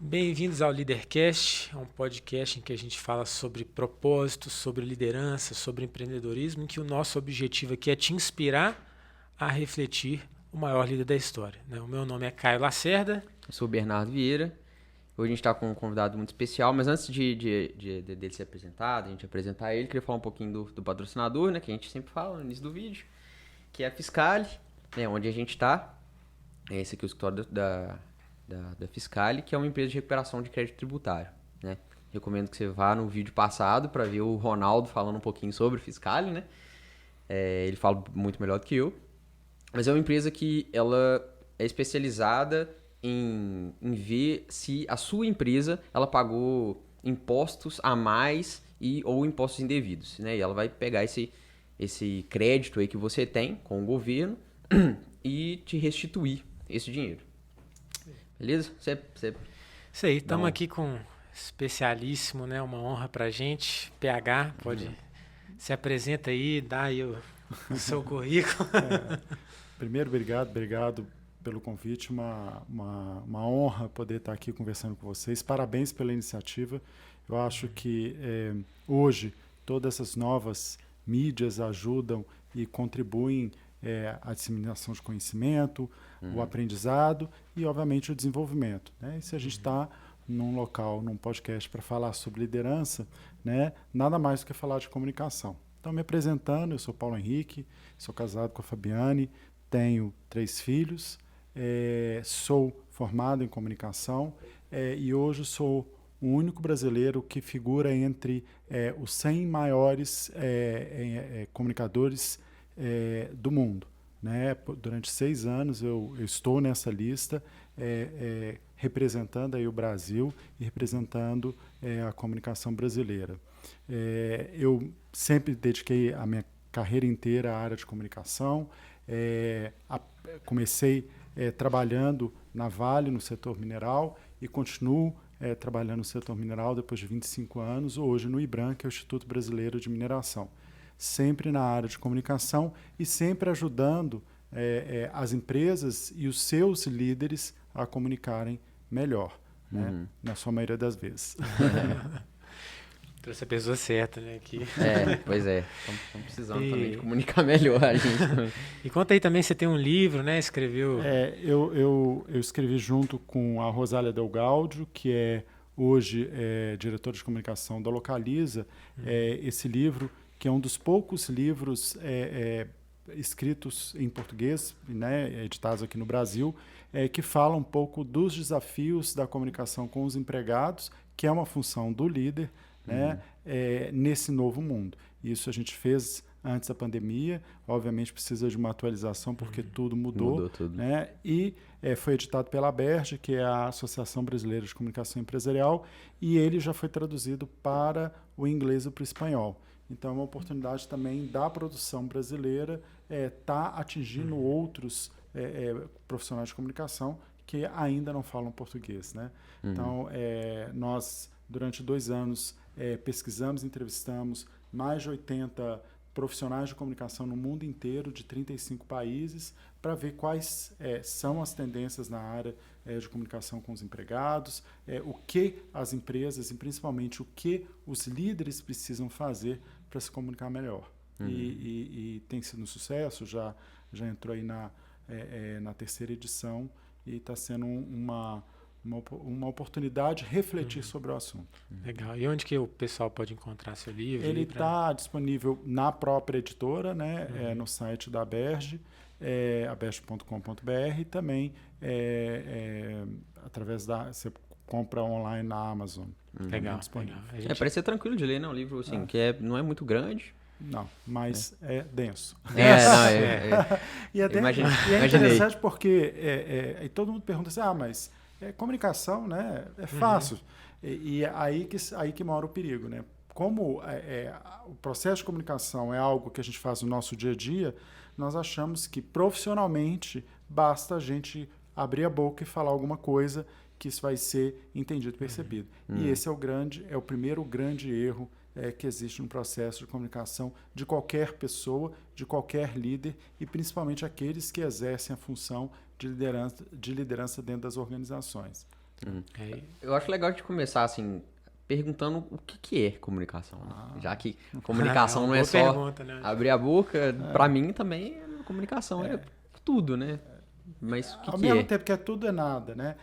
Bem-vindos ao Leadercast, é um podcast em que a gente fala sobre propósito, sobre liderança, sobre empreendedorismo, em que o nosso objetivo aqui é te inspirar a refletir o maior líder da história, né? O meu nome é Caio Lacerda. Eu sou o Bernardo Vieira. Hoje a gente está com um convidado muito especial, mas antes dele ser apresentado, a gente apresentar ele, queria falar um pouquinho do patrocinador, né, que a gente sempre fala no início do vídeo, que é a Fiscale, né, onde a gente está. Esse aqui é o escritório da Fiscale, que é uma empresa de recuperação de crédito tributário, né. Recomendo que você vá no vídeo passado para ver o Ronaldo falando um pouquinho sobre Fiscale, né. Ele fala muito melhor do que eu. Mas é uma empresa que ela é especializada em ver se a sua empresa ela pagou impostos a mais ou impostos indevidos, né? E ela vai pegar esse crédito aí que você tem com o governo e te restituir esse dinheiro. Beleza? Isso aí, estamos aqui com um especialíssimo, né? Uma honra pra gente. PH, pode se apresenta aí, dá aí o seu currículo. Primeiro, obrigado pelo convite, uma honra poder estar aqui conversando com vocês. Parabéns pela iniciativa. Eu acho que hoje todas essas novas mídias ajudam e contribuem à disseminação de conhecimento, o aprendizado e, obviamente, o desenvolvimento, né? E se a gente está num local, num podcast para falar sobre liderança, né, nada mais do que falar de comunicação. Então, me apresentando, eu sou Paulo Henrique, sou casado com a Fabiane, tenho 3 filhos, sou formado em comunicação e hoje sou o único brasileiro que figura entre os 100 maiores comunicadores do mundo, né? Durante 6 anos eu estou nessa lista, representando aí o Brasil e representando a comunicação brasileira. Eu sempre dediquei a minha carreira inteira à área de comunicação. Comecei trabalhando na Vale, no setor mineral, e continuo trabalhando no setor mineral depois de 25 anos, hoje no IBRAM, que é o Instituto Brasileiro de Mineração. Sempre na área de comunicação e sempre ajudando as empresas e os seus líderes a comunicarem melhor, né? Na sua maioria das vezes. Trouxe a pessoa certa, né? Aqui. Pois é. Estamos precisando também de comunicar melhor a gente. E conta aí também, você tem um livro, né? Escreveu... Eu escrevi junto com a Rosália Del Gaudio, que hoje é diretora de comunicação da Localiza, esse livro, que é um dos poucos livros escritos em português, né, editados aqui no Brasil, que fala um pouco dos desafios da comunicação com os empregados, que é uma função do líder, né, nesse novo mundo. Isso a gente fez antes da pandemia, obviamente precisa de uma atualização porque tudo mudou tudo. Né? E foi editado pela ABERJ, que é a Associação Brasileira de Comunicação Empresarial, e ele já foi traduzido para o inglês e para o espanhol. Então é uma oportunidade também da produção brasileira estar atingindo outros profissionais de comunicação que ainda não falam português, né? Então nós durante 2 anos pesquisamos, entrevistamos mais de 80 profissionais de comunicação no mundo inteiro, de 35 países, para ver quais são as tendências na área de comunicação com os empregados, o que as empresas e principalmente o que os líderes precisam fazer para se comunicar melhor. E tem sido um sucesso, já entrou aí na 3ª edição e está sendo uma oportunidade de refletir sobre o assunto. Legal. E onde que o pessoal pode encontrar seu livro? Ele está disponível na própria editora, né? No site da ABERJ, aberj.com.br, e também através você compra online na Amazon. Legal. Parece ser tranquilo de ler, né? Um livro assim, que não é muito grande. Não, mas é denso. E é interessante porque e todo mundo pergunta assim, mas comunicação, né, é fácil. E aí que mora o perigo, né? Como o processo de comunicação é algo que a gente faz no nosso dia a dia, nós achamos que profissionalmente basta a gente abrir a boca e falar alguma coisa que isso vai ser entendido e percebido. E esse é o primeiro grande erro que existe no processo de comunicação de qualquer pessoa, de qualquer líder e principalmente aqueles que exercem a função de liderança dentro das organizações. Eu acho legal de começar assim, perguntando o que é comunicação. Né? Já que comunicação não é só pergunta, né? abrir a boca, pra mim também comunicação é tudo, né? Mas o que Ao que mesmo é? tempo que é tudo é nada, né?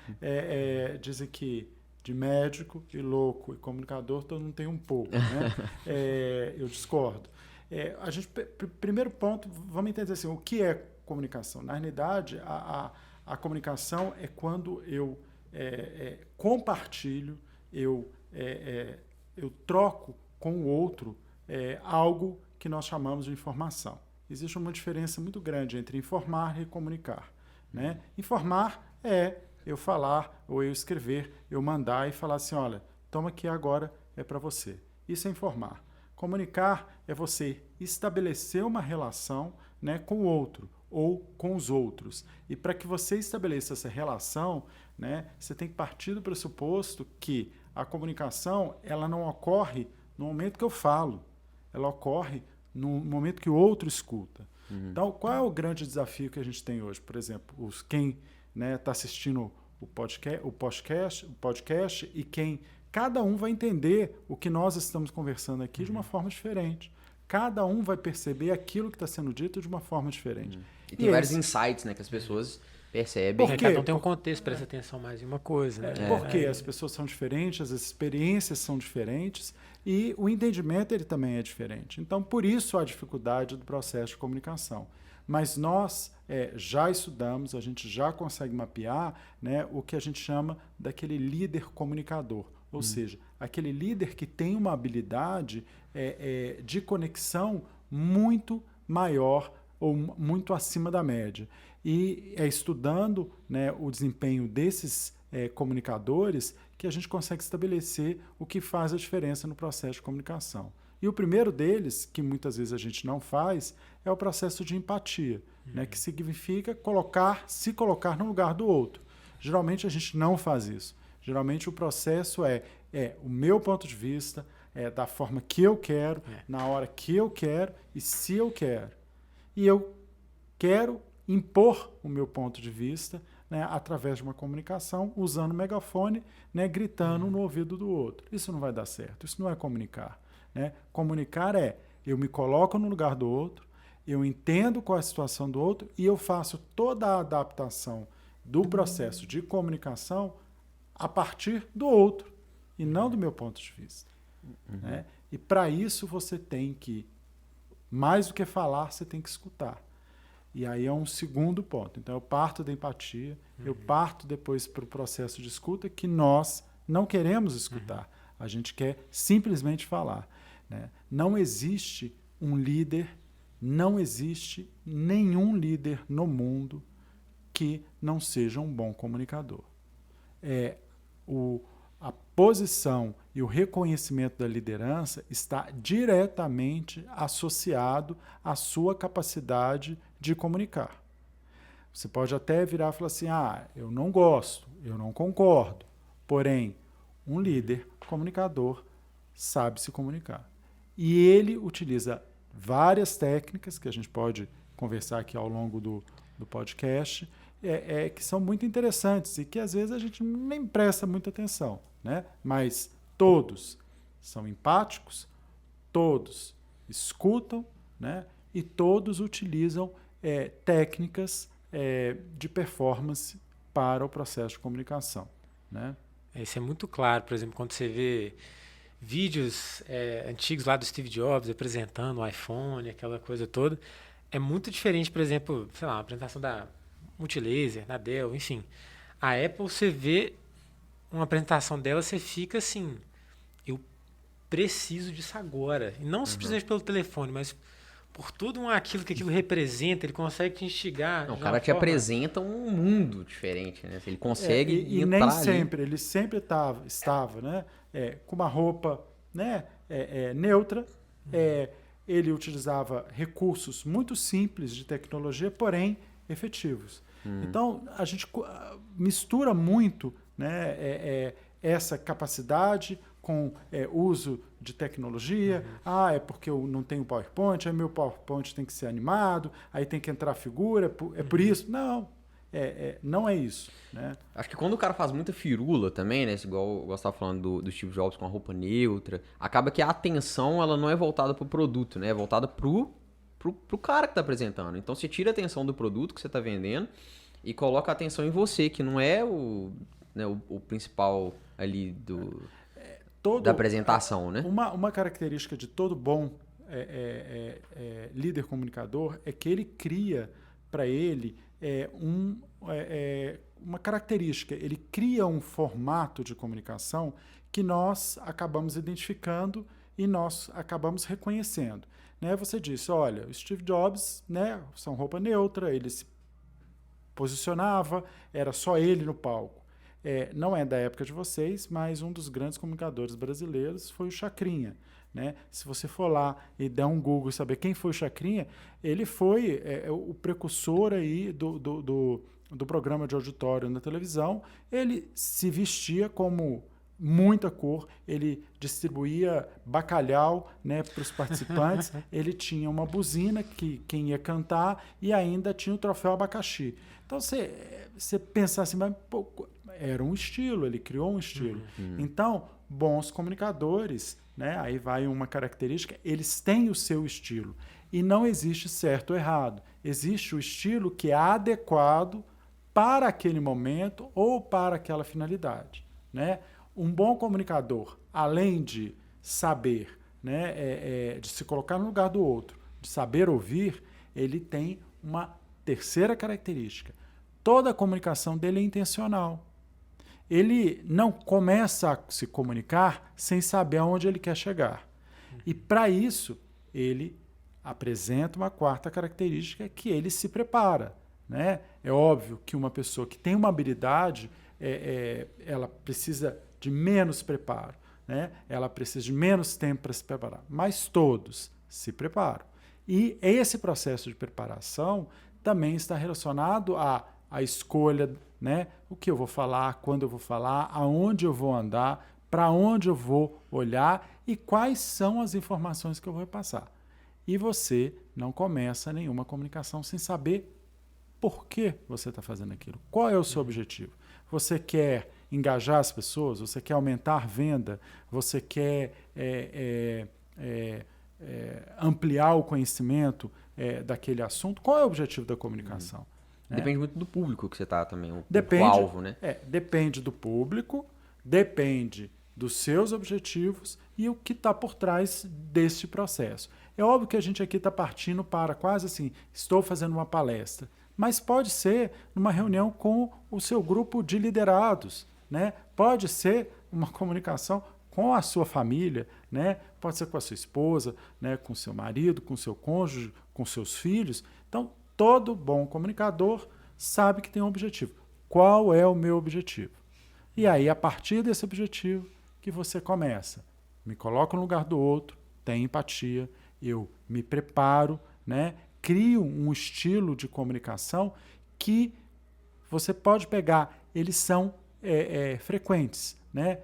Dizem que de médico e louco e comunicador todo mundo tem um pouco, né? Eu discordo. Primeiro ponto, vamos entender assim, o que é comunicação? Na realidade, a comunicação é quando eu compartilho, eu troco com o outro algo que nós chamamos de informação. Existe uma diferença muito grande entre informar e comunicar. Né? Informar é eu falar, ou eu escrever, eu mandar e falar assim, olha, toma aqui agora, é para você. Isso é informar. Comunicar é você estabelecer uma relação, né, com o outro ou com os outros. E para que você estabeleça essa relação, né, você tem que partir do pressuposto que a comunicação ela não ocorre no momento que eu falo, ela ocorre no momento que o outro escuta. Então, qual é o grande desafio que a gente tem hoje? Por exemplo, quem está assistindo o podcast e cada um vai entender o que nós estamos conversando aqui de uma forma diferente. Cada um vai perceber aquilo que está sendo dito de uma forma diferente. E tem vários insights, né, que as pessoas percebem. Porque cada um tem um contexto, presta atenção mais em uma coisa. Né? Porque as pessoas são diferentes, as experiências são diferentes e o entendimento ele também é diferente. Então, por isso a dificuldade do processo de comunicação. Mas nós já estudamos, a gente já consegue mapear, né, o que a gente chama daquele líder comunicador. Ou seja, aquele líder que tem uma habilidade de conexão muito maior ou muito acima da média. E é estudando, né, o desempenho desses comunicadores que a gente consegue estabelecer o que faz a diferença no processo de comunicação. E o primeiro deles, que muitas vezes a gente não faz, é o processo de empatia, né, que significa se colocar no lugar do outro. Geralmente a gente não faz isso. Geralmente o processo é o meu ponto de vista, da forma que eu quero, na hora que eu quero e se eu quero. E eu quero impor o meu ponto de vista, né, através de uma comunicação, usando o megafone, né, gritando no ouvido do outro. Isso não vai dar certo, isso não é comunicar. Né? Comunicar eu me coloco no lugar do outro, eu entendo qual é a situação do outro e eu faço toda a adaptação do processo de comunicação a partir do outro e não do meu ponto de vista. Né? E para isso você tem que, mais do que falar, você tem que escutar. E aí é um segundo ponto. Então eu parto da empatia, eu parto depois para o processo de escuta que nós não queremos escutar. A gente quer simplesmente falar. Né? Não existe um líder, não existe nenhum líder no mundo que não seja um bom comunicador. A posição e o reconhecimento da liderança está diretamente associado à sua capacidade de comunicar. Você pode até virar e falar assim, eu não gosto, eu não concordo. Porém, um líder comunicador sabe se comunicar. E ele utiliza várias técnicas que a gente pode conversar aqui ao longo do podcast, que são muito interessantes e que às vezes a gente nem presta muita atenção. Né? Mas todos são empáticos, todos escutam, né? E todos utilizam técnicas de performance para o processo de comunicação. Né? Isso é muito claro, por exemplo, quando você vê vídeos antigos lá do Steve Jobs apresentando o iPhone, aquela coisa toda, é muito diferente, por exemplo, sei lá, a apresentação da Multilaser, da Dell, enfim. A Apple, você vê uma apresentação dela, você fica assim, eu preciso disso agora. E não simplesmente pelo telefone, mas por tudo aquilo que aquilo representa, ele consegue te instigar. Não, o cara te apresenta um mundo diferente, né? Ele consegue e entrar nem ali. sempre, ele sempre estava, né? Com uma roupa, né? Neutra, ele utilizava recursos muito simples de tecnologia, porém efetivos. Então, a gente mistura muito, né, essa capacidade com uso de tecnologia. É porque eu não tenho PowerPoint, aí meu PowerPoint tem que ser animado, aí tem que entrar a figura, é por isso. Não, não é isso, né? Acho que quando o cara faz muita firula também, né? Igual você estava falando do Steve Jobs com a roupa neutra, acaba que a atenção ela não é voltada pro produto, né? É voltada pro cara que tá apresentando. Então você tira a atenção do produto que você tá vendendo e coloca a atenção em você, que não é o principal ali da apresentação, né? Uma característica de todo bom líder comunicador é que ele cria para ele uma característica, ele cria um formato de comunicação que nós acabamos identificando e nós acabamos reconhecendo. Né? Você disse, olha, o Steve Jobs, né, são roupa neutra, ele se posicionava, era só ele no palco. Não é da época de vocês, mas um dos grandes comunicadores brasileiros foi o Chacrinha. Né? Se você for lá e der um Google e saber quem foi o Chacrinha, ele foi o precursor aí do programa de auditório na televisão. Ele se vestia como muita cor, ele distribuía bacalhau, né, para os participantes, ele tinha uma buzina que quem ia cantar e ainda tinha o troféu abacaxi. Então você pensa assim, mas pô, era um estilo, ele criou um estilo. Então, bons comunicadores, né, aí vai uma característica, eles têm o seu estilo. E não existe certo ou errado. Existe o estilo que é adequado para aquele momento ou para aquela finalidade. Né? Um bom comunicador, além de saber, né, de se colocar no lugar do outro, de saber ouvir, ele tem uma terceira característica. Toda a comunicação dele é intencional. Ele não começa a se comunicar sem saber aonde ele quer chegar. E, para isso, ele apresenta uma quarta característica, que ele se prepara. Né? É óbvio que uma pessoa que tem uma habilidade, ela precisa de menos preparo. Né? Ela precisa de menos tempo para se preparar. Mas todos se preparam. E esse processo de preparação também está relacionado à escolha, né? O que eu vou falar, quando eu vou falar, aonde eu vou andar, para onde eu vou olhar e quais são as informações que eu vou passar. E você não começa nenhuma comunicação sem saber por que você está fazendo aquilo. Qual é o seu objetivo? Você quer engajar as pessoas? Você quer aumentar a venda? Você quer ampliar o conhecimento daquele assunto? Qual é o objetivo da comunicação? Depende muito do público que você está também, o alvo, né? Depende do público, depende dos seus objetivos e o que está por trás deste processo. É óbvio que a gente aqui está partindo para quase assim, estou fazendo uma palestra, mas pode ser numa reunião com o seu grupo de liderados, né? Pode ser uma comunicação com a sua família, né? Pode ser com a sua esposa, né? Com seu marido, com seu cônjuge, com seus filhos. Então, todo bom comunicador sabe que tem um objetivo. Qual é o meu objetivo? E aí, a partir desse objetivo, que você começa. Me coloco no lugar do outro, tenho empatia, eu me preparo, né? Crio um estilo de comunicação que você pode pegar. Eles são frequentes. Né?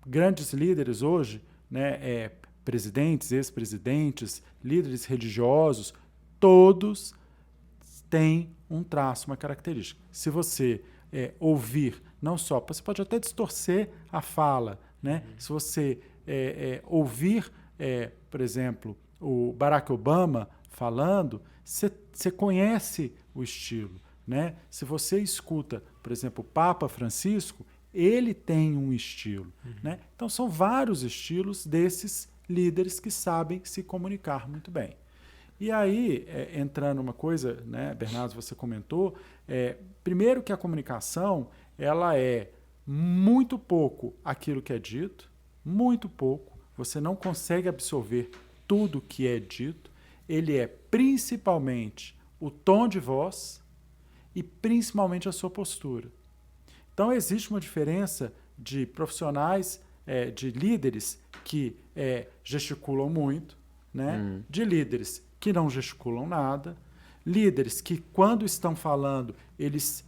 Grandes líderes hoje, né? Presidentes, ex-presidentes, líderes religiosos, todos têm um traço, uma característica. Se você ouvir, não só, você pode até distorcer a fala, né? Se você ouvir, por exemplo, o Barack Obama falando, você conhece o estilo, né? Se você escuta, por exemplo, o Papa Francisco, ele tem um estilo, né? Então são vários estilos desses líderes que sabem se comunicar muito bem. E aí, entrando uma coisa, né, Bernardo, você comentou, primeiro que a comunicação, ela é muito pouco aquilo que é dito, muito pouco, você não consegue absorver tudo que é dito, ele é principalmente o tom de voz e principalmente a sua postura. Então, existe uma diferença de profissionais, de líderes que gesticulam muito, né, de líderes que não gesticulam nada, líderes que, quando estão falando, eles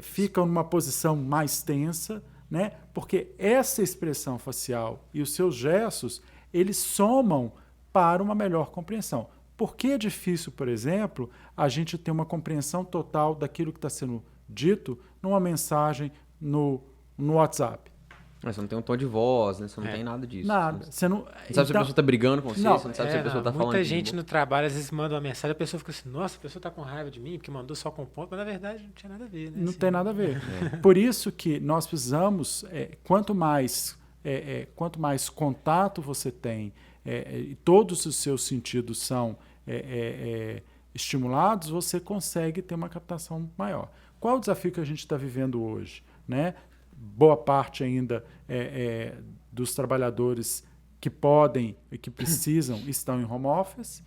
ficam numa posição mais tensa, né? Porque essa expressão facial e os seus gestos, eles somam para uma melhor compreensão. Por que é difícil, por exemplo, a gente ter uma compreensão total daquilo que está sendo dito numa mensagem no WhatsApp? Você não tem um tom de voz, né? Você não tem nada disso. Nada. Você não Não sabe se a pessoa está brigando com você, Não, você não sabe se a pessoa está falando. Muita gente no trabalho, às vezes, manda uma mensagem, a pessoa fica assim, nossa, a pessoa está com raiva de mim, porque mandou só com ponto, mas na verdade não tinha nada a ver. Né? Não Assim, tem nada a ver. Por isso que nós precisamos, quanto mais contato você tem, e todos os seus sentidos são estimulados, você consegue ter uma captação maior. Qual é o desafio que a gente está vivendo hoje? Né? Boa parte ainda dos trabalhadores que podem e que precisam estão em home office.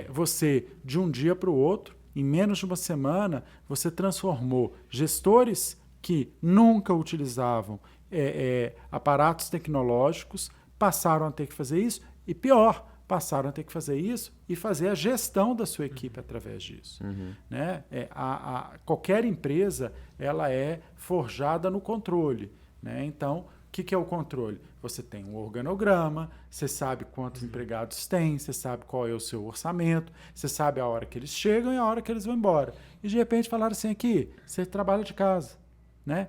Você, de um dia para o outro, em menos de uma semana, você transformou gestores que nunca utilizavam aparatos tecnológicos, passaram a ter que fazer isso, e pior, passaram a ter que fazer isso e fazer a gestão da sua equipe através disso. Né? Qualquer empresa ela é forjada no controle. Né? Então, o que é o controle? Você tem um organograma, você sabe quantos empregados tem, você sabe qual é o seu orçamento, você sabe a hora que eles chegam e a hora que eles vão embora. E de repente falaram assim, aqui, você trabalha de casa. Né?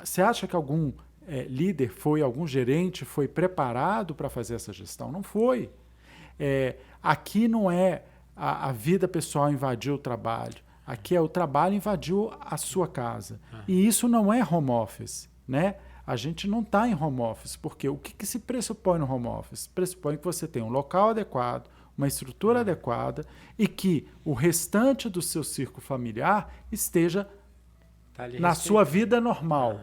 Você acha que algum líder algum gerente foi preparado para fazer essa gestão? Não foi. Aqui não é a vida pessoal invadiu o trabalho. Aqui é o trabalho invadiu a sua casa. E isso não é home office. Né? A gente não está em home office, porque o que se pressupõe no home office? Pressupõe que você tem um local adequado, uma estrutura adequada e que o restante do seu círculo familiar esteja na sua vida normal.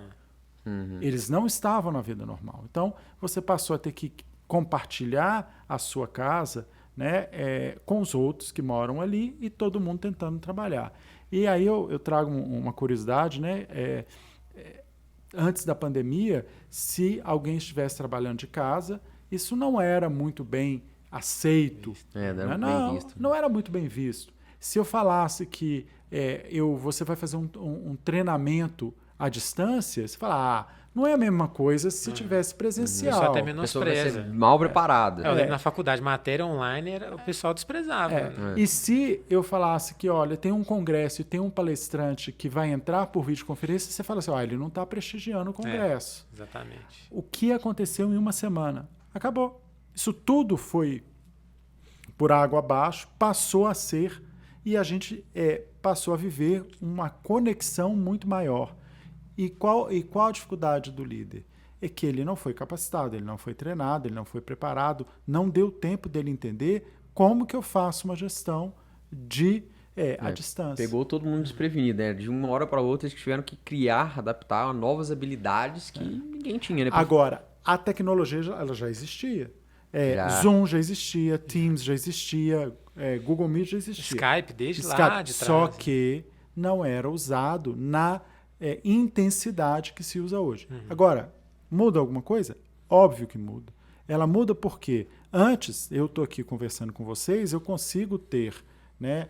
Eles não estavam na vida normal. Então, você passou a ter que compartilhar a sua casa, né, com os outros que moram ali e todo mundo tentando trabalhar. E aí eu trago uma curiosidade, né? Antes da pandemia, se alguém estivesse trabalhando de casa, isso não era muito bem aceito. Não era muito bem visto. Se eu falasse que você vai fazer um treinamento à distância, você fala, não é a mesma coisa se tivesse presencial. Isso até A pessoa menospreza. vai ser mal preparada. Eu lembro na faculdade, matéria online, o pessoal desprezava. E se eu falasse que, olha, tem um congresso e tem um palestrante que vai entrar por videoconferência, você fala assim, ele não está prestigiando o congresso. Exatamente. O que aconteceu em uma semana? Acabou. Isso tudo foi por água abaixo, passou a ser, e a gente passou a viver uma conexão muito maior. E qual a dificuldade do líder? É que ele não foi capacitado, ele não foi treinado, ele não foi preparado, não deu tempo dele entender como que eu faço uma gestão à distância. Pegou todo mundo desprevenido, né? De uma hora para outra eles tiveram que criar, adaptar novas habilidades que ninguém tinha. Né? Agora, a tecnologia ela já existia. Zoom já existia, Teams já existia, Google Meet já existia. Skype desde lá de trás. Só que não era usado na intensidade que se usa hoje. Agora, muda alguma coisa? Óbvio que muda. Ela muda porque antes, eu estou aqui conversando com vocês, eu consigo ter, né,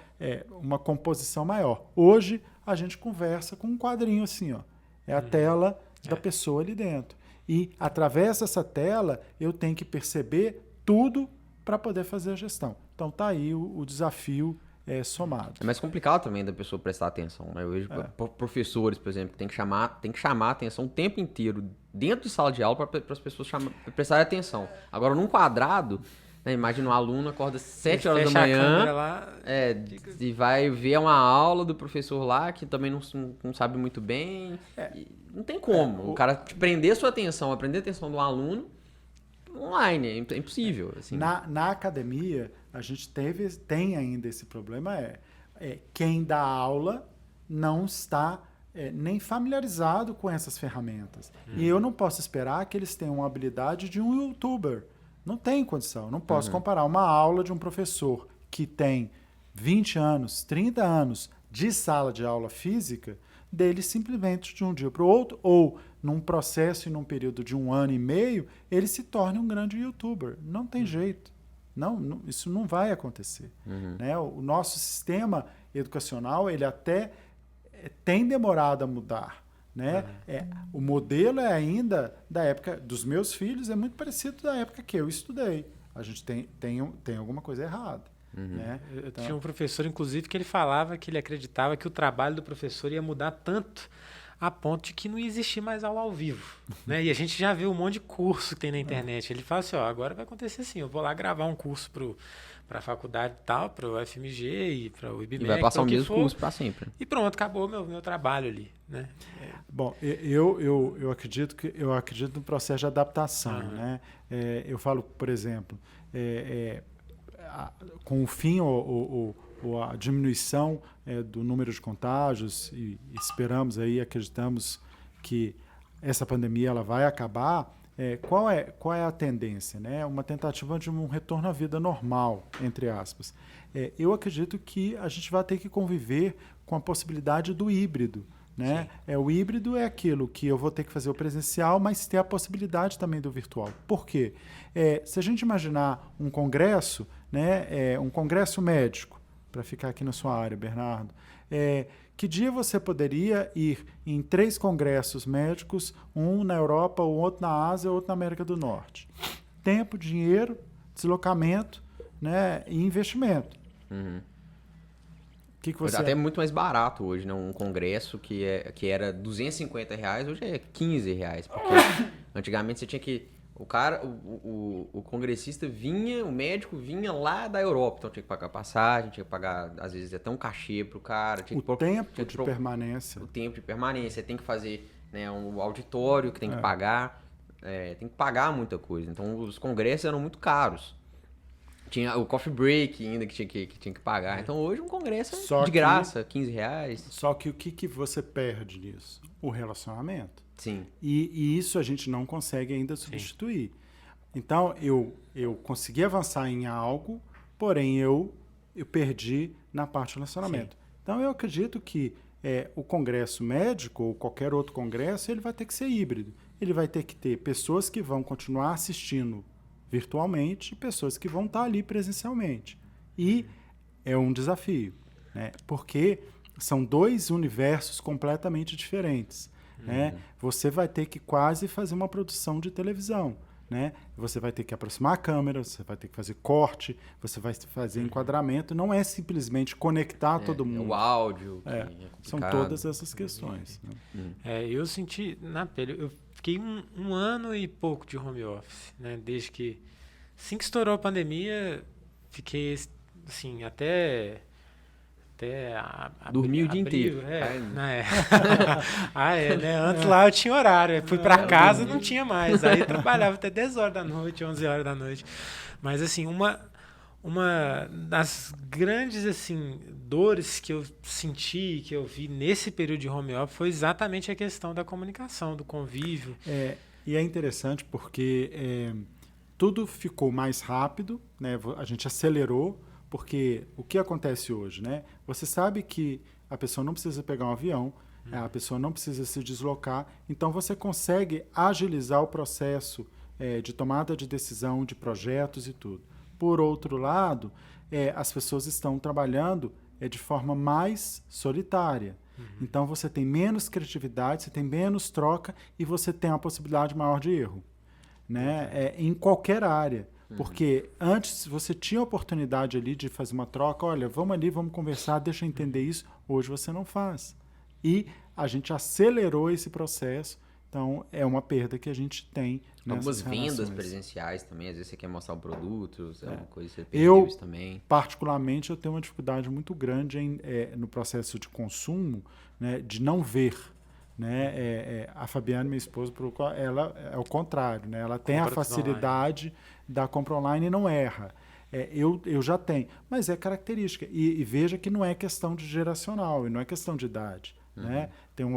uma composição maior. Hoje, a gente conversa com um quadrinho assim, ó. É a tela da pessoa ali dentro. E, através dessa tela, eu tenho que perceber tudo para poder fazer a gestão. Então, está aí o desafio somado. É mais complicado também da pessoa prestar atenção. Né? Eu vejo professores, por exemplo, que tem que chamar a atenção o tempo inteiro dentro de sala de aula para as pessoas prestarem atenção. Agora, num quadrado, né, imagina um aluno acorda às 7 horas da manhã lá, e vai ver uma aula do professor lá que também não sabe muito bem. Não tem como. O cara prender sua atenção, aprender a atenção do aluno online, é impossível. Assim. Na academia, a gente tem ainda esse problema, quem dá aula não está nem familiarizado com essas ferramentas. E eu não posso esperar que eles tenham a habilidade de um youtuber. Não tem condição. Eu não posso comparar uma aula de um professor que tem 20 anos, 30 anos de sala de aula física, dele simplesmente de um dia para o outro, ou num processo e num período de 1 ano e meio, ele se torne um grande youtuber. Não tem jeito. Não, isso não vai acontecer. Né? O nosso sistema educacional, ele até tem demorado a mudar. Né? O modelo ainda da época dos meus filhos, é muito parecido da época que eu estudei. a gente tem alguma coisa errada. Né? Eu tinha um professor, inclusive, que ele falava que ele acreditava que o trabalho do professor ia mudar tanto a ponto de que não ia existir mais aula ao vivo. Né? E a gente já vê um monte de curso que tem na internet. Ele fala assim, ó, agora vai acontecer assim, eu vou lá gravar um curso para a faculdade e tal, para o FMG e para o IBMEC. E vai passar o mesmo curso para sempre. E pronto, acabou meu trabalho ali. Né? Bom, eu acredito no processo de adaptação. Né? Eu falo, por exemplo, com o fim ou a diminuição do número de contágios e acreditamos que essa pandemia ela vai acabar, qual é a tendência? Né? Uma tentativa de um retorno à vida normal, entre aspas. Eu acredito que a gente vai ter que conviver com a possibilidade do híbrido. Né? O híbrido é aquilo que eu vou ter que fazer o presencial, mas ter a possibilidade também do virtual. Por quê? Se a gente imaginar um congresso, né, um congresso médico, para ficar aqui na sua área, Bernardo, que dia você poderia ir em 3 congressos médicos, um na Europa, o outro na Ásia, outro na América do Norte? Tempo, dinheiro, deslocamento, né, e investimento. Que você... Até muito mais barato hoje, né? Um congresso que era R$250, hoje é R$15. Porque antigamente você tinha que... O congressista vinha, o médico vinha lá da Europa, então tinha que pagar passagem, tinha que pagar, às vezes, até um cachê pro cara. O tempo de permanência. O tempo de permanência, tem que fazer, né, um auditório que tem que pagar, tem que pagar muita coisa. Então os congressos eram muito caros. Tinha o coffee break ainda que tinha que pagar. Então hoje um congresso é de graça, R$15. Só que o que você perde nisso? O relacionamento. Sim. E isso a gente não consegue ainda substituir. Sim. Então, eu consegui avançar em algo, porém eu perdi na parte do relacionamento. Sim. Então, eu acredito que o congresso médico ou qualquer outro congresso, ele vai ter que ser híbrido. Ele vai ter que ter pessoas que vão continuar assistindo virtualmente e pessoas que vão estar ali presencialmente. E é um desafio, né? Porque são 2 universos completamente diferentes. Né? Você vai ter que quase fazer uma produção de televisão. Né? Você vai ter que aproximar a câmera, você vai ter que fazer corte, você vai fazer enquadramento. Não é simplesmente conectar todo mundo. O áudio. São todas essas questões. Né? Eu senti na pele. Eu fiquei um ano e pouco de home office. Né? Desde que... Assim que estourou a pandemia, fiquei assim, até dormi o dia inteiro. Né? Antes lá eu tinha horário. Fui para casa, não tinha mais. Aí trabalhava até 10 horas da noite, 11 horas da noite. Mas assim, uma das grandes assim dores que eu senti, que eu vi nesse período de home office foi exatamente a questão da comunicação, do convívio. E é interessante porque tudo ficou mais rápido, né? A gente acelerou. Porque o que acontece hoje, né? Você sabe que a pessoa não precisa pegar um avião, a pessoa não precisa se deslocar, então você consegue agilizar o processo de tomada de decisão, de projetos e tudo. Por outro lado, as pessoas estão trabalhando de forma mais solitária. Então você tem menos criatividade, você tem menos troca e você tem uma possibilidade maior de erro, né? Em qualquer área. Porque antes você tinha a oportunidade ali de fazer uma troca, olha, vamos ali, vamos conversar, deixa eu entender isso. Hoje você não faz. E a gente acelerou esse processo, então é uma perda que a gente tem nessas algumas vendas relações. Presenciais também, às vezes você quer mostrar o produto, é uma coisa que você perdeu isso também. Particularmente, eu tenho uma dificuldade muito grande no processo de consumo, né, de não ver. Né? A Fabiana, minha esposa, ela é o contrário, né? Ela tem a facilidade da compra online e não erra. Eu já tenho, mas é característica. E veja que não é questão de geracional, e não é questão de idade. Né? Tem um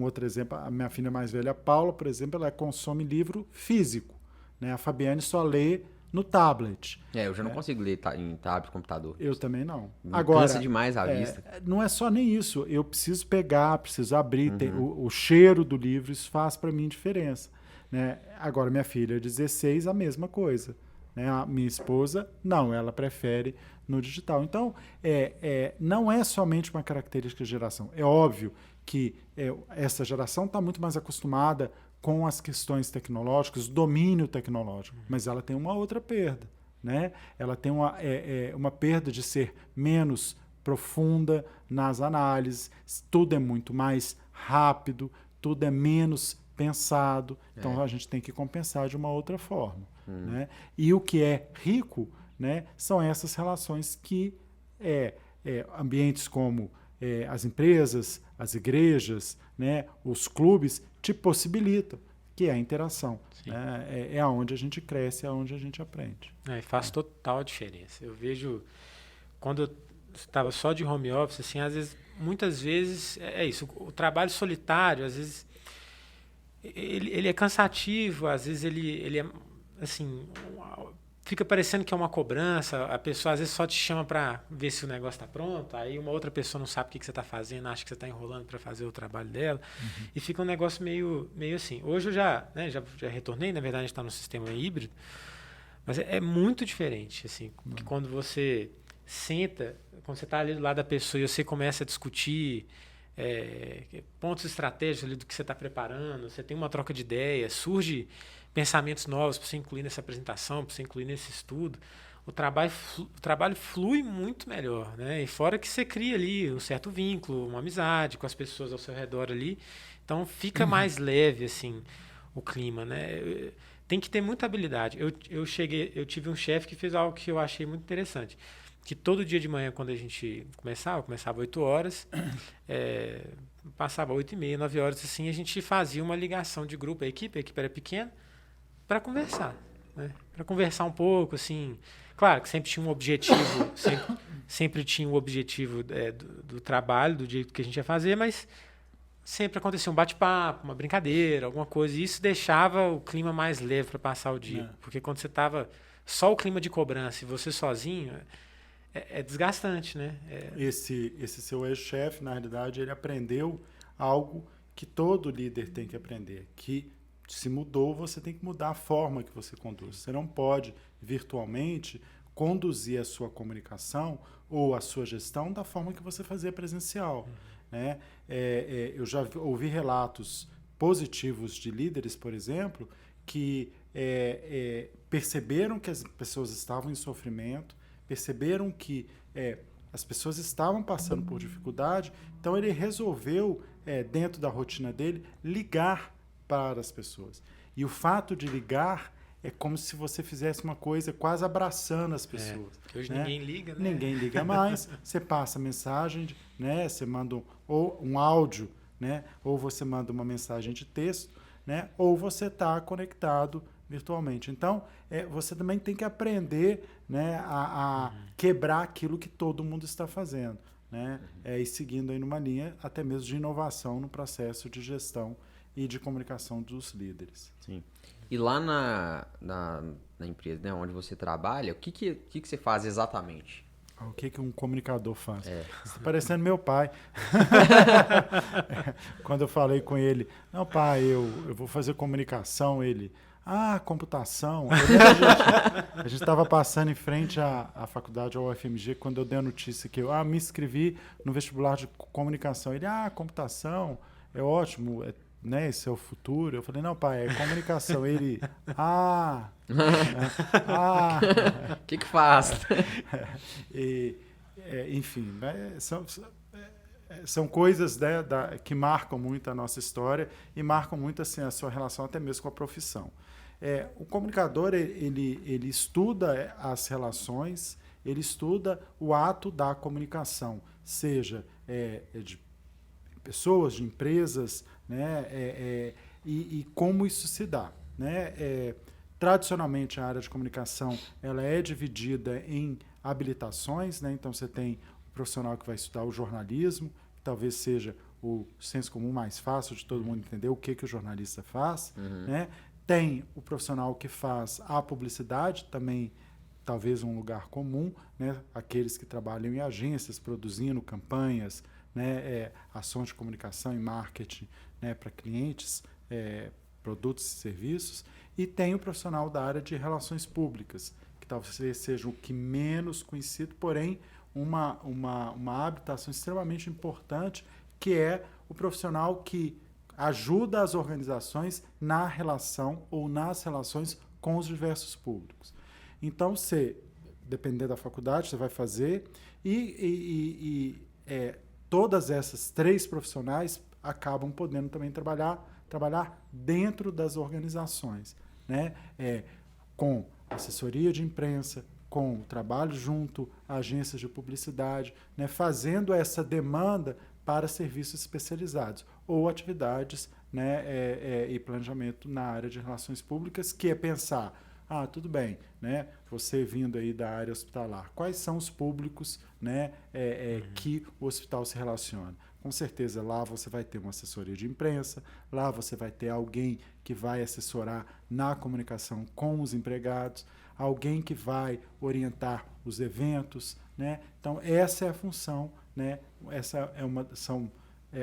outro exemplo, a minha filha mais velha, a Paula, por exemplo, ela consome livro físico. Né? A Fabiane só lê no tablet. Eu já não consigo ler em tablet, computador. Eu também não. Agora, cansa demais a vista. Não é só nem isso. Eu preciso pegar, preciso abrir. O cheiro do livro, isso faz para mim diferença. Né? Agora, minha filha, 16, a mesma coisa. Né? A minha esposa, não. Ela prefere no digital. Então, não é somente uma característica de geração. É óbvio que essa geração está muito mais acostumada com as questões tecnológicas, domínio tecnológico, mas ela tem uma outra perda, né? Ela tem uma perda de ser menos profunda nas análises, tudo é muito mais rápido, tudo é menos pensado, então a gente tem que compensar de uma outra forma. Né? E o que é rico, né, são essas relações que ambientes como as empresas, as igrejas, né, os clubes te possibilitam, que é a interação. Né? É onde a gente cresce, é onde a gente aprende. E faz total diferença. Eu vejo, quando eu estava só de home office, assim, às vezes, muitas vezes, é isso, o trabalho solitário, às vezes, ele é cansativo, às vezes ele é, assim, fica parecendo que é uma cobrança, a pessoa às vezes só te chama para ver se o negócio está pronto, aí uma outra pessoa não sabe o que você está fazendo, acha que você está enrolando para fazer o trabalho dela, e fica um negócio meio assim. Hoje eu já retornei, na verdade a gente está no sistema híbrido, mas é muito diferente, assim, que quando você senta, quando você está ali do lado da pessoa e você começa a discutir pontos estratégicos ali do que você está preparando, você tem uma troca de ideias, surge pensamentos novos para você incluir nessa apresentação, para você incluir nesse estudo, o trabalho flui muito melhor, né? E fora que você cria ali um certo vínculo, uma amizade com as pessoas ao seu redor ali, então fica mais leve assim o clima, né? Tem que ter muita habilidade. Eu tive um chefe que fez algo que eu achei muito interessante, que todo dia de manhã, quando a gente começava 8 horas, passava 8h30, 9 horas, assim, a gente fazia uma ligação de grupo, a equipe era pequena, para conversar, né? Para conversar um pouco, assim. Claro que sempre tinha um objetivo, sempre tinha um objetivo do trabalho, do jeito que a gente ia fazer, mas sempre acontecia um bate-papo, uma brincadeira, alguma coisa. E isso deixava o clima mais leve para passar o dia. Porque quando você estava só o clima de cobrança e você sozinho, é desgastante, né? Esse seu ex-chefe, na realidade, ele aprendeu algo que todo líder tem que aprender, que se mudou, você tem que mudar a forma que você conduz. Você não pode, virtualmente, conduzir a sua comunicação ou a sua gestão da forma que você fazia presencial. Né? Eu já ouvi relatos positivos de líderes, por exemplo, que perceberam que as pessoas estavam em sofrimento, perceberam que as pessoas estavam passando por dificuldade, então ele resolveu, dentro da rotina dele, ligar para as pessoas. E o fato de ligar é como se você fizesse uma coisa quase abraçando as pessoas. Porque hoje ninguém liga, né? Ninguém liga mais. Você passa mensagem, né? Você manda um áudio, né? Ou você manda uma mensagem de texto, né? Ou você está conectado virtualmente. Então, você também tem que aprender, né, a quebrar aquilo que todo mundo está fazendo, né? E seguindo aí numa linha até mesmo de inovação no processo de gestão e de comunicação dos líderes. Sim. E lá na empresa, né, onde você trabalha, o que você faz exatamente? O que um comunicador faz? Você está parecendo meu pai. Quando eu falei com ele, não, pai, eu vou fazer comunicação, ele... computação. A gente estava passando em frente à faculdade, ao UFMG, quando eu dei a notícia que eu me inscrevi no vestibular de comunicação. Ele, computação, é ótimo, né, esse é o futuro. Eu falei, não, pai, é comunicação. Ele, O que faz? Enfim, né, são coisas, né, que marcam muito a nossa história e marcam muito assim, a sua relação até mesmo com a profissão. O comunicador, ele estuda as relações, ele estuda o ato da comunicação, seja de pessoas, de empresas, né, e como isso se dá. Né? Tradicionalmente, a área de comunicação ela é dividida em habilitações, né? Então você tem o profissional que vai estudar o jornalismo, que talvez seja o senso comum mais fácil de todo mundo entender o que o jornalista faz. Né? Tem o profissional que faz a publicidade, também talvez um lugar comum, né? Aqueles que trabalham em agências, produzindo campanhas, né? Ações de comunicação e marketing, né? Para clientes, produtos e serviços. E tem o profissional da área de relações públicas, que talvez seja o que menos conhecido, porém uma habilitação extremamente importante, que é o profissional que, ajuda as organizações na relação ou nas relações com os diversos públicos. Então, você, dependendo da faculdade, você vai fazer todas essas 3 profissionais acabam podendo também trabalhar dentro das organizações, né? Com assessoria de imprensa, com trabalho junto a agências de publicidade, né? Fazendo essa demanda para serviços especializados ou atividades, né? E planejamento na área de relações públicas, que é pensar, tudo bem, né? Você vindo aí da área hospitalar, quais são os públicos, né? Que o hospital se relaciona? Com certeza, lá você vai ter uma assessoria de imprensa, lá você vai ter alguém que vai assessorar na comunicação com os empregados, alguém que vai orientar os eventos, né? Então, essa é a função, né? São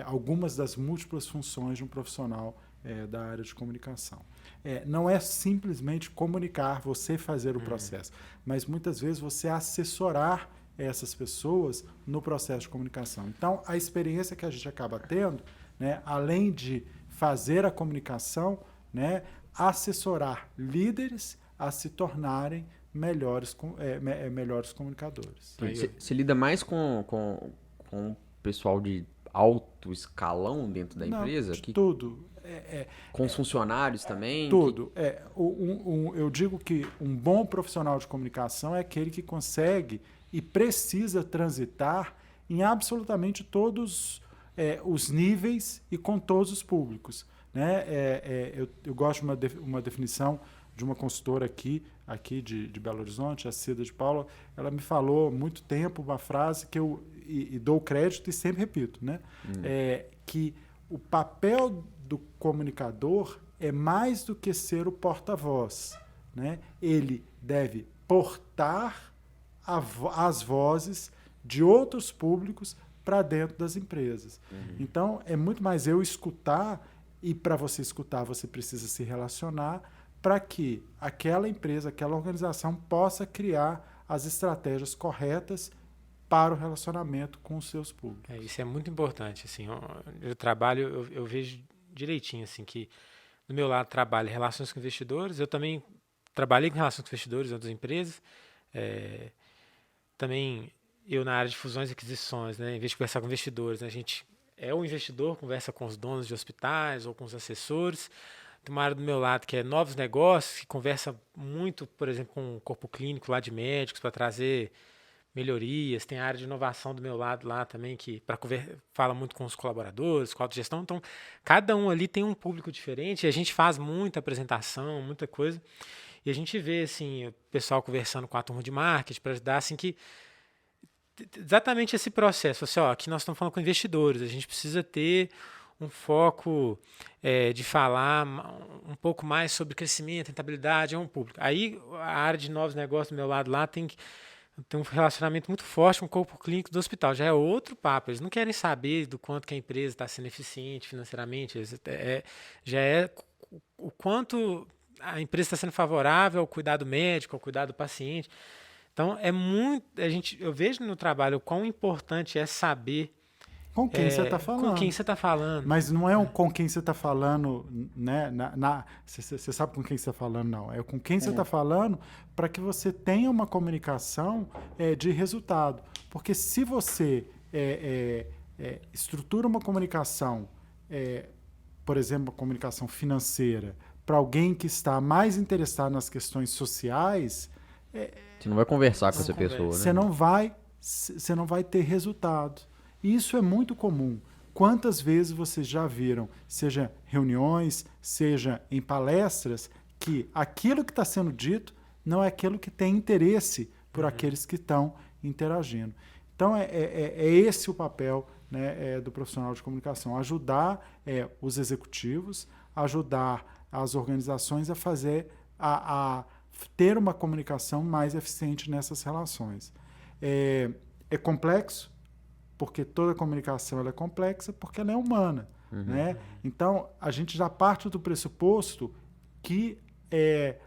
algumas das múltiplas funções de um profissional da área de comunicação. Não é simplesmente comunicar, você fazer o processo, mas muitas vezes você assessorar essas pessoas no processo de comunicação. Então, a experiência que a gente acaba tendo, né, além de fazer a comunicação, né, assessorar líderes a se tornarem melhores comunicadores. Você lida mais com o pessoal de alto escalão dentro da empresa? Tudo. Com os funcionários também? Tudo. Eu digo que um bom profissional de comunicação é aquele que consegue e precisa transitar em absolutamente todos os níveis e com todos os públicos, né? Eu gosto de uma definição de uma consultora aqui de Belo Horizonte, a Cida de Paula. Ela me falou há muito tempo uma frase que eu dou crédito e sempre repito, né? Que o papel do comunicador é mais do que ser o porta-voz, né? Ele deve portar as vozes de outros públicos para dentro das empresas. Então, é muito mais eu escutar, e para você escutar, você precisa se relacionar para que aquela empresa, aquela organização possa criar as estratégias corretas para o relacionamento com os seus públicos. Isso é muito importante. Assim, eu trabalho, eu vejo direitinho assim, que do meu lado trabalho em relações com investidores, eu também trabalhei com relações com investidores em outras empresas, também eu na área de fusões e aquisições, né, em vez de conversar com investidores, né, a gente é o investidor, conversa com os donos de hospitais ou com os assessores. Tem uma área do meu lado que é novos negócios, que conversa muito, por exemplo, com o corpo clínico lá de médicos para trazer melhorias. Tem a área de inovação do meu lado lá também, que fala muito com os colaboradores, com a autogestão. Então, cada um ali tem um público diferente e a gente faz muita apresentação, muita coisa. E a gente vê assim, o pessoal conversando com a turma de marketing para ajudar assim, que exatamente esse processo. Assim, aqui nós estamos falando com investidores, a gente precisa ter um foco de falar um pouco mais sobre crescimento, rentabilidade, é um público. Aí a área de novos negócios do meu lado lá tem um relacionamento muito forte com o corpo clínico do hospital. Já é outro papo. Eles não querem saber do quanto que a empresa está sendo eficiente financeiramente. Já é o quanto a empresa está sendo favorável ao cuidado médico, ao cuidado do paciente. Então, eu vejo no trabalho o quão importante é saber com quem você está falando. Com quem você está falando. Mas não é com quem você está falando, né? Você sabe com quem você está falando, não. É com quem você está falando para que você tenha uma comunicação de resultado. Porque se você estrutura uma comunicação, por exemplo, uma comunicação financeira, para alguém que está mais interessado nas questões sociais... Você não vai conversar com essa pessoa, né? Você não vai ter resultado. Isso é muito comum. Quantas vezes vocês já viram, seja reuniões, seja em palestras, que aquilo que está sendo dito não é aquilo que tem interesse por aqueles que estão interagindo. Então, é esse o papel, né, do profissional de comunicação, ajudar os executivos, ajudar as organizações a fazer, a ter uma comunicação mais eficiente nessas relações. É complexo, porque toda comunicação ela é complexa, porque ela é humana. Né? Então, a gente já parte do pressuposto que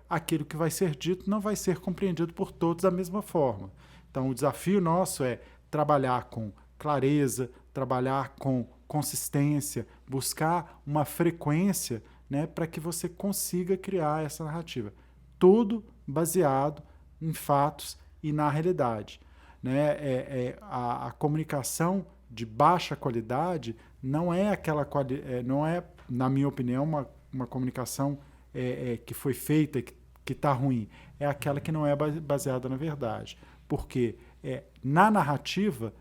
aquilo que vai ser dito não vai ser compreendido por todos da mesma forma. Então, o desafio nosso é trabalhar com clareza, trabalhar com consistência, buscar uma frequência, né, para que você consiga criar essa narrativa. Tudo baseado em fatos e na realidade. Né? A comunicação de baixa qualidade não é aquela não é, na minha opinião, uma comunicação que foi feita, que está ruim. É aquela que não é baseada na verdade. Porque na narrativa,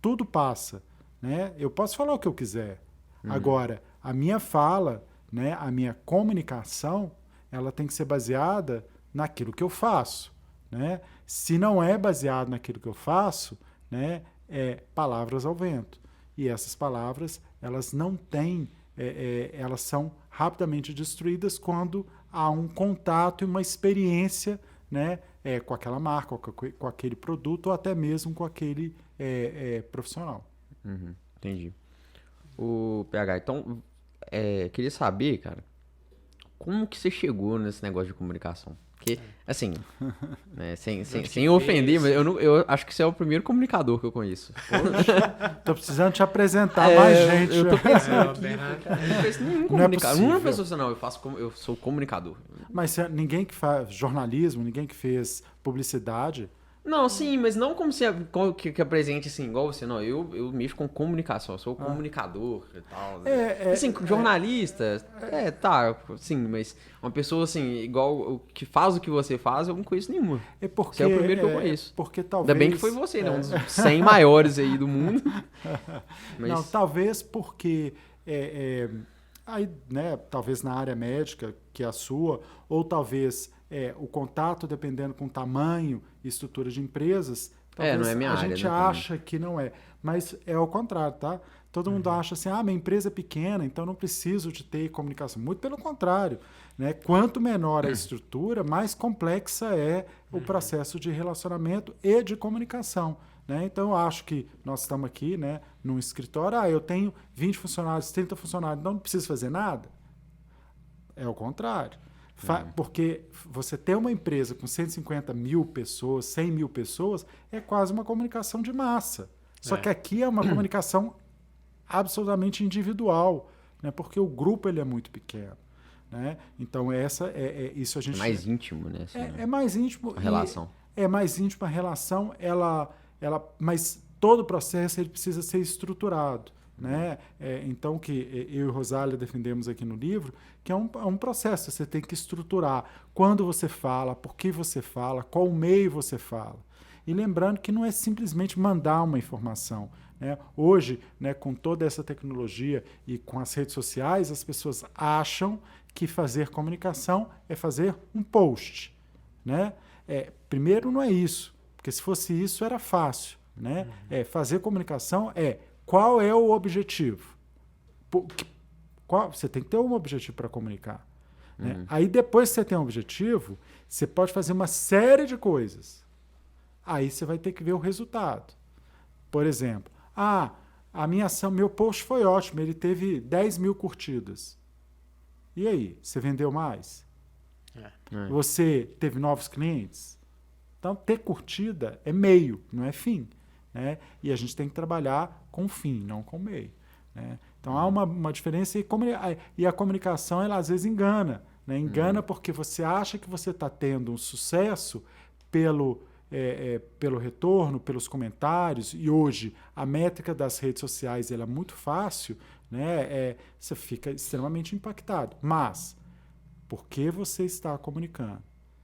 tudo passa. Né? Eu posso falar o que eu quiser. Agora, a minha fala, né, a minha comunicação, ela tem que ser baseada naquilo que eu faço. Né? Se não é baseado naquilo que eu faço, né, palavras ao vento. E essas palavras, elas não têm, elas são rapidamente destruídas quando há um contato e uma experiência, né, com aquela marca, com aquele produto, ou até mesmo com aquele profissional. Entendi. O PH, então, queria saber, cara, como que você chegou nesse negócio de comunicação? Porque, assim, né, sem ofender, mas eu acho que você é o primeiro comunicador que eu conheço. Tô precisando te apresentar mais gente. Eu tô pensando aqui, cara, eu não conheço nenhum comunicador. Nenhuma pessoa assim, não, eu sou comunicador. Mas ninguém que faz jornalismo, ninguém que fez publicidade... Não, sim, mas não como você que apresente assim, igual você, não. Eu mexo com comunicação, eu sou comunicador e tal. Assim, jornalista, tá, sim, mas uma pessoa assim, igual que faz o que você faz, eu não conheço nenhuma. Você é o primeiro que eu conheço. Porque talvez... Ainda bem que foi você, né? Um dos 100 maiores aí do mundo. Mas... Não, talvez porque... aí, né, talvez na área médica, que é a sua, ou talvez o contato, dependendo com o tamanho e estrutura de empresas, talvez não é minha área, gente acha que não é. Mas é ao contrário, tá? Todo mundo acha assim, minha empresa é pequena, então não preciso de ter comunicação. Muito pelo contrário. Né? Quanto menor a estrutura, mais complexa é o processo de relacionamento e de comunicação. Né? Então, eu acho que nós estamos aqui, né, num escritório, eu tenho 20 funcionários, 30 funcionários, não preciso fazer nada. É o contrário. Porque você ter uma empresa com 150 mil pessoas, 100 mil pessoas, é quase uma comunicação de massa. Só que aqui é uma comunicação absolutamente individual, né? Porque o grupo ele é muito pequeno. Né? Então, isso a gente... É mais íntimo, né? Assim, é mais íntimo. A relação. É mais íntima a relação, mas todo o processo ele precisa ser estruturado. Né? Então, que eu e Rosália defendemos aqui no livro, que é um processo, você tem que estruturar quando você fala, por que você fala, qual meio você fala. E lembrando que não é simplesmente mandar uma informação. Né? Hoje, né, com toda essa tecnologia e com as redes sociais, as pessoas acham que fazer comunicação é fazer um post. Né? Primeiro, não é isso, porque se fosse isso, era fácil. Né? Fazer comunicação qual é o objetivo? Você tem que ter um objetivo para comunicar. Né? Aí, depois que você tem um objetivo, você pode fazer uma série de coisas. Aí você vai ter que ver o resultado. Por exemplo, a minha ação, meu post foi ótimo, ele teve 10 mil curtidas. E aí, você vendeu mais? Você teve novos clientes? Então, ter curtida é meio, não é fim. Né? E a gente tem que trabalhar com fim, não com meio. Né? Então há uma diferença e a comunicação ela às vezes engana. Né? Engana porque você acha que você está tendo um sucesso pelo retorno, pelos comentários, e hoje a métrica das redes sociais ela é muito fácil, né? Você fica extremamente impactado. Mas por que você está comunicando?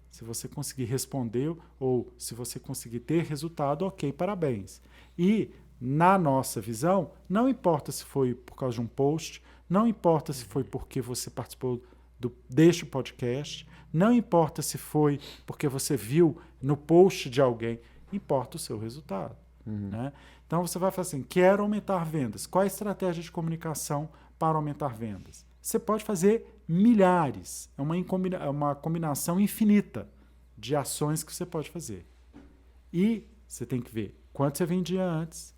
Se você conseguir responder ou se você conseguir ter resultado, ok, parabéns. E, na nossa visão, não importa se foi por causa de um post, não importa se foi porque você participou deste podcast, não importa se foi porque você viu no post de alguém, importa o seu resultado. Né? Então, você vai falar assim, quero aumentar vendas. Qual é a estratégia de comunicação para aumentar vendas? Você pode fazer milhares. É uma combinação infinita de ações que você pode fazer. E você tem que ver quanto você vendia antes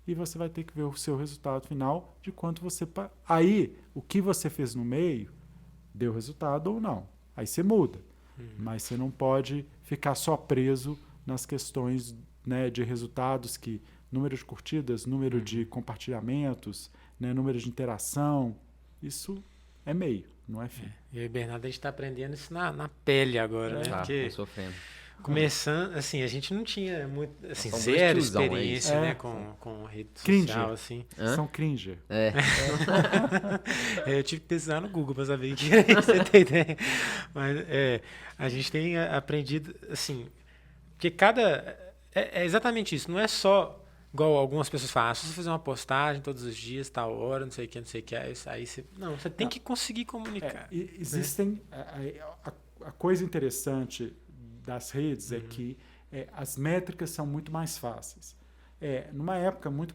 e você vai ter que ver o seu resultado final de quanto você... Aí, o que você fez no meio deu resultado ou não. Aí você muda. Mas você não pode ficar só preso nas questões, né, de resultados, que número de curtidas, número de compartilhamentos, né, número de interação, isso é meio, não é fim. E aí, Bernardo, a gente está aprendendo isso na pele agora, né? Tá, Porque tô sofrendo. começando, assim, a gente não tinha muito, assim, Nós somos zero dois tiozão, experiência, é né, isso. com rede Cringe. social, assim. Hã? São cringer. É, Eu tive que pesquisar no Google para saber o que era isso, você tem ideia. Mas a gente tem aprendido, assim, porque é exatamente isso, não é só igual algumas pessoas falam, se você fazer uma postagem todos os dias, tal hora, não sei o que, aí você... Não, você tem que conseguir comunicar. Existem... A coisa interessante das redes é que as métricas são muito mais fáceis. Numa época muito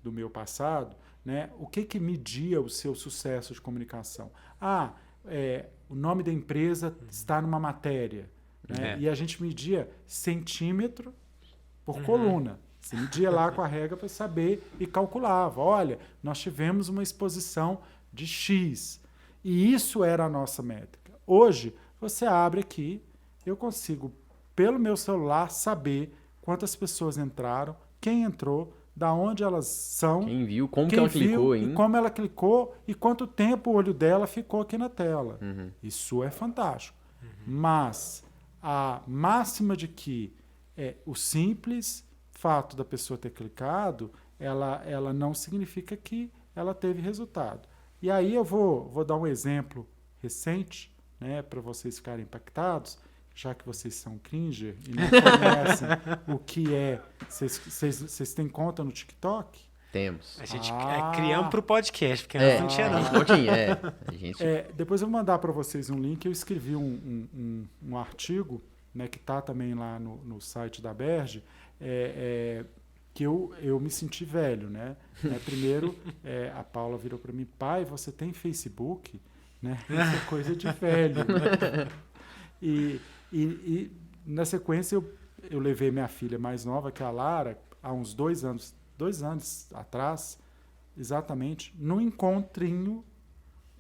do meu passado, né, o que media o seu sucesso de comunicação? O nome da empresa está numa matéria. Né, e a gente media centímetro por coluna. Você media lá com a regra para saber e calculava. Olha, nós tivemos uma exposição de X. E isso era a nossa métrica. Hoje, você abre aqui, eu consigo, pelo meu celular, saber quantas pessoas entraram, quem entrou, da onde elas são, quem viu, como que ela clicou ainda. e como ela clicou e quanto tempo o olho dela ficou aqui na tela. Isso é fantástico. Mas a máxima de que o simples fato da pessoa ter clicado, ela não significa que ela teve resultado. E aí eu vou dar um exemplo recente, né, para vocês ficarem impactados, já que vocês são cringer e não conhecem o que é. Vocês têm conta no TikTok? Temos. A gente criamos para o podcast, porque antes não tinha não. Não tinha, a gente... Depois eu vou mandar para vocês um link. Eu escrevi um artigo, né, que está também lá no site da Berge, que eu me senti velho, né? Primeiro, a Paula virou para mim, pai, você tem Facebook? Né? Isso é coisa de velho. Né? E na sequência eu levei minha filha mais nova, que é a Lara, há uns 2 anos atrás, exatamente, no encontrinho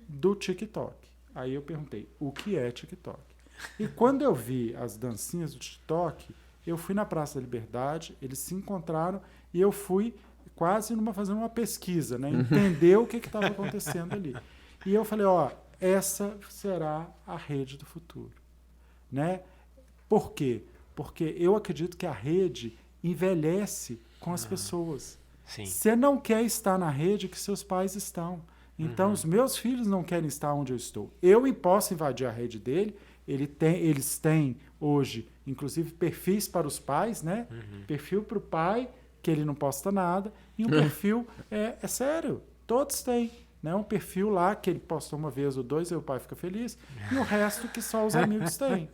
do TikTok. Aí eu perguntei, o que é TikTok? E quando eu vi as dancinhas do TikTok, eu fui na Praça da Liberdade, eles se encontraram e eu fui quase fazendo uma pesquisa, né? Entender o que estava acontecendo ali. E eu falei, essa será a rede do futuro. Né? Por quê? Porque eu acredito que a rede envelhece com as pessoas. Sim. Você não quer estar na rede que seus pais estão. Então, os meus filhos não querem estar onde eu estou. Eu posso invadir a rede dele. Eles têm hoje, inclusive, perfis para os pais, né? Perfil para o pai, que ele não posta nada, e um perfil, é sério, todos têm. Né? Um perfil lá que ele postou uma vez ou 2 e o pai fica feliz, e o resto que só os amigos têm.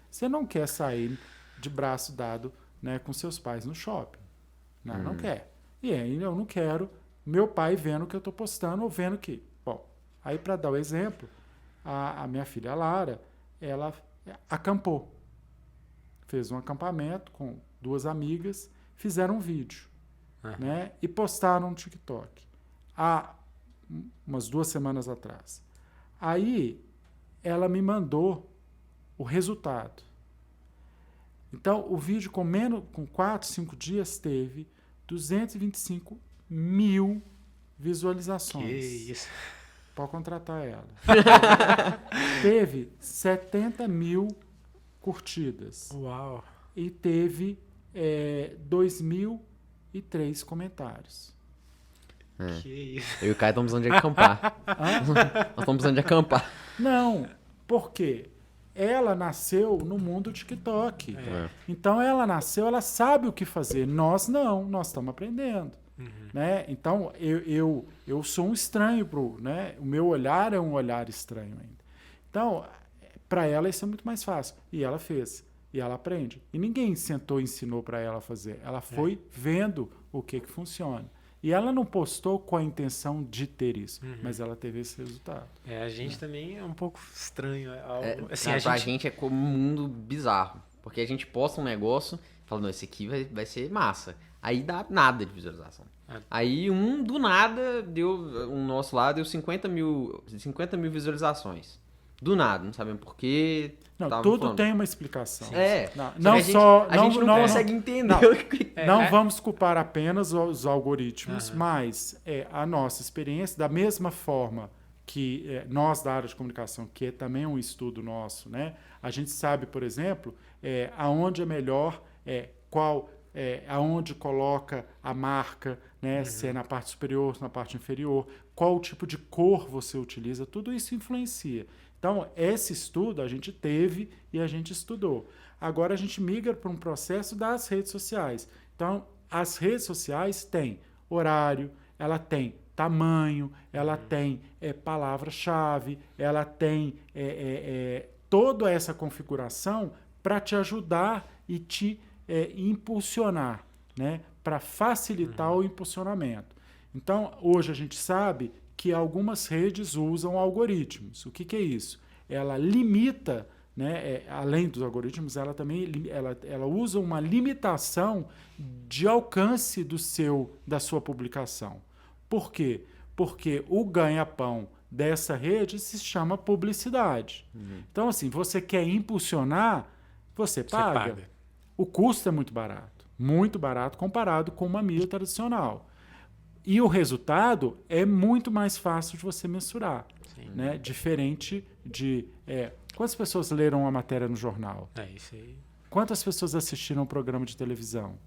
Você não quer sair de braço dado, né, com seus pais no shopping. Não quer. E aí eu não quero meu pai vendo o que eu estou postando ou vendo que... Bom, aí para dar o exemplo, a minha filha Lara, ela acampou. Fez um acampamento com 2 amigas, fizeram um vídeo, né, e postaram no TikTok. Há umas 2 semanas atrás. Aí ela me mandou o resultado. Então, o vídeo com 4, 5 dias teve 225 mil visualizações. Que isso. Pode contratar ela. Teve 70 mil curtidas. Uau. E teve 2.003 comentários. Que isso. Eu e o Caio estamos precisando de acampar. Nós estamos precisando de acampar. Não, por quê? Ela nasceu no mundo TikTok. Então, ela nasceu, ela sabe o que fazer. Nós não, nós estamos aprendendo. Né? Então, eu sou um estranho, né? O meu olhar é um olhar estranho ainda. Então, para ela isso é muito mais fácil. E ela fez. E ela aprende. E ninguém sentou e ensinou para ela fazer. Ela foi vendo o que funciona. E ela não postou com a intenção de ter isso, mas ela teve esse resultado. A gente também é um pouco estranho. Assim, Pra gente é como um mundo bizarro. Porque a gente posta um negócio e fala, não, esse aqui vai ser massa. Aí dá nada de visualização. Aí do nada, o nosso lá deu 50 mil visualizações. do nada, não sabemos por quê. Não, tava tudo falando. tem uma explicação. Não a gente não consegue entender. Não vamos culpar apenas os algoritmos, mas a nossa experiência, da mesma forma que nós da área de comunicação, que é também um estudo nosso, né? A gente sabe, por exemplo, aonde é melhor, aonde coloca a marca, né? Se é na parte superior, se na parte inferior, qual tipo de cor você utiliza, tudo isso influencia. Então, esse estudo a gente teve e a gente estudou. Agora a gente migra para um processo das redes sociais. Então, as redes sociais têm horário, ela tem tamanho, ela tem palavra-chave, ela tem toda essa configuração para te ajudar e te impulsionar, né? Para facilitar o impulsionamento. Então, hoje a gente sabe que algumas redes usam algoritmos. O que é isso? Ela limita, né, além dos algoritmos, ela também ela usa uma limitação de alcance da sua publicação. Por quê? Porque o ganha-pão dessa rede se chama publicidade. Então, assim, você quer impulsionar, você paga. O custo é muito barato comparado com uma mídia tradicional. E o resultado é muito mais fácil de você mensurar, né? Diferente de... quantas pessoas leram a matéria no jornal? Isso aí. Quantas pessoas assistiram um programa de televisão?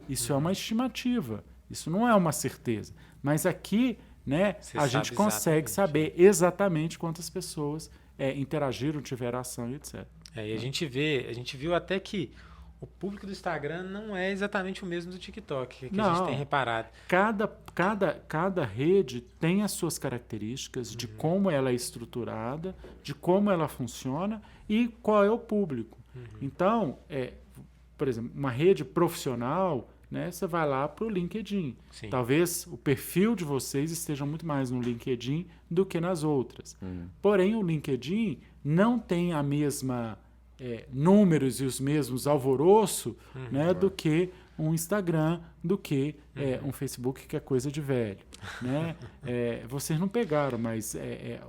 Isso é uma estimativa, isso não é uma certeza. Mas aqui, né, a gente consegue saber exatamente quantas pessoas interagiram, tiveram ação e etc. E a gente viu até que o público do Instagram não é exatamente o mesmo do TikTok, que a gente tem reparado. Cada rede tem as suas características de como ela é estruturada, de como ela funciona e qual é o público. Então, por exemplo, uma rede profissional, né, você vai lá para o LinkedIn. Sim. Talvez o perfil de vocês esteja muito mais no LinkedIn do que nas outras. Porém, o LinkedIn não tem a mesma... números e os mesmos alvoroço, né, do que um Instagram, do que um Facebook, que é coisa de velho. Né? Vocês não pegaram, mas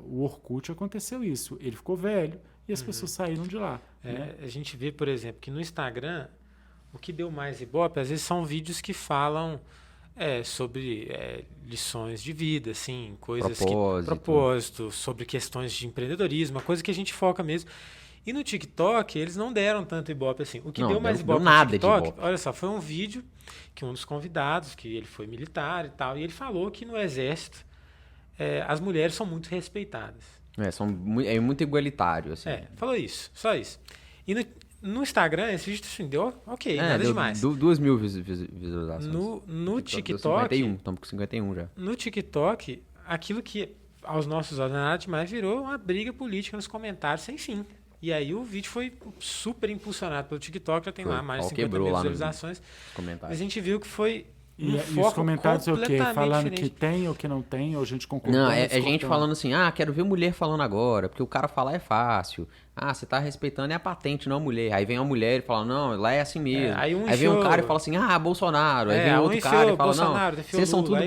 o Orkut aconteceu isso. Ele ficou velho e as pessoas saíram de lá. Né? A gente vê, por exemplo, que no Instagram, o que deu mais ibope, às vezes são vídeos que falam sobre lições de vida, assim, coisas propósito, sobre questões de empreendedorismo, uma coisa que a gente foca mesmo. E no TikTok, eles não deram tanto ibope assim. O que deu mais ibope no TikTok, olha só, foi um vídeo que um dos convidados, que ele foi militar e tal, e ele falou que no Exército as mulheres são muito respeitadas. É muito igualitário, assim. Falou isso, só isso. E no Instagram, esse vídeo assim, deu nada demais. 2.000 visualizações. No TikTok... 51, estamos com 51 já. No TikTok, aquilo que aos nossos olhos nada demais virou uma briga política nos comentários sem fim. E aí o vídeo foi super impulsionado pelo TikTok, já tem lá mais de 50 mil visualizações. Mas a gente viu que foi e os comentários o quê? Falando diferente. Que tem ou que não tem, ou a gente concorda? Não, é gente falando assim, quero ver mulher falando agora, porque o cara falar é fácil. Você tá respeitando a patente, não a mulher. Aí vem uma mulher e fala, não, lá é assim mesmo. Aí vem um cara e fala assim, Bolsonaro. Aí vem outro cara e fala, não, vocês são tudo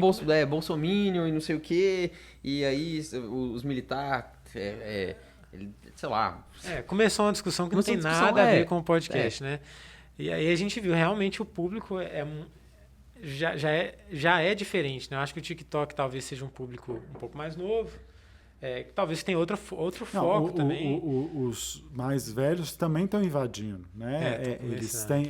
bolsominion e não sei o quê. E aí os militares... sei lá. Começou uma discussão que não tem nada a ver com o podcast, né? E aí a gente viu, realmente o público já é diferente, né? Eu acho que o TikTok talvez seja um público um pouco mais novo, talvez tenha outro foco também. Os mais velhos também estão invadindo, né? Eles têm,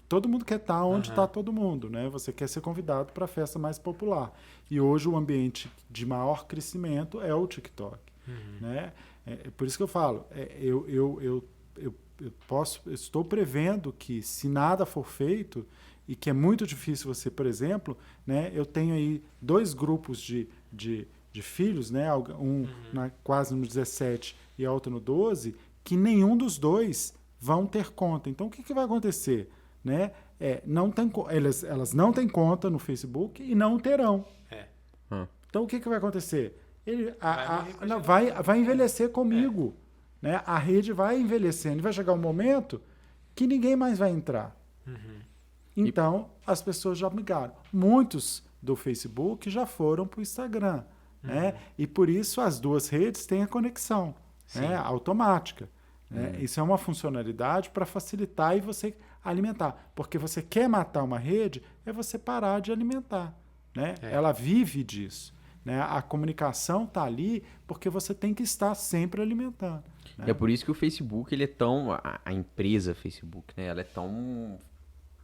todo mundo quer estar onde está todo mundo, né? Você quer ser convidado para a festa mais popular. E hoje o ambiente de maior crescimento é o TikTok, né? Por isso que eu falo, eu estou prevendo que, se nada for feito, e que é muito difícil você, por exemplo, né, eu tenho aí 2 grupos de filhos, né, quase no 17 e a outra no 12, que nenhum dos 2 vão ter conta. Então, o que vai acontecer? Né? Elas não têm conta no Facebook e não terão. Então, o que vai acontecer? Ele vai envelhecer comigo. Né? A rede vai envelhecendo. E vai chegar um momento que ninguém mais vai entrar. Então, as pessoas já migraram. Muitos do Facebook já foram para o Instagram. Né? E por isso as duas redes têm a conexão. né, automática. Né? Isso é uma funcionalidade para facilitar e você alimentar. Porque você quer matar uma rede, é você parar de alimentar. Né? Ela vive disso. Né? A comunicação está ali porque você tem que estar sempre alimentando. Né? É por isso que o Facebook, ele é tão... A empresa Facebook, né? Ela é tão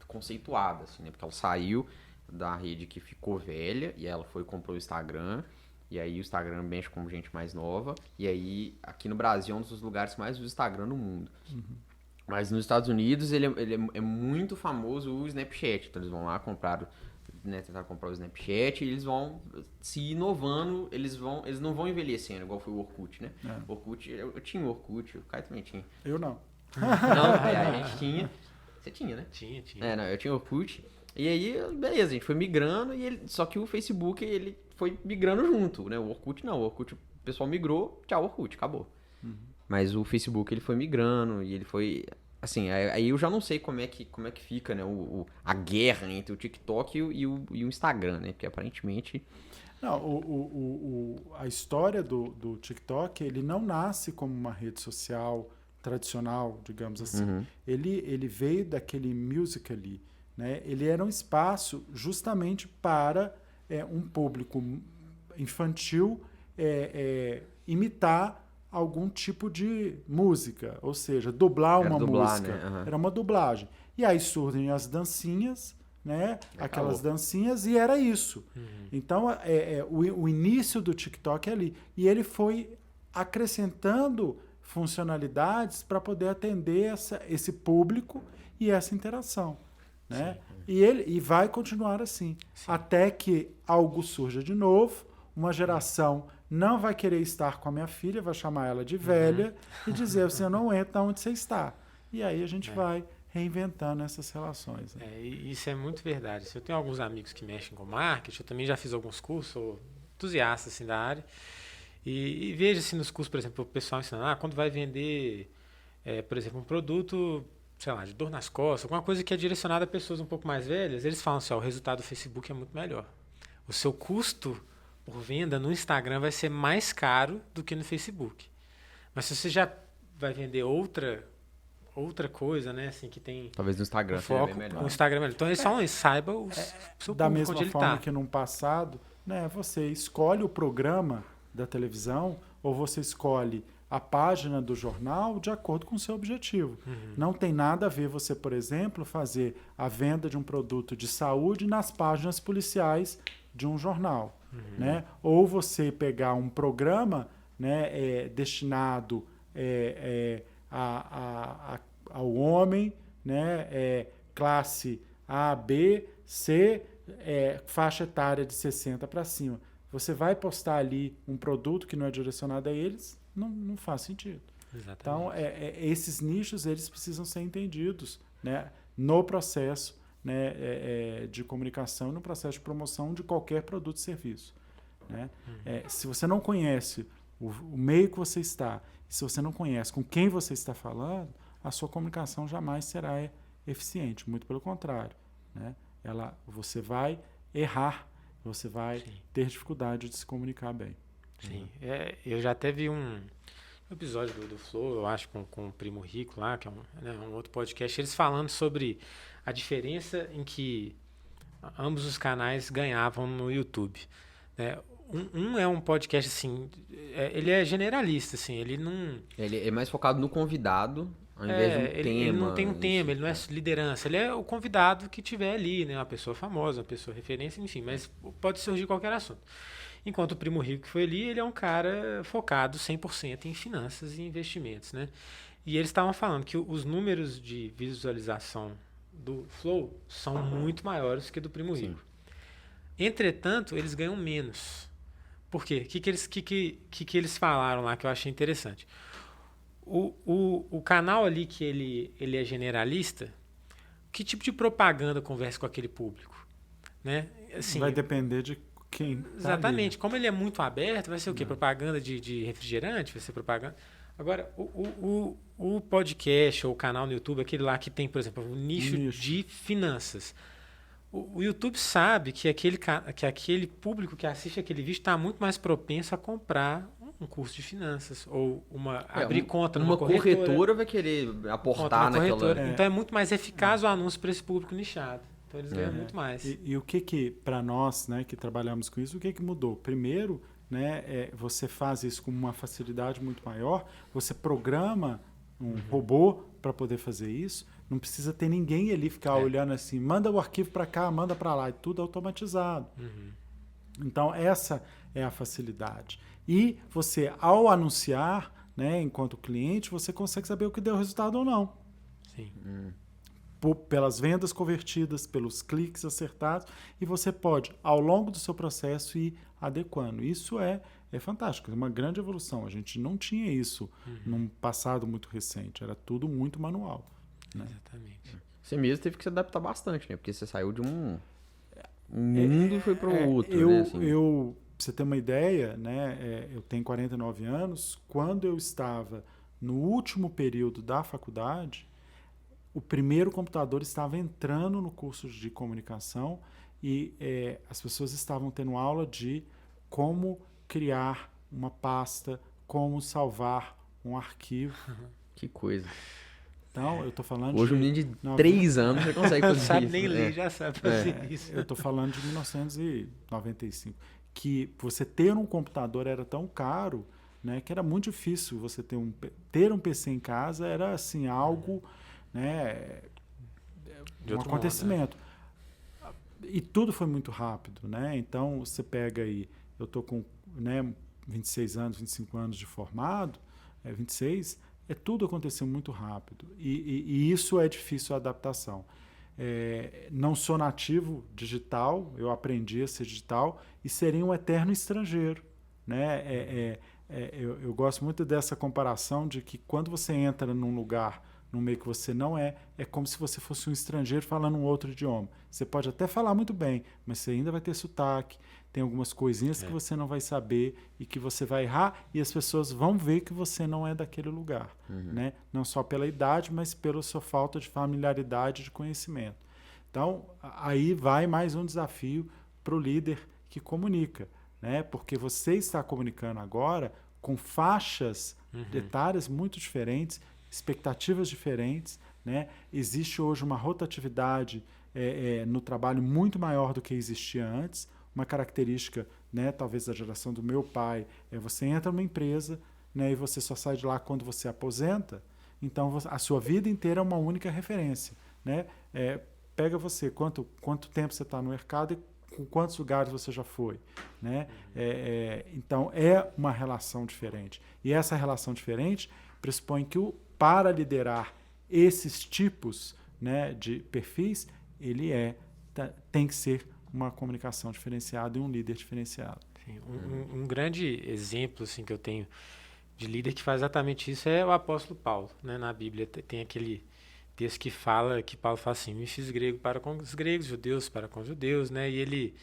conceituada, assim, né? Porque ela saiu da rede que ficou velha e ela foi e comprou o Instagram. E aí o Instagram mexe com gente mais nova. E aí, aqui no Brasil, é um dos lugares que mais usa o Instagram no mundo. Mas nos Estados Unidos, ele é muito famoso o Snapchat. Então, eles vão lá comprar... Né, tentar comprar o Snapchat e eles vão se inovando, eles não vão envelhecendo, igual foi o Orkut, né? O Orkut, eu tinha o Orkut, o Caio também tinha. Eu não. Não, a gente tinha. Você tinha, né? Tinha. Não, eu tinha o Orkut. E aí, beleza, a gente foi migrando, só que o Facebook, ele foi migrando junto, né? O Orkut não, o Orkut, o pessoal migrou, tchau, Orkut, acabou. Mas o Facebook, ele foi migrando e ele foi... Assim, aí eu já não sei como é que fica, né, a guerra entre o TikTok e o Instagram, né? Porque aparentemente... Não, a história do TikTok, ele não nasce como uma rede social tradicional, digamos assim. Ele veio daquele Musical.ly, né? Ele era um espaço justamente para um público infantil imitar algum tipo de música, ou seja, dublar uma música. Né? Era uma dublagem. E aí surgem as dancinhas, né? Aquelas dancinhas, e era isso. Então, o início do TikTok é ali. E ele foi acrescentando funcionalidades para poder atender esse público e essa interação. Né? E vai continuar assim, até que algo surja de novo, uma geração não vai querer estar com a minha filha, vai chamar ela de velha e dizer, você não entra onde você está. E aí a gente vai reinventando essas relações. Né? Isso é muito verdade. Eu tenho alguns amigos que mexem com marketing, eu também já fiz alguns cursos, sou entusiasta assim, da área, e vejo assim, nos cursos, por exemplo, o pessoal ensinando, quando vai vender, por exemplo, um produto, sei lá, de dor nas costas, alguma coisa que é direcionada a pessoas um pouco mais velhas, eles falam assim, o resultado do Facebook é muito melhor. O seu custo por venda no Instagram vai ser mais caro do que no Facebook. Mas se você já vai vender outra coisa, né, assim, que tem... Talvez no Instagram foco, seja bem melhor. O Instagram é melhor. Então eles falam isso, saiba o seu da público mesma onde ele forma está. que no passado, né, você escolhe o programa da televisão ou você escolhe a página do jornal de acordo com o seu objetivo. Não tem nada a ver você, por exemplo, fazer a venda de um produto de saúde nas páginas policiais de um jornal. Né? Ou você pegar um programa, né, destinado ao homem, né, classe A, B, C, faixa etária de 60 para cima. Você vai postar ali um produto que não é direcionado a eles, não faz sentido. Exatamente. Então, esses nichos eles precisam ser entendidos, né, no processo, né, de comunicação, no processo de promoção de qualquer produto e serviço. Né? Se você não conhece o meio que você está, se você não conhece com quem você está falando, a sua comunicação jamais será eficiente, muito pelo contrário. Né? Você vai errar, você vai ter dificuldade de se comunicar bem. Sim, eu já teve um episódio do Flow, eu acho, com o Primo Rico lá, que é um outro podcast, eles falando sobre a diferença em que ambos os canais ganhavam no YouTube. Né? Um é um podcast, assim, ele é generalista, assim, ele não... Ele é mais focado no convidado, ao invés de um tema. Ele não tem um tema, ele não é liderança, ele é o convidado que tiver ali, né? Uma pessoa famosa, uma pessoa referência, enfim, mas pode surgir qualquer assunto. Enquanto o Primo Rico que foi ali, ele é um cara focado 100% em finanças e investimentos, né? E eles estavam falando que os números de visualização do Flow são muito maiores que do Primo Rico. Entretanto, eles ganham menos. Por quê? O que eles falaram lá que eu achei interessante? O canal ali que ele é generalista, que tipo de propaganda conversa com aquele público? Né? Assim, vai depender de quem. Exatamente. Como ele é muito aberto, vai ser o quê? Propaganda de refrigerante? Vai ser propaganda. Agora, o podcast ou o canal no YouTube, aquele lá que tem, por exemplo, um nicho de finanças. O YouTube sabe que aquele público que assiste aquele vídeo está muito mais propenso a comprar um curso de finanças ou abrir conta numa numa corretora vai querer aportar naquela... Então é muito mais eficaz o anúncio para esse público nichado. Então eles ganham muito mais. E o que para nós, né, que trabalhamos com isso, o que mudou? Primeiro, né, você faz isso com uma facilidade muito maior, você programa um robô para poder fazer isso, não precisa ter ninguém ali ficar olhando assim, manda o arquivo para cá, manda para lá, e tudo automatizado. Então, essa é a facilidade. E você, ao anunciar, né, enquanto cliente, você consegue saber o que deu resultado ou não. Sim. Pelas vendas convertidas, pelos cliques acertados, e você pode, ao longo do seu processo, ir adequando. Isso é fantástico, é uma grande evolução. A gente não tinha isso num passado muito recente, era tudo muito manual. Né? Exatamente. Você mesmo teve que se adaptar bastante, né? Porque você saiu de um mundo e foi para o outro. Pra você ter uma ideia, né, eu tenho 49 anos, quando eu estava no último período da faculdade, o primeiro computador estava entrando no curso de comunicação e as pessoas estavam tendo aula de como criar uma pasta, como salvar um arquivo. Que coisa. Então, eu estou falando hoje um menino de 3 anos já consegue fazer isso. Sabe nem ler, já sabe fazer isso. Eu estou falando de 1995. Que você ter um computador era tão caro, né, que era muito difícil você ter um PC em casa, era assim, algo... Né, de outro acontecimento. Mundo, né? E tudo foi muito rápido, né? Então, você pega aí, eu estou com 26 anos, 25 anos de formado, 26, tudo aconteceu muito rápido. E isso é difícil a adaptação. Não sou nativo digital, eu aprendi a ser digital e seria um eterno estrangeiro. Né? Eu gosto muito dessa comparação de que quando você entra num lugar, num meio que você não é como se você fosse um estrangeiro falando um outro idioma. Você pode até falar muito bem, mas você ainda vai ter sotaque, tem algumas coisinhas que você não vai saber e que você vai errar e as pessoas vão ver que você não é daquele lugar. Né? Não só pela idade, mas pela sua falta de familiaridade, de conhecimento. Então, aí vai mais um desafio para o líder que comunica, né? Porque você está comunicando agora com faixas etárias muito diferentes, expectativas diferentes, né? Existe hoje uma rotatividade no trabalho muito maior do que existia antes. Uma característica, né, talvez da geração do meu pai, você entra numa empresa, né, e você só sai de lá quando você aposenta, então a sua vida inteira é uma única referência. Né? Pega você, quanto tempo você está no mercado e com quantos lugares você já foi. Né? Então, é uma relação diferente. E essa relação diferente pressupõe que para liderar esses tipos, né, de perfis, ele tem que ser uma comunicação diferenciada e um líder diferenciado. Sim, um grande exemplo assim, que eu tenho de líder que faz exatamente isso é o apóstolo Paulo. Né? Na Bíblia tem aquele texto que Paulo fala assim, me fiz grego para com os gregos, judeus para com os judeus, né? E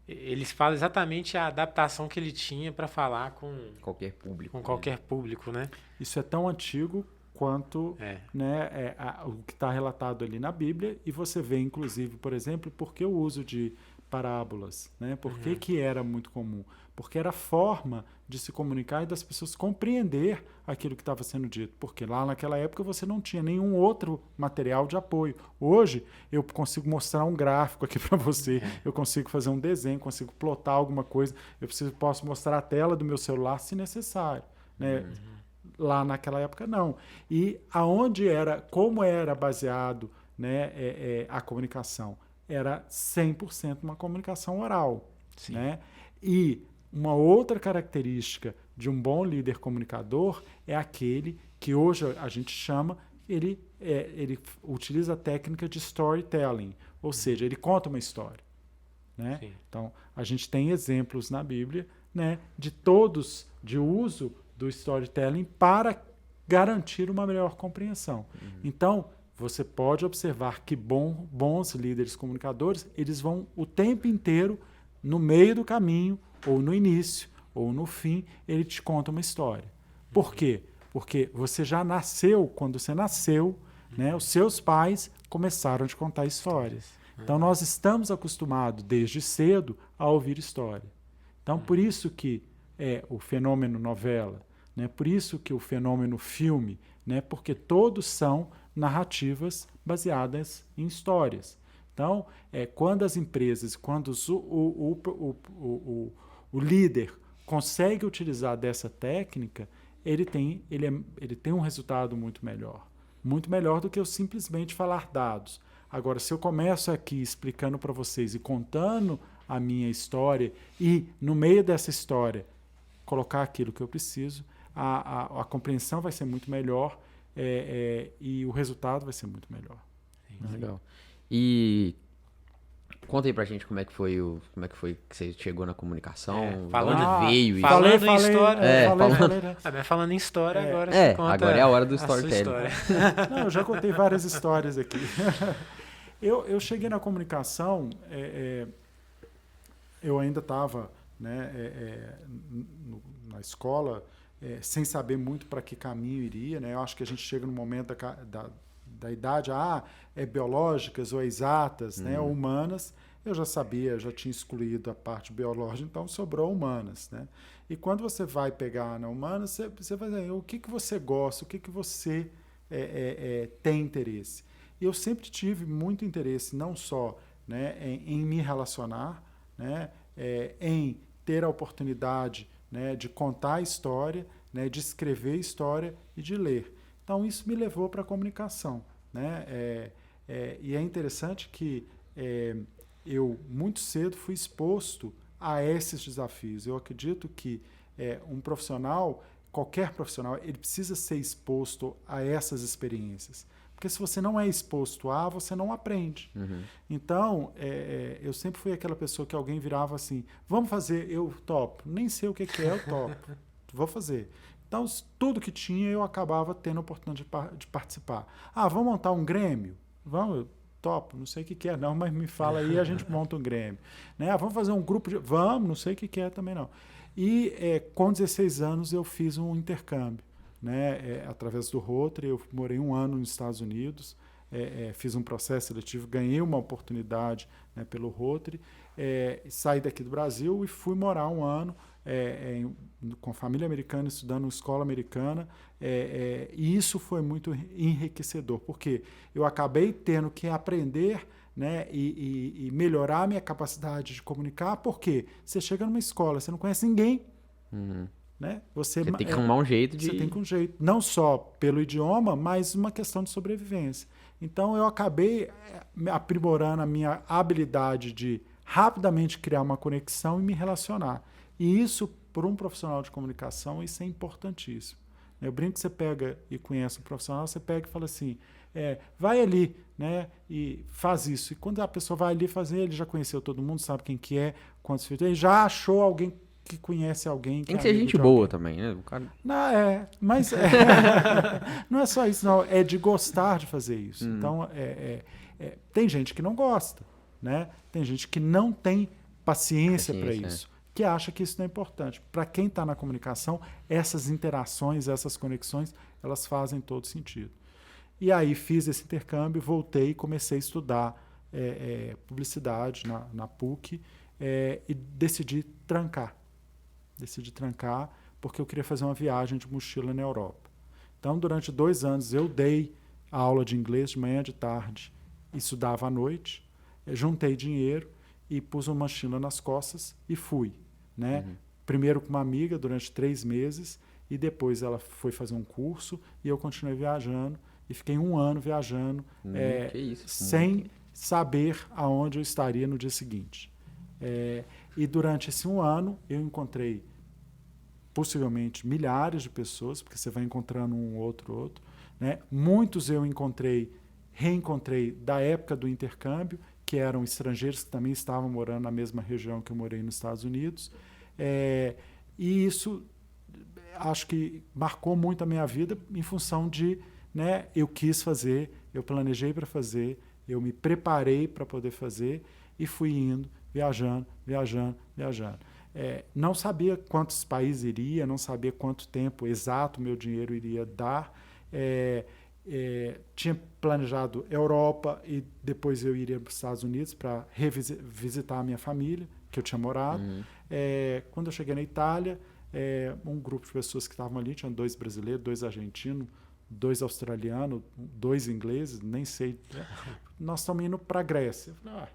ele fala exatamente a adaptação que ele tinha para falar com qualquer público. Com qualquer público, né? Isso é tão antigo quanto né, o que está relatado ali na Bíblia, e você vê, inclusive, por exemplo, por que o uso de parábolas, né? Por que era muito comum? Porque era a forma de se comunicar e das pessoas compreender aquilo que estava sendo dito, porque lá naquela época você não tinha nenhum outro material de apoio. Hoje eu consigo mostrar um gráfico aqui para você, eu consigo fazer um desenho, consigo plotar alguma coisa, posso mostrar a tela do meu celular se necessário, né? Lá naquela época não. E como era baseado, né, a comunicação? Era 100% uma comunicação oral. Né? E uma outra característica de um bom líder comunicador é aquele que hoje a gente chama, ele utiliza a técnica de storytelling, ou seja, ele conta uma história. Né? Então, a gente tem exemplos na Bíblia, né, de uso do storytelling para garantir uma melhor compreensão. Então, você pode observar que bons líderes comunicadores, eles vão o tempo inteiro, no meio do caminho, ou no início, ou no fim, ele te conta uma história. Por quê? Porque você já nasceu, quando você nasceu, né, os seus pais começaram a te contar histórias. Então, nós estamos acostumados, desde cedo, a ouvir história. Então, por isso que é o fenômeno novela, né? Por isso que o fenômeno filme, né? Porque todos são narrativas baseadas em histórias. Então, quando as empresas, quando o líder consegue utilizar dessa técnica, ele tem um resultado muito melhor do que eu simplesmente falar dados. Agora, se eu começo aqui explicando para vocês e contando a minha história e, no meio dessa história, colocar aquilo que eu preciso, a compreensão vai ser muito melhor e o resultado vai ser muito melhor. Legal. E conta aí pra gente como é que foi que você chegou na comunicação, de onde veio isso. Falando em história. Falando em história, agora você conta agora é a hora do storytelling. Não, eu já contei várias histórias aqui. Eu cheguei na comunicação, eu ainda estava, né, na escola, sem saber muito para que caminho iria, né? Eu acho que a gente chega no momento da idade, biológicas ou exatas, né, ou humanas. Eu já sabia, já tinha excluído a parte biológica, então sobrou humanas, né? E quando você vai pegar na humanas, você vai dizer o que você gosta, o que você tem interesse. E eu sempre tive muito interesse, não só, né, em me relacionar, né, em ter a oportunidade, né, de contar a história, né, de escrever história e de ler. Então, isso me levou para a comunicação, né? E é interessante que eu, muito cedo, fui exposto a esses desafios. Eu acredito que um profissional, qualquer profissional, ele precisa ser exposto a essas experiências. Porque se você não é exposto você não aprende. Uhum. Então, eu sempre fui aquela pessoa que alguém virava assim, vamos fazer, eu topo. Nem sei o que é, eu topo. Vou fazer. Então, tudo que tinha, eu acabava tendo a oportunidade de participar. Vamos montar um Grêmio? Vamos, eu topo. Não sei o que é, não, mas me fala aí, a gente monta um Grêmio. Né? Vamos fazer um grupo de... Vamos, não sei o que é também não. E com 16 anos, eu fiz um intercâmbio. Né, através do Rotary, eu morei 1 ano nos Estados Unidos, fiz um processo seletivo, ganhei uma oportunidade, né, pelo Rotary, saí daqui do Brasil e fui morar 1 ano com família americana, estudando em escola americana, e isso foi muito enriquecedor, porque eu acabei tendo que aprender, né, e melhorar a minha capacidade de comunicar, porque você chega numa escola, você não conhece ninguém, né? Você tem que arrumar um jeito de... Você tem que um jeito, não só pelo idioma, mas uma questão de sobrevivência. Então, eu acabei aprimorando a minha habilidade de rapidamente criar uma conexão e me relacionar. E isso, por um profissional de comunicação, isso é importantíssimo. Eu brinco que você pega e conhece um profissional, você pega e fala assim, vai ali, né, e faz isso. E quando a pessoa vai ali fazer, ele já conheceu todo mundo, sabe quem que é, quantos filhos, ele já achou alguém que conhece alguém. Tem que ser gente boa também, né? O cara... Não, mas não é só isso, não. É de gostar de fazer isso. Então, tem gente que não gosta, né? Tem gente que não tem paciência para isso, que acha que isso não é importante. Para quem está na comunicação, essas interações, essas conexões, elas fazem todo sentido. E aí fiz esse intercâmbio, voltei e comecei a estudar publicidade na PUC e decidi trancar. Porque eu queria fazer uma viagem de mochila na Europa. Então, durante 2 anos, eu dei a aula de inglês de manhã e de tarde, estudava à noite, juntei dinheiro e pus uma mochila nas costas e fui. Né? Primeiro com uma amiga durante 3 meses e depois ela foi fazer um curso e eu continuei viajando e fiquei 1 ano viajando sem saber aonde eu estaria no dia seguinte. E durante esse 1 ano eu encontrei possivelmente milhares de pessoas, porque você vai encontrando um outro, né? Muitos eu reencontrei da época do intercâmbio, que eram estrangeiros que também estavam morando na mesma região que eu morei nos Estados Unidos. E isso acho que marcou muito a minha vida em função de, né, eu quis fazer, eu planejei para fazer, eu me preparei para poder fazer e fui indo, viajando. Não sabia quantos países iria, não sabia quanto tempo exato meu dinheiro iria dar. Tinha planejado Europa e depois eu iria para os Estados Unidos para visitar a minha família, que eu tinha morado. Quando eu cheguei na Itália, um grupo de pessoas que estavam ali, tinha 2 brasileiros, 2 argentinos, 2 australianos, 2 ingleses, nem sei. Né? Nós estamos indo para a Grécia. Eu falei,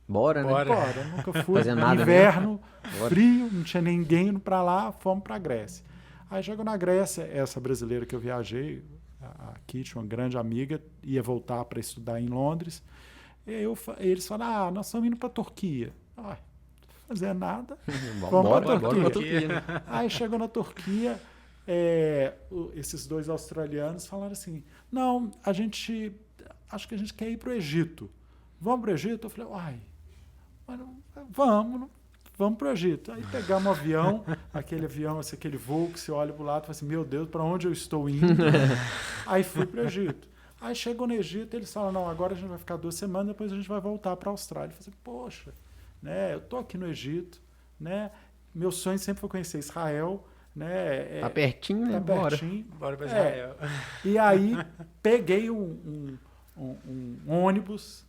bora, né? bora, nunca fui. Fazer nada Inverno, frio, não tinha ninguém indo para lá, fomos para a Grécia. Aí chegou na Grécia, essa brasileira que eu viajei, a Kitty, uma grande amiga, ia voltar para estudar em Londres. Eles falaram, nós estamos indo para a Turquia. Fazer nada, vamos para a Turquia. Né? Aí chegou na Turquia, esses 2 australianos falaram assim, não, acho que a gente quer ir para o Egito. Vamos para o Egito? Eu falei, vamos para o Egito. Aí pegamos um avião, aquele voo que você olha para o lado e fala assim, meu Deus, para onde eu estou indo? Aí fui para o Egito. Aí chegou no Egito, eles falaram, não, agora a gente vai ficar 2 semanas, depois a gente vai voltar para a Austrália. Eu falei assim, poxa, né, eu estou aqui no Egito, né, meu sonho sempre foi conhecer Israel. Né, tá pertinho, né? Bora para Israel. E aí peguei um ônibus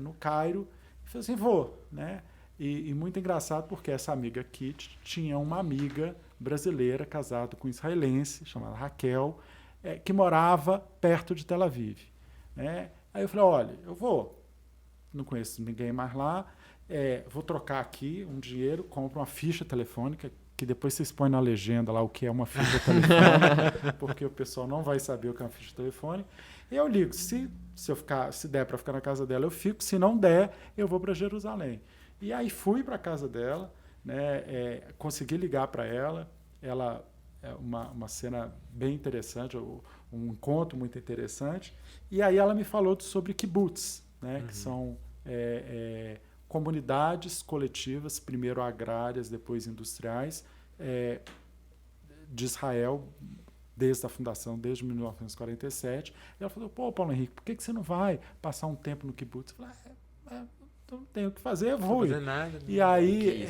no Cairo e falei assim, vou, né? E muito engraçado porque essa amiga Kit tinha uma amiga brasileira casada com um israelense chamada Raquel, que morava perto de Tel Aviv, né? Aí eu falei, olha, eu vou, não conheço ninguém mais lá, vou trocar aqui um dinheiro, compro uma ficha telefônica, que depois vocês põem na legenda lá o que é uma ficha telefônica, porque o pessoal não vai saber o que é uma ficha telefônica. E eu ligo, se der para ficar na casa dela, eu fico, se não der, eu vou para Jerusalém. E aí fui para a casa dela, né, consegui ligar para ela, uma cena bem interessante, um encontro muito interessante, e aí ela me falou sobre kibbutz, né, que são comunidades coletivas, primeiro agrárias, depois industriais, de Israel, desde a fundação, desde 1947. E ela falou, Paulo Henrique, por que você não vai passar um tempo no kibbutz? Eu falei, não tenho o que fazer, eu vou. Não fazer nada. E aí,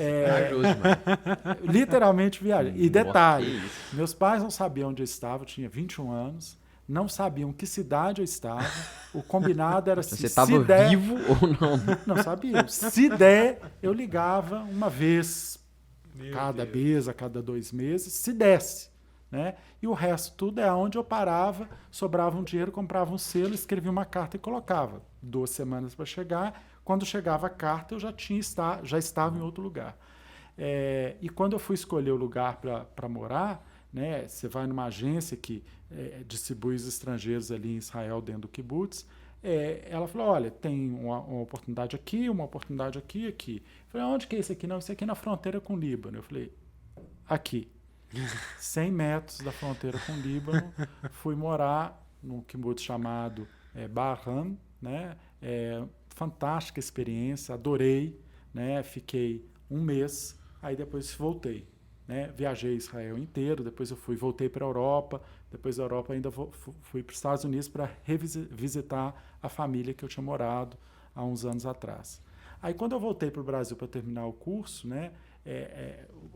literalmente viajei. E detalhe, meus pais não sabiam onde eu estava, eu tinha 21 anos, não sabiam que cidade eu estava, o combinado era se estava vivo ou não? Não sabiam. Se der, eu ligava uma vez, cada mês, a cada 2 meses, se desse. Né? E o resto tudo é onde eu parava, sobrava um dinheiro, comprava um selo, escrevia uma carta e colocava. 2 semanas para chegar. Quando chegava a carta, eu já estava em outro lugar. E quando eu fui escolher o lugar para morar, né, você vai numa agência que distribui os estrangeiros ali em Israel dentro do kibbutz, ela falou, olha, tem uma oportunidade aqui, uma oportunidade aqui, aqui. Eu falei, onde que é isso aqui? Não, isso aqui é na fronteira com o Líbano. Eu falei, aqui. 100 metros da fronteira com o Líbano, fui morar num kibbutz chamado Barham, né? Fantástica experiência, adorei, né? Fiquei 1 mês, aí depois voltei, né? Viajei Israel inteiro, depois eu voltei para a Europa, depois da Europa ainda fui para os Estados Unidos para revisitar a família que eu tinha morado há uns anos atrás. Aí quando eu voltei para o Brasil para terminar o curso, né?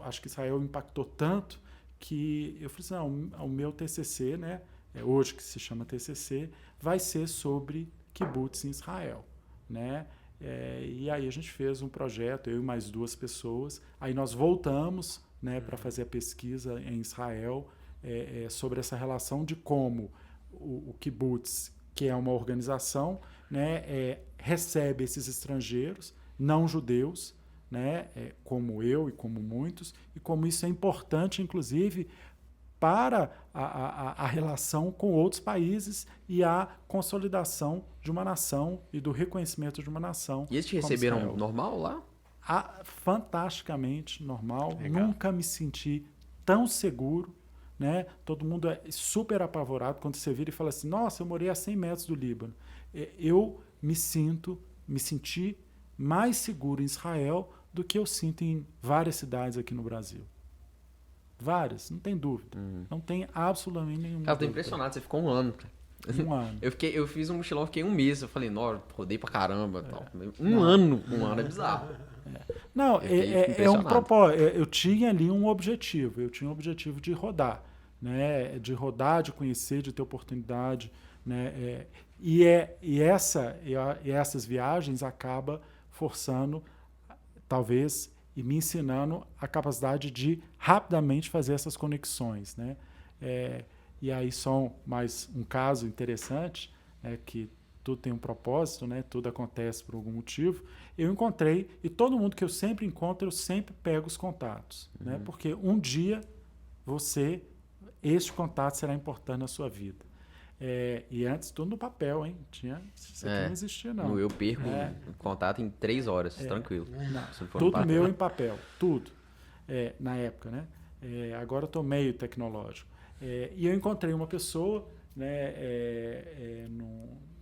Acho que Israel impactou tanto que eu falei assim, não, o meu TCC, né, hoje que se chama TCC, vai ser sobre kibbutz em Israel, né? E aí a gente fez um projeto, eu e mais 2 pessoas, aí nós voltamos, né, para fazer a pesquisa em Israel sobre essa relação de como o kibbutz, que é uma organização, né, recebe esses estrangeiros não judeus, né, como eu e como muitos, e como isso é importante, inclusive, para a relação com outros países e a consolidação de uma nação e do reconhecimento de uma nação. E eles te receberam normal lá? Fantasticamente normal. Legal. Nunca me senti tão seguro. Né? Todo mundo é super apavorado quando você vira e fala assim, nossa, eu morei a 100 metros do Líbano. Eu me senti mais seguro em Israel do que eu sinto em várias cidades aqui no Brasil. Várias, não tem dúvida. Não tem absolutamente nenhuma Cara, eu tô dúvida. impressionado, você ficou 1 ano, cara. 1 ano. Eu fiz um mochilão, fiquei 1 mês. Eu falei, nossa, rodei pra caramba. Tal. Um ano é bizarro. Não, é um propósito. Eu tinha ali um objetivo. Eu tinha um objetivo de rodar. Né? De rodar, de conhecer, de ter oportunidade. Né? E essas viagens acabam forçando, talvez, e me ensinando a capacidade de rapidamente fazer essas conexões, né? E aí só mais um caso interessante, que tudo tem um propósito, né? Tudo acontece por algum motivo. Eu encontrei, e todo mundo que eu sempre encontro, eu sempre pego os contatos, né? Porque um dia este contato será importante na sua vida. E antes tudo no papel, hein? Isso aqui não existia, não. Eu perco o contato em 3 horas, tranquilo. Tudo meu em papel, tudo. Na época, né? Agora eu estou meio tecnológico. E eu encontrei uma pessoa, né,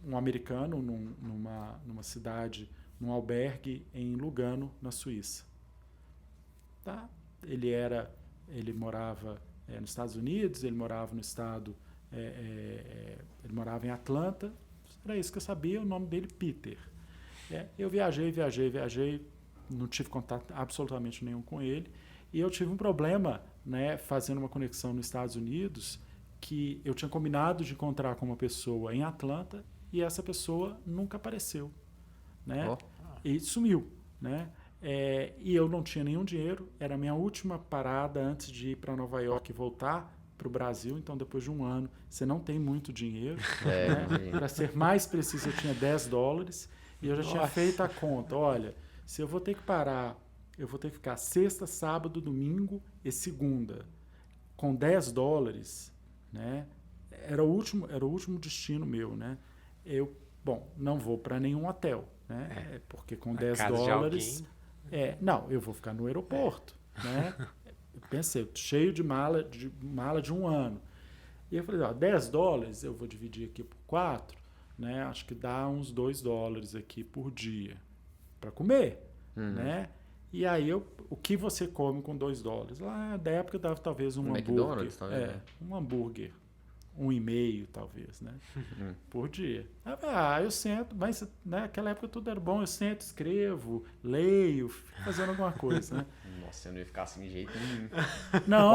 um americano, numa cidade, num albergue em Lugano, na Suíça. Tá? Ele morava nos Estados Unidos, ele morava no estado, ele morava em Atlanta. Era isso que eu sabia, o nome dele Peter. Eu viajei, não tive contato absolutamente nenhum com ele, e eu tive um problema, né, fazendo uma conexão nos Estados Unidos, que eu tinha combinado de encontrar com uma pessoa em Atlanta e essa pessoa nunca apareceu, né? E sumiu, né? E eu não tinha nenhum dinheiro, era a minha última parada antes de ir para Nova York e voltar para o Brasil, então depois de um ano você não tem muito dinheiro, né? Para ser mais preciso, eu tinha $10 e eu já tinha feito a conta. Olha, se eu vou ter que parar, eu vou ter que ficar sexta, sábado, domingo e segunda com $10, né? Era o último destino meu, né? Bom, não vou para nenhum hotel, né? Porque com $10, não, eu vou ficar no aeroporto, né? Eu pensei, cheio de mala de um ano. E eu falei, $10 eu vou dividir aqui por 4, né? Acho que dá uns $2 aqui por dia para comer, né? E aí, o que você come com $2? Lá da época dava talvez um hambúrguer. Um hambúrguer. 1,5, talvez, né? Por dia. Eu sento, mas naquela época tudo era bom. Eu sento, escrevo, leio, fico fazendo alguma coisa, né? Nossa, eu não ia ficar assim de jeito nenhum. Não,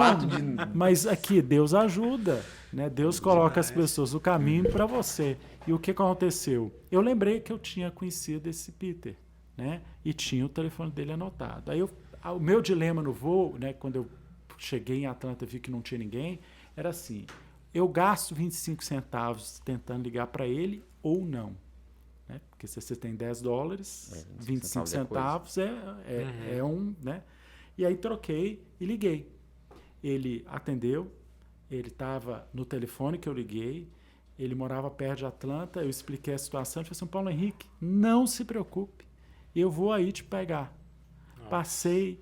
mas aqui, Deus ajuda, né? Deus coloca as pessoas no caminho para você. E o que aconteceu? Eu lembrei que eu tinha conhecido esse Peter, né? E tinha o telefone dele anotado. Aí o meu dilema no voo, né? Quando eu cheguei em Atlanta e vi que não tinha ninguém, era assim: eu gasto 25 centavos tentando ligar para ele ou não, né? Porque se você tem $10, 25 centavos é um, né? E aí troquei e liguei. Ele atendeu, ele estava no telefone que eu liguei, ele morava perto de Atlanta, eu expliquei a situação, ele falou assim: Paulo Henrique, não se preocupe, eu vou aí te pegar. Passei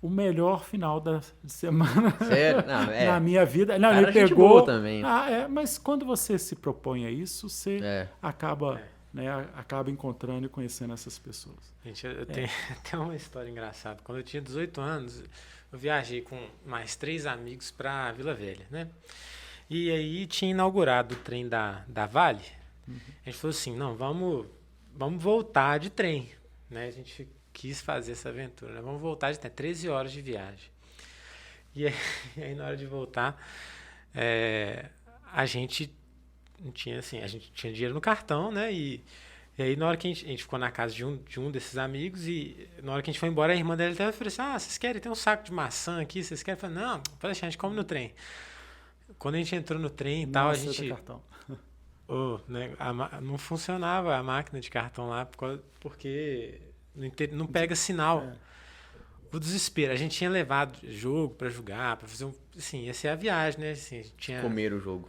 o melhor final da semana. Sério? Não, na minha vida. Não, cara, ele pegou. gente boa também. Mas quando você se propõe a isso, você acaba encontrando e conhecendo essas pessoas. Gente, eu tenho uma história engraçada. Quando eu tinha 18 anos, eu viajei com mais 3 amigos para Vila Velha, né? E aí tinha inaugurado o trem da Vale. A gente falou assim, não, vamos voltar de trem, né? A gente quis fazer essa aventura, né? Vamos voltar de trem, 13 horas de viagem. E aí na hora de voltar, a gente tinha dinheiro no cartão, né? E aí na hora que a gente ficou na casa de um desses amigos, e na hora que a gente foi embora, a irmã dela até falou assim: vocês querem? Tem um saco de maçã aqui, vocês querem? Eu falei, não, pode deixar, a gente come no trem. Quando a gente entrou no trem e tal, a gente... cartão. Né, não funcionava a máquina de cartão lá, porque não pega sinal. O desespero. A gente tinha levado jogo para jogar, para fazer assim, ia ser a viagem, né? Assim, comer o jogo.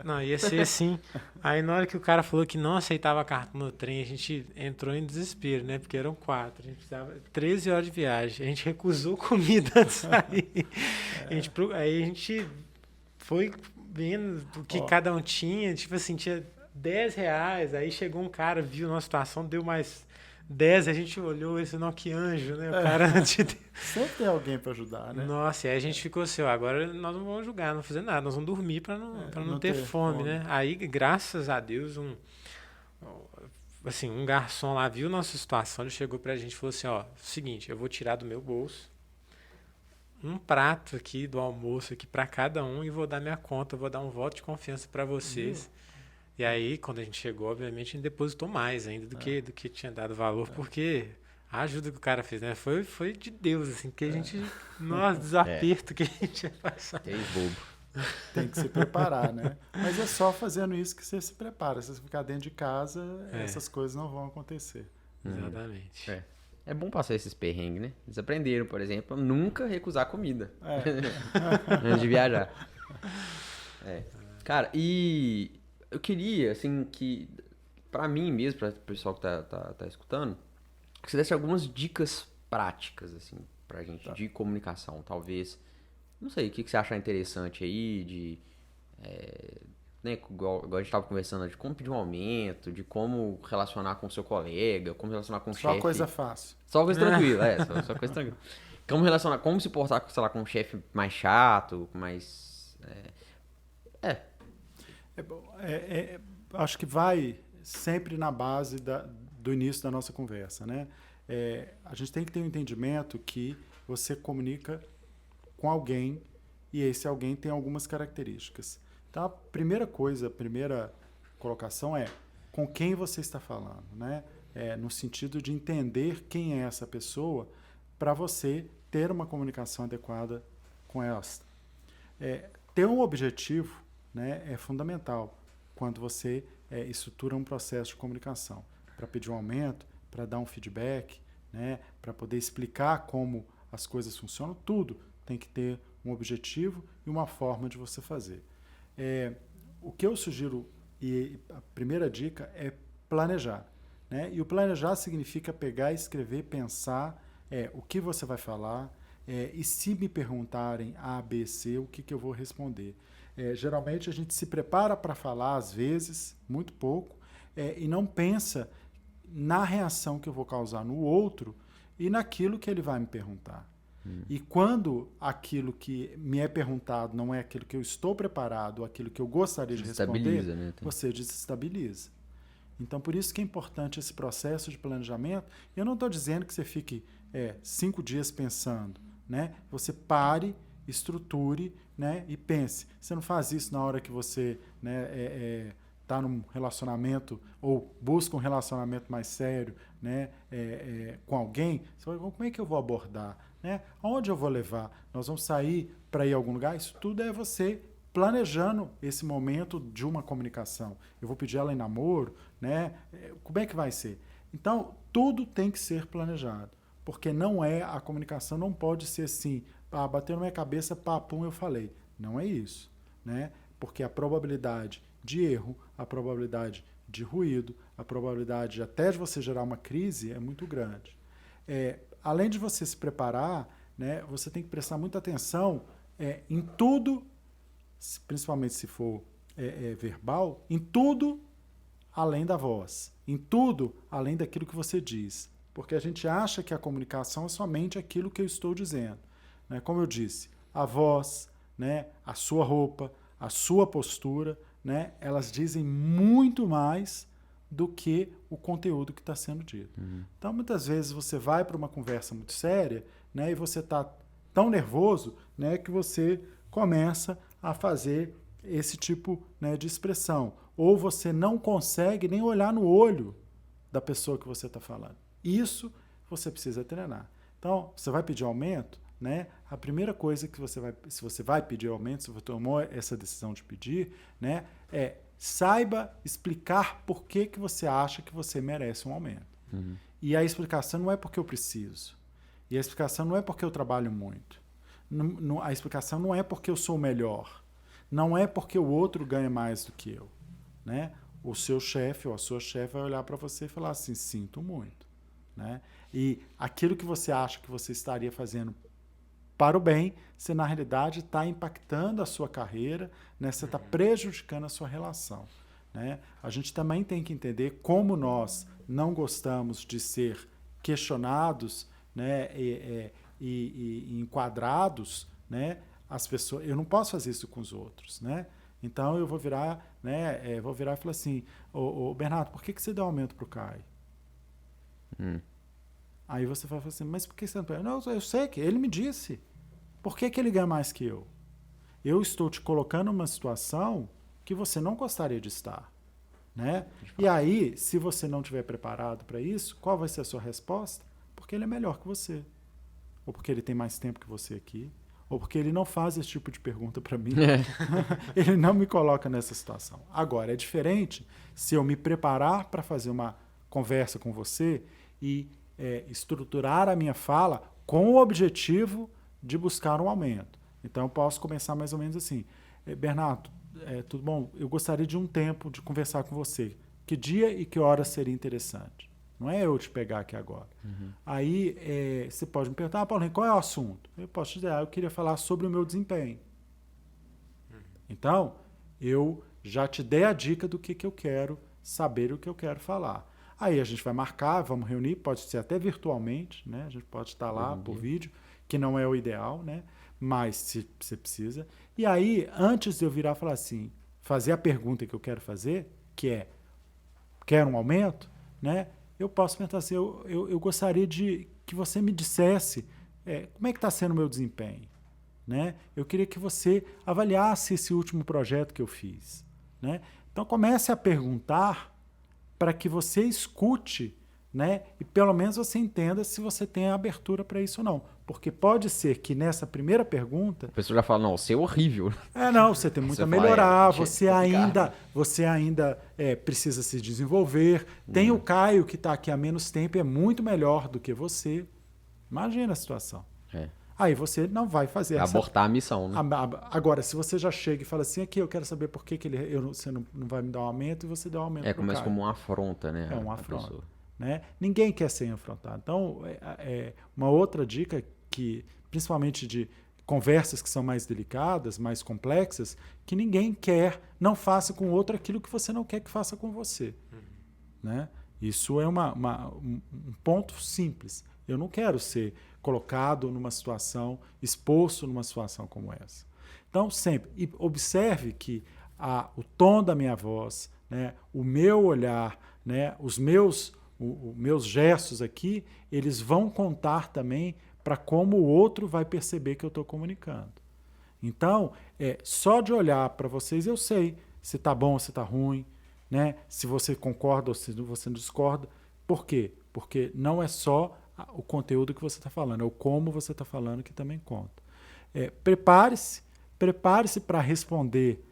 Não, ia ser assim. Aí na hora que o cara falou que não aceitava cartão no trem, a gente entrou em desespero, né? Porque eram 4. A gente precisava 13 horas de viagem. A gente recusou comida antes de sair. Aí a gente foi vendo o que cada um tinha. Tipo assim, tinha R$10. Aí chegou um cara, viu a nossa situação, deu mais 10, a gente olhou esse não, que anjo, né? O cara sempre tem alguém para ajudar, né? Nossa, e aí a gente ficou assim, agora nós não vamos julgar, não fazer nada, nós vamos dormir para não ter fome, né? Aí, graças a Deus, um garçom lá viu nossa situação, ele chegou pra gente e falou assim, seguinte, eu vou tirar do meu bolso um prato aqui do almoço aqui para cada um e vou dar minha conta, vou dar um voto de confiança para vocês. E aí, quando a gente chegou, obviamente, a gente depositou mais ainda do que tinha dado valor, porque A ajuda que o cara fez, né? Foi de Deus, assim, que a gente. Nossa, desaperto que a gente ia passar. É bobo. Tem que se preparar, né? Mas é só fazendo isso que você se prepara. Se você ficar dentro de casa, essas coisas não vão acontecer. Exatamente. É bom passar esses perrengues, né? Eles aprenderam, por exemplo, a nunca recusar comida antes de viajar. Cara, e eu queria, assim, que pra mim mesmo, para o pessoal que tá escutando, que você desse algumas dicas práticas, assim, pra gente, de comunicação, talvez. Não sei, o que você achar interessante aí, né, igual a gente estava conversando, de como pedir um aumento, de como relacionar com o seu colega, como relacionar com o chefe. Só coisa fácil. Só coisa tranquila, só coisa tranquila. Como se portar, sei lá, com um chefe mais chato, mais... Acho que vai sempre na base do início da nossa conversa, né? A gente tem que ter um entendimento que você comunica com alguém e esse alguém tem algumas características. Então, a primeira colocação é com quem você está falando, né? No sentido de entender quem é essa pessoa para você ter uma comunicação adequada com ela. Ter um objetivo, né, é fundamental quando você estrutura um processo de comunicação. Para pedir um aumento, para dar um feedback, né, para poder explicar como as coisas funcionam, tudo tem que ter um objetivo e uma forma de você fazer. O que eu sugiro, e a primeira dica, é planejar. Né? E o planejar significa pegar, escrever, pensar o que você vai falar, e se me perguntarem A, B, C, o que eu vou responder. Geralmente a gente se prepara para falar, às vezes, muito pouco, e não pensa na reação que eu vou causar no outro e naquilo que ele vai me perguntar. E quando aquilo que me é perguntado não é aquilo que eu estou preparado, aquilo que eu gostaria de responder, né? você desestabiliza. Então, por isso que é importante esse processo de planejamento. Eu não estou dizendo que você fique 5 dias pensando, né? Você pare, estruture, né? E pense. Você não faz isso na hora que você está num relacionamento ou busca um relacionamento mais sério, né? Com alguém. Você vai, como é que eu vou abordar? Né? Aonde eu vou levar? Nós vamos sair para ir a algum lugar? Isso tudo é você planejando esse momento de uma comunicação. Eu vou pedir ela em namoro, né? Como é que vai ser? Então, tudo tem que ser planejado, porque a comunicação não pode ser assim, bateu na minha cabeça, papum, eu falei. Não é isso, né? Porque a probabilidade de erro, a probabilidade de ruído, a probabilidade até de você gerar uma crise é muito grande. Além de você se preparar, né, você tem que prestar muita atenção em tudo, principalmente se for verbal, em tudo além da voz, em tudo além daquilo que você diz. Porque a gente acha que a comunicação é somente aquilo que eu estou dizendo. Né? Como eu disse, a voz, né, a sua roupa, a sua postura, né, elas dizem muito mais do que o conteúdo que está sendo dito. Então, muitas vezes você vai para uma conversa muito séria, né, e você está tão nervoso, né, que você começa a fazer esse tipo, né, de expressão. Ou você não consegue nem olhar no olho da pessoa que você está falando. Isso você precisa treinar. Então, você vai pedir aumento, né, a primeira coisa que se você vai pedir aumento, se você tomou essa decisão de pedir, né, saiba explicar por que você acha que você merece um aumento. E a explicação não é porque eu preciso. E a explicação não é porque eu trabalho muito. A explicação não é porque eu sou o melhor. Não é porque o outro ganha mais do que eu. Né? O seu chefe ou a sua chefe vai olhar para você e falar assim, sinto muito. Né? E aquilo que você acha que você estaria fazendo para o bem, você na realidade está impactando a sua carreira, né? Você está prejudicando a sua relação. Né? A gente também tem que entender como nós não gostamos de ser questionados, né? e enquadrados, né? As pessoas, eu não posso fazer isso com os outros. Né? Então eu vou virar, né? Vou virar e falar assim, ô Bernardo, por que você deu aumento para o Caio? Aí você vai falar assim, mas por que você não pega? Não, eu sei que ele me disse. Por que ele ganha mais que eu? Eu estou te colocando numa situação que você não gostaria de estar. Né? E aí, se você não estiver preparado para isso, qual vai ser a sua resposta? porque ele é melhor que você, ou porque ele tem mais tempo que você aqui, ou porque ele não faz esse tipo de pergunta para mim. Ele não me coloca nessa situação. Agora, é diferente se eu me preparar para fazer uma conversa com você e estruturar a minha fala com o objetivo de buscar um aumento. Então, eu posso começar mais ou menos assim. Bernardo, tudo bom? Eu gostaria de um tempo de conversar com você. Que dia e que hora seria interessante? Não é eu te pegar aqui agora. Aí você pode me perguntar, Paulinho, qual é o assunto? Eu posso te dizer, eu queria falar sobre o meu desempenho. Então, eu já te dei a dica do que eu quero saber, o que eu quero falar. Aí a gente vai marcar, vamos reunir, pode ser até virtualmente, né? A gente pode estar lá por vídeo, que não é o ideal, né? Mas se você precisa. E aí, antes de eu virar e falar assim, fazer a pergunta que eu quero fazer, que é, quer um aumento, né? Eu posso pensar assim, eu gostaria de que você me dissesse como é que está sendo o meu desempenho. Né? Eu queria que você avaliasse esse último projeto que eu fiz. Né? Então, comece a perguntar para que você escute, né? E pelo menos você entenda se você tem a abertura para isso ou não. Porque pode ser que nessa primeira pergunta... A pessoa já fala, não, você é horrível. Não, você tem muito Você a fala, melhorar, você ainda precisa se desenvolver. Tem o Caio, que está aqui há menos tempo, é muito melhor do que você. Imagina a situação. Aí você não vai fazer essa... abortar a missão, né? Agora, se você já chega e fala assim, aqui eu quero saber por que você não vai me dar um aumento e você dá um aumento pro começa Caio. como uma afronta, né? É uma afronta. Né? Ninguém quer ser afrontado. Então, uma outra dica que, principalmente de conversas que são mais delicadas, mais complexas, que ninguém quer, não faça com o outro aquilo que você não quer que faça com você. Né? Isso é um ponto simples. Eu não quero ser colocado numa situação, exposto numa situação como essa. Então, sempre, e observe que o tom da minha voz, né, o meu olhar, né, os meus gestos aqui, eles vão contar também para como o outro vai perceber que eu estou comunicando. Então, só de olhar para vocês eu sei se está bom ou se está ruim, né, se você concorda ou se você discorda. Por quê? Porque não é só o conteúdo que você está falando, é o como você está falando que também conta. Prepare-se para responder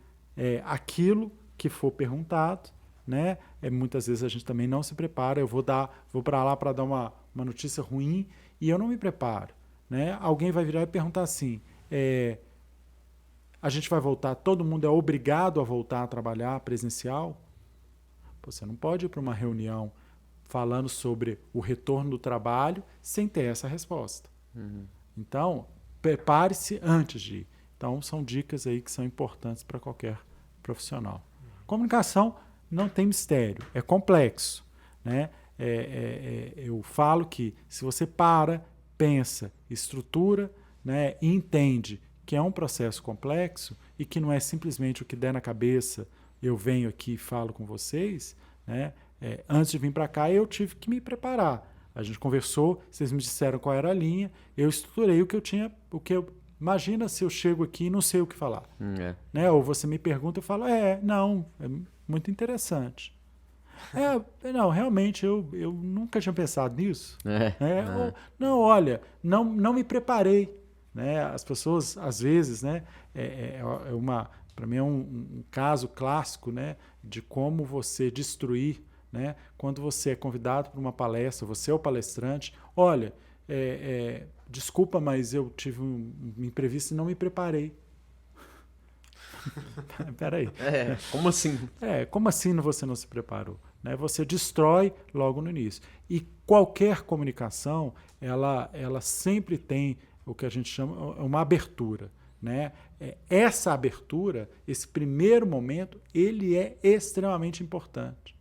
aquilo que for perguntado, né? Muitas vezes a gente também não se prepara, eu vou para lá para dar uma notícia ruim e eu não me preparo. Né? Alguém vai virar e perguntar assim, a gente vai voltar, todo mundo é obrigado a voltar a trabalhar presencial? Você não pode ir para uma reunião falando sobre o retorno do trabalho sem ter essa resposta. Então, prepare-se antes de ir. Então, são dicas aí que são importantes para qualquer profissional. Comunicação não tem mistério, é complexo. Né? Eu falo que se você pensa, estrutura, né, e entende que é um processo complexo e que não é simplesmente o que der na cabeça, eu venho aqui e falo com vocês, né? Antes de vir para cá, eu tive que me preparar. A gente conversou, vocês me disseram qual era a linha, eu estruturei o que eu tinha, imagina se eu chego aqui e não sei o que falar. Né? Ou você me pergunta, eu falo, não, é muito interessante. Não, realmente, eu nunca tinha pensado nisso. Não, olha, não me preparei. Né? As pessoas, às vezes, né, para mim é um caso clássico, né, de como você destruir, né, quando você é convidado para uma palestra, você é o palestrante, olha, desculpa, mas eu tive um imprevisto e não me preparei. Peraí. Como assim? Como assim você não se preparou? Né? Você destrói logo no início. E qualquer comunicação, ela sempre tem o que a gente chama uma abertura. Né? Essa abertura, esse primeiro momento, ele é extremamente importante.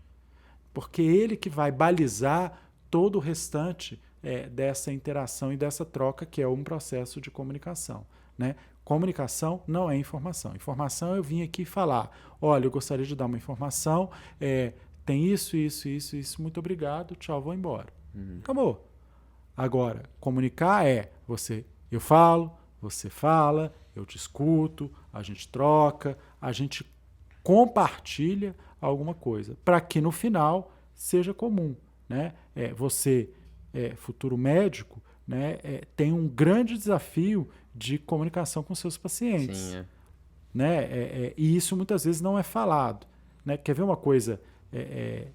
Porque ele que vai balizar todo o restante dessa interação e dessa troca, que é um processo de comunicação. Né? Comunicação não é informação. Informação eu vim aqui falar, olha, eu gostaria de dar uma informação, tem isso, muito obrigado, tchau, vou embora. Acabou. Agora, comunicar eu falo, você fala, eu te escuto, a gente troca, a gente compartilha alguma coisa, para que no final seja comum. Né? Você futuro médico, né, tem um grande desafio de comunicação com seus pacientes. Sim, Né? E isso muitas vezes não é falado. Né? Quer ver uma coisa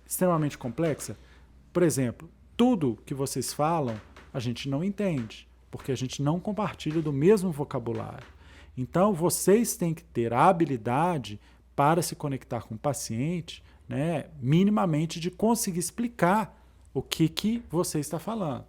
extremamente complexa? Por exemplo, tudo que vocês falam a gente não entende, porque a gente não compartilha do mesmo vocabulário. Então, vocês têm que ter a habilidade para se conectar com o paciente, né, minimamente de conseguir explicar o que você está falando.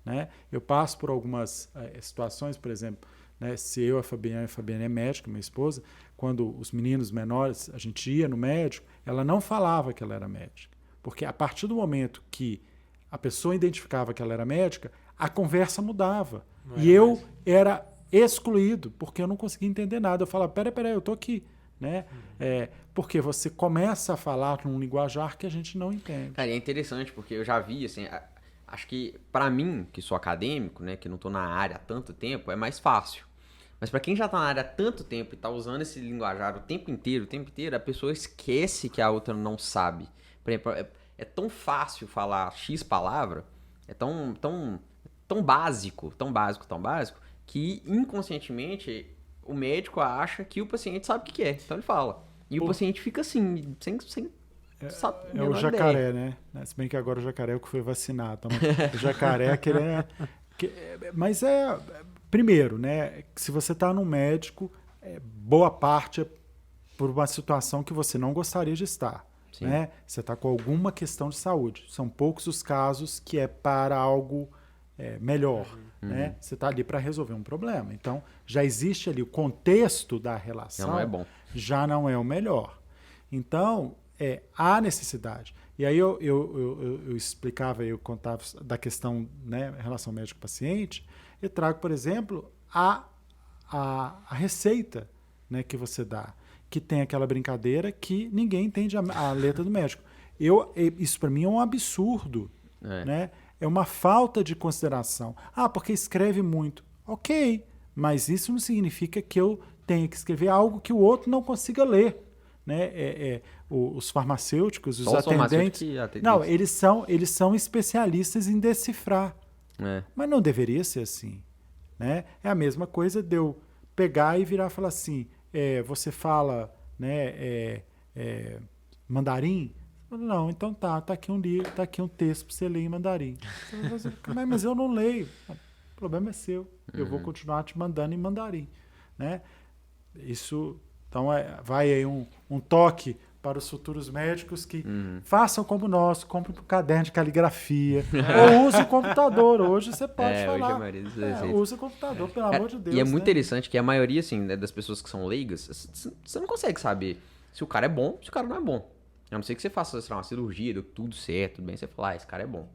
Né? Eu passo por algumas situações, por exemplo, né, se eu, a Fabiana é médica, minha esposa, quando os meninos menores, a gente ia no médico, ela não falava que ela era médica. Porque a partir do momento que a pessoa identificava que ela era médica, a conversa mudava. E eu era excluído, porque eu não conseguia entender nada. Eu falava, peraí, eu estou aqui. Né? Porque você começa a falar num linguajar que a gente não entende. Cara, é interessante, porque eu já vi, assim, acho que pra mim, que sou acadêmico, né, que não tô na área há tanto tempo, é mais fácil. Mas pra quem já tá na área há tanto tempo e tá usando esse linguajar o tempo inteiro, a pessoa esquece que a outra não sabe. Por exemplo, é tão fácil falar X palavra, é tão básico, que inconscientemente o médico acha que o paciente sabe o que é. Então ele fala. E o paciente fica assim, sem sabe, é o jacaré, né? Se bem que agora o jacaré é o que foi vacinado. O jacaré é aquele... Mas primeiro, né? Se você está no médico, boa parte é por uma situação que você não gostaria de estar. Né? Você está com alguma questão de saúde. São poucos os casos que é para algo melhor. Né? Você está ali para resolver um problema. Então, já existe ali o contexto da relação. Não é bom. Já não é o melhor. Então, há necessidade. E aí eu explicava, eu contava da questão, né, relação médico-paciente, e trago, por exemplo, a receita, né, que você dá, que tem aquela brincadeira que ninguém entende a letra do médico. Isso para mim é um absurdo. Né? É uma falta de consideração. Porque escreve muito. Ok, mas isso não significa que eu tenha que escrever algo que o outro não consiga ler. Né? Os farmacêuticos, os atendentes... Não, eles são especialistas em decifrar. Mas não deveria ser assim. Né? É a mesma coisa de eu pegar e virar e falar assim, você fala, né, mandarim? Não, então tá aqui um livro, tá aqui um texto para você ler em mandarim. Mas eu não leio. O problema é seu. Eu vou continuar te mandando em mandarim. Né? Isso, então, vai aí um toque para os futuros médicos que façam como nós, comprem um caderno de caligrafia, ou use o computador. Hoje você pode falar. Use o computador, pelo amor de Deus. E é muito interessante que a maioria, assim, né, das pessoas que são leigas, você não consegue saber se o cara é bom, se o cara não é bom. A não ser que você faça, sei lá, uma cirurgia, deu tudo certo, tudo bem, você fala, esse cara é bom.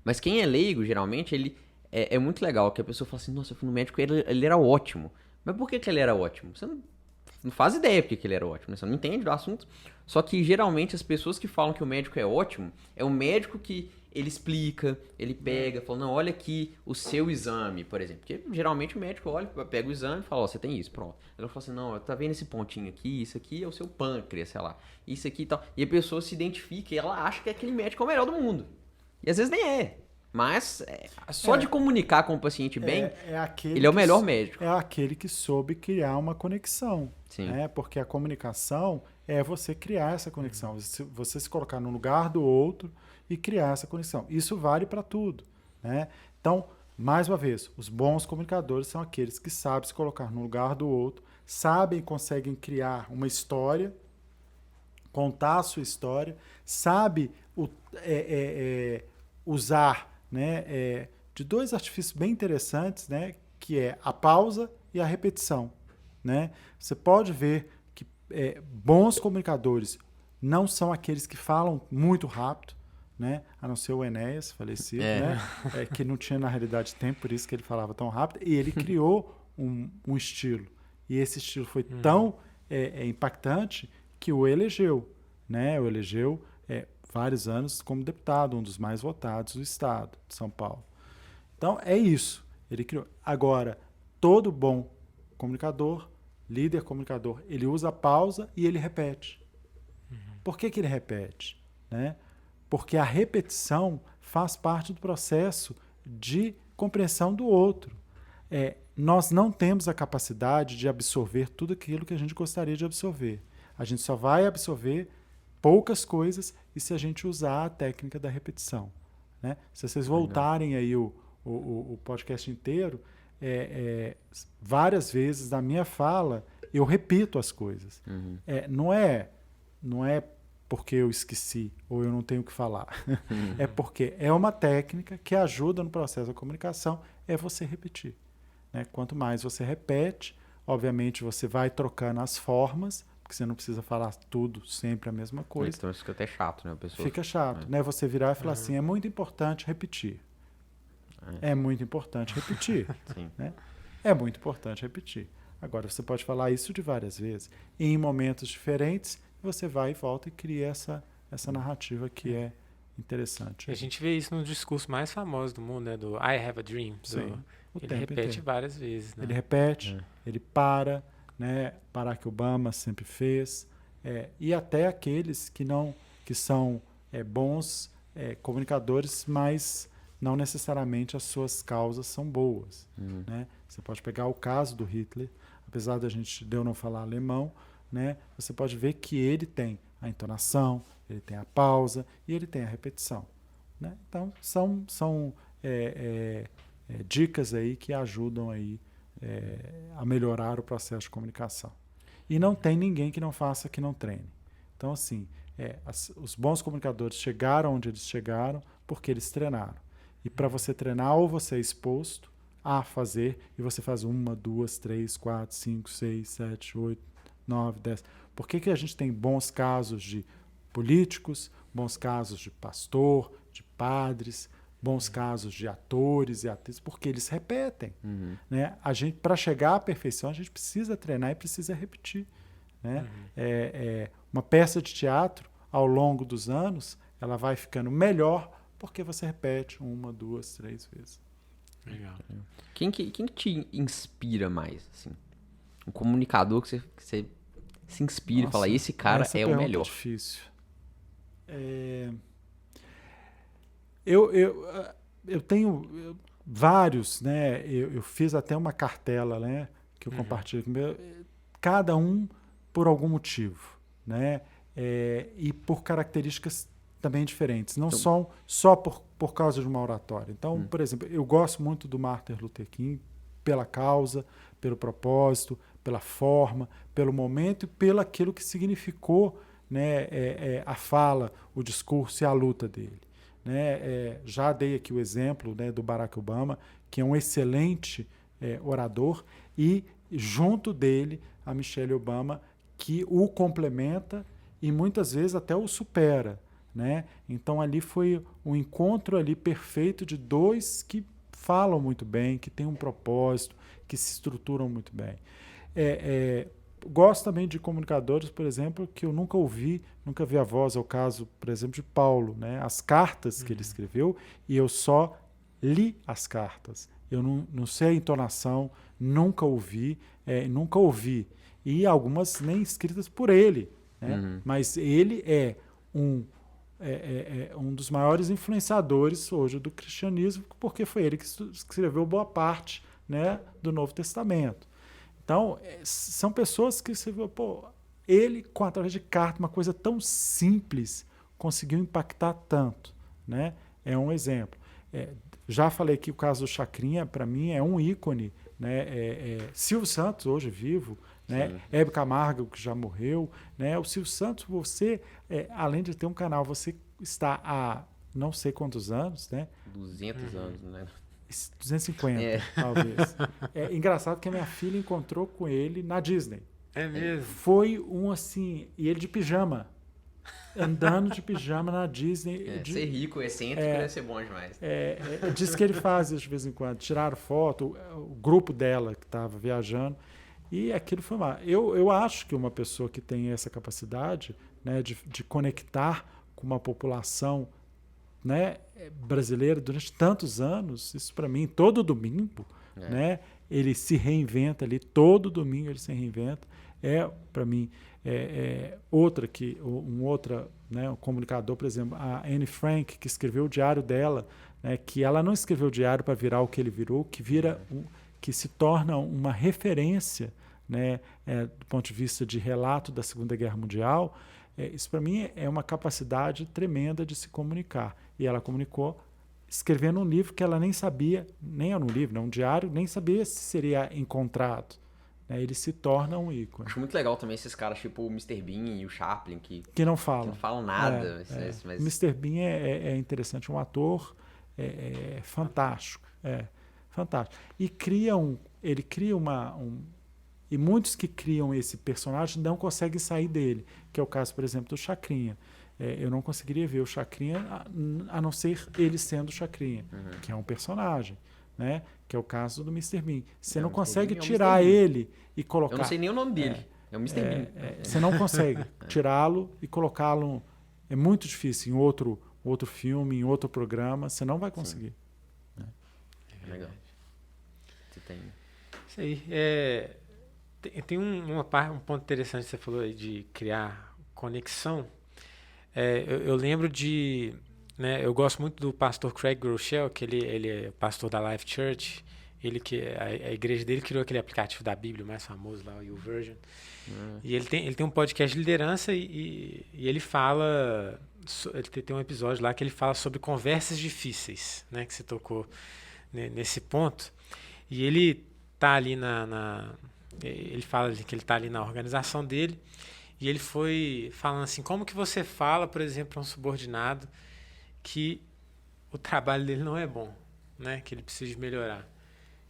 Mas quem é leigo, geralmente, ele é muito legal, que a pessoa fala assim, nossa, eu fui no médico, ele era ótimo. Mas por que ele era ótimo? Você não faz ideia porque que ele era ótimo, né? Você não entende do assunto. Só que, geralmente, as pessoas que falam que o médico é ótimo, é o médico que ele explica, ele pega, fala, não, olha aqui o seu exame, por exemplo. Porque, geralmente, o médico olha, pega o exame e fala, você tem isso, pronto. Ele fala assim, não, tá vendo esse pontinho aqui? Isso aqui é o seu pâncreas, sei lá. Isso aqui e tal. E a pessoa se identifica e ela acha que aquele médico é o melhor do mundo. E, às vezes, nem é. Mas, só de comunicar com o paciente bem, ele é o melhor médico. É aquele que soube criar uma conexão. Sim. Né? Porque a comunicação é você criar essa conexão. Você se colocar no lugar do outro e criar essa conexão. Isso vale para tudo. Né? Então, mais uma vez, os bons comunicadores são aqueles que sabem se colocar no lugar do outro, sabem e conseguem criar uma história, contar a sua história, sabe usar, né, de dois artifícios bem interessantes, né, que é a pausa e a repetição. Né? Você pode ver que bons comunicadores não são aqueles que falam muito rápido, né? A não ser o Enéas, falecido, né? Que não tinha, na realidade, tempo, por isso que ele falava tão rápido. E ele criou um estilo. E esse estilo foi tão impactante que o elegeu. Né? O elegeu vários anos como deputado, um dos mais votados do estado de São Paulo. Então, é isso. Ele criou. Agora, todo bom comunicador, líder comunicador, ele usa a pausa e ele repete. Por que ele repete? Né? Porque a repetição faz parte do processo de compreensão do outro. Nós não temos a capacidade de absorver tudo aquilo que a gente gostaria de absorver. A gente só vai absorver poucas coisas e se a gente usar a técnica da repetição. Né? Se vocês voltarem aí o podcast inteiro, várias vezes na minha fala eu repito as coisas. Não é porque eu esqueci ou eu não tenho o que falar. É porque é uma técnica que ajuda no processo da comunicação, é você repetir. Né? Quanto mais você repete, obviamente você vai trocando as formas, porque você não precisa falar tudo sempre a mesma coisa. Então isso fica até chato, né? A pessoa fica chato, né? Você virar e falar assim, é muito importante repetir. É muito importante repetir. Sim. Né? É muito importante repetir. Agora, você pode falar isso de várias vezes. E em momentos diferentes, você vai e volta e cria essa narrativa que é interessante. E a gente vê isso no discurso mais famoso do mundo, né? Do I Have a Dream. Ele repete várias vezes. Né? Ele repete, ele para, né? Barack Obama sempre fez. E até aqueles que são bons comunicadores, mas não necessariamente as suas causas são boas. Né? Você pode pegar o caso do Hitler, apesar de eu não falar alemão, né? Você pode ver que ele tem a entonação, ele tem a pausa e ele tem a repetição. Né? Então, são dicas aí que ajudam aí, a melhorar o processo de comunicação. E não tem ninguém que não faça, que não treine. Então, assim, os bons comunicadores chegaram onde eles chegaram porque eles treinaram. E para você treinar, ou você é exposto a fazer, e você faz 1, 2, 3, 4, 5, 6, 7, 8, 9, 10. Por que a gente tem bons casos de políticos, bons casos de pastor, de padres, bons casos de atores e atrizes? Porque eles repetem. Né? Para chegar à perfeição, a gente precisa treinar e precisa repetir. Né? Uma peça de teatro, ao longo dos anos, ela vai ficando melhor porque você repete 1, 2, 3 vezes. Legal. Quem que te inspira mais? Assim? Um comunicador que você se inspira e fala, esse cara é o melhor. É difícil. Eu tenho vários, né? Eu fiz até uma cartela, né? Que eu compartilho com meu, cada um por algum motivo, né? E por características também diferentes, não só por causa de uma oratória. Então, por exemplo, eu gosto muito do Martin Luther King pela causa, pelo propósito, pela forma, pelo momento e pelo aquilo que significou, né, a fala, o discurso e a luta dele. Né? Já dei aqui o exemplo, né, do Barack Obama, que é um excelente orador, e junto dele a Michelle Obama, que o complementa e muitas vezes até o supera. Né? Então ali foi um encontro ali perfeito de dois que falam muito bem, que têm um propósito, que se estruturam muito bem. Gosto também de comunicadores, por exemplo, que eu nunca ouvi, nunca vi a voz. É o caso, por exemplo, de Paulo, né? As cartas que ele escreveu, e eu só li as cartas. Eu não sei a entonação, nunca ouvi. E algumas nem escritas por ele. Né? Mas ele é um dos maiores influenciadores hoje do cristianismo, porque foi ele que escreveu boa parte, né, do Novo Testamento. Então, são pessoas que você vê, ele, através de carta, uma coisa tão simples, conseguiu impactar tanto. Né? É um exemplo. Já falei que o caso do Chacrinha, para mim, é um ícone. Né? Silvio Santos, hoje vivo, né? Hebe Camargo, que já morreu. Né? O Silvio Santos, você, além de ter um canal, você está há não sei quantos anos, né? 200 anos, né? 250, talvez. Engraçado que a minha filha encontrou com ele na Disney. É mesmo? Foi assim, e ele de pijama. Andando de pijama na Disney. Ser rico, excêntrico, deve ser bom demais. Diz que ele faz isso de vez em quando. Tiraram foto, o grupo dela que estava viajando. E aquilo foi mal. Eu acho que uma pessoa que tem essa capacidade, né, de conectar com uma população, né, brasileira durante tantos anos, isso para mim, todo domingo, né, ele se reinventa ali, todo domingo ele se reinventa. Para mim, né, um comunicador, por exemplo, a Anne Frank, que escreveu o diário dela, né, que ela não escreveu o diário para virar o que ele virou, que se torna uma referência, né, do ponto de vista de relato da Segunda Guerra Mundial. Isso, para mim, é uma capacidade tremenda de se comunicar. E ela comunicou escrevendo um livro que ela nem sabia, nem era um livro, um diário, nem sabia se seria encontrado. Ele se torna um ícone. Acho muito legal também esses caras, tipo o Mr. Bean e o Chaplin, que não falam. Que não falam nada. Mas... O Mr. Bean é interessante, um ator fantástico. Fantástico. E ele cria e muitos que criam esse personagem não conseguem sair dele, que é o caso, por exemplo, do Chacrinha. Eu não conseguiria ver o Chacrinha a não ser ele sendo o Chacrinha, que é um personagem, né? Que é o caso do Mr. Bean. Você não consegue tirar ele e colocar... Eu não sei nem o nome dele. É o Mr. Bean. Você não consegue tirá-lo e colocá-lo... É muito difícil em outro filme, em outro programa. Você não vai conseguir. Legal. Você tem... Isso aí. Tem um ponto interessante que você falou aí de criar conexão. Eu lembro de... Né, eu gosto muito do pastor Craig Groeschel, que ele é pastor da Life Church. A igreja dele criou aquele aplicativo da Bíblia mais famoso lá, o YouVersion. E ele tem um podcast de liderança e ele fala... Ele tem um episódio lá que ele fala sobre conversas difíceis, né, que você tocou nesse ponto. E ele tá ali ele fala que ele tá ali na organização dele e ele foi falando assim, como que você fala, por exemplo, a um subordinado que o trabalho dele não é bom, né, que ele precisa melhorar.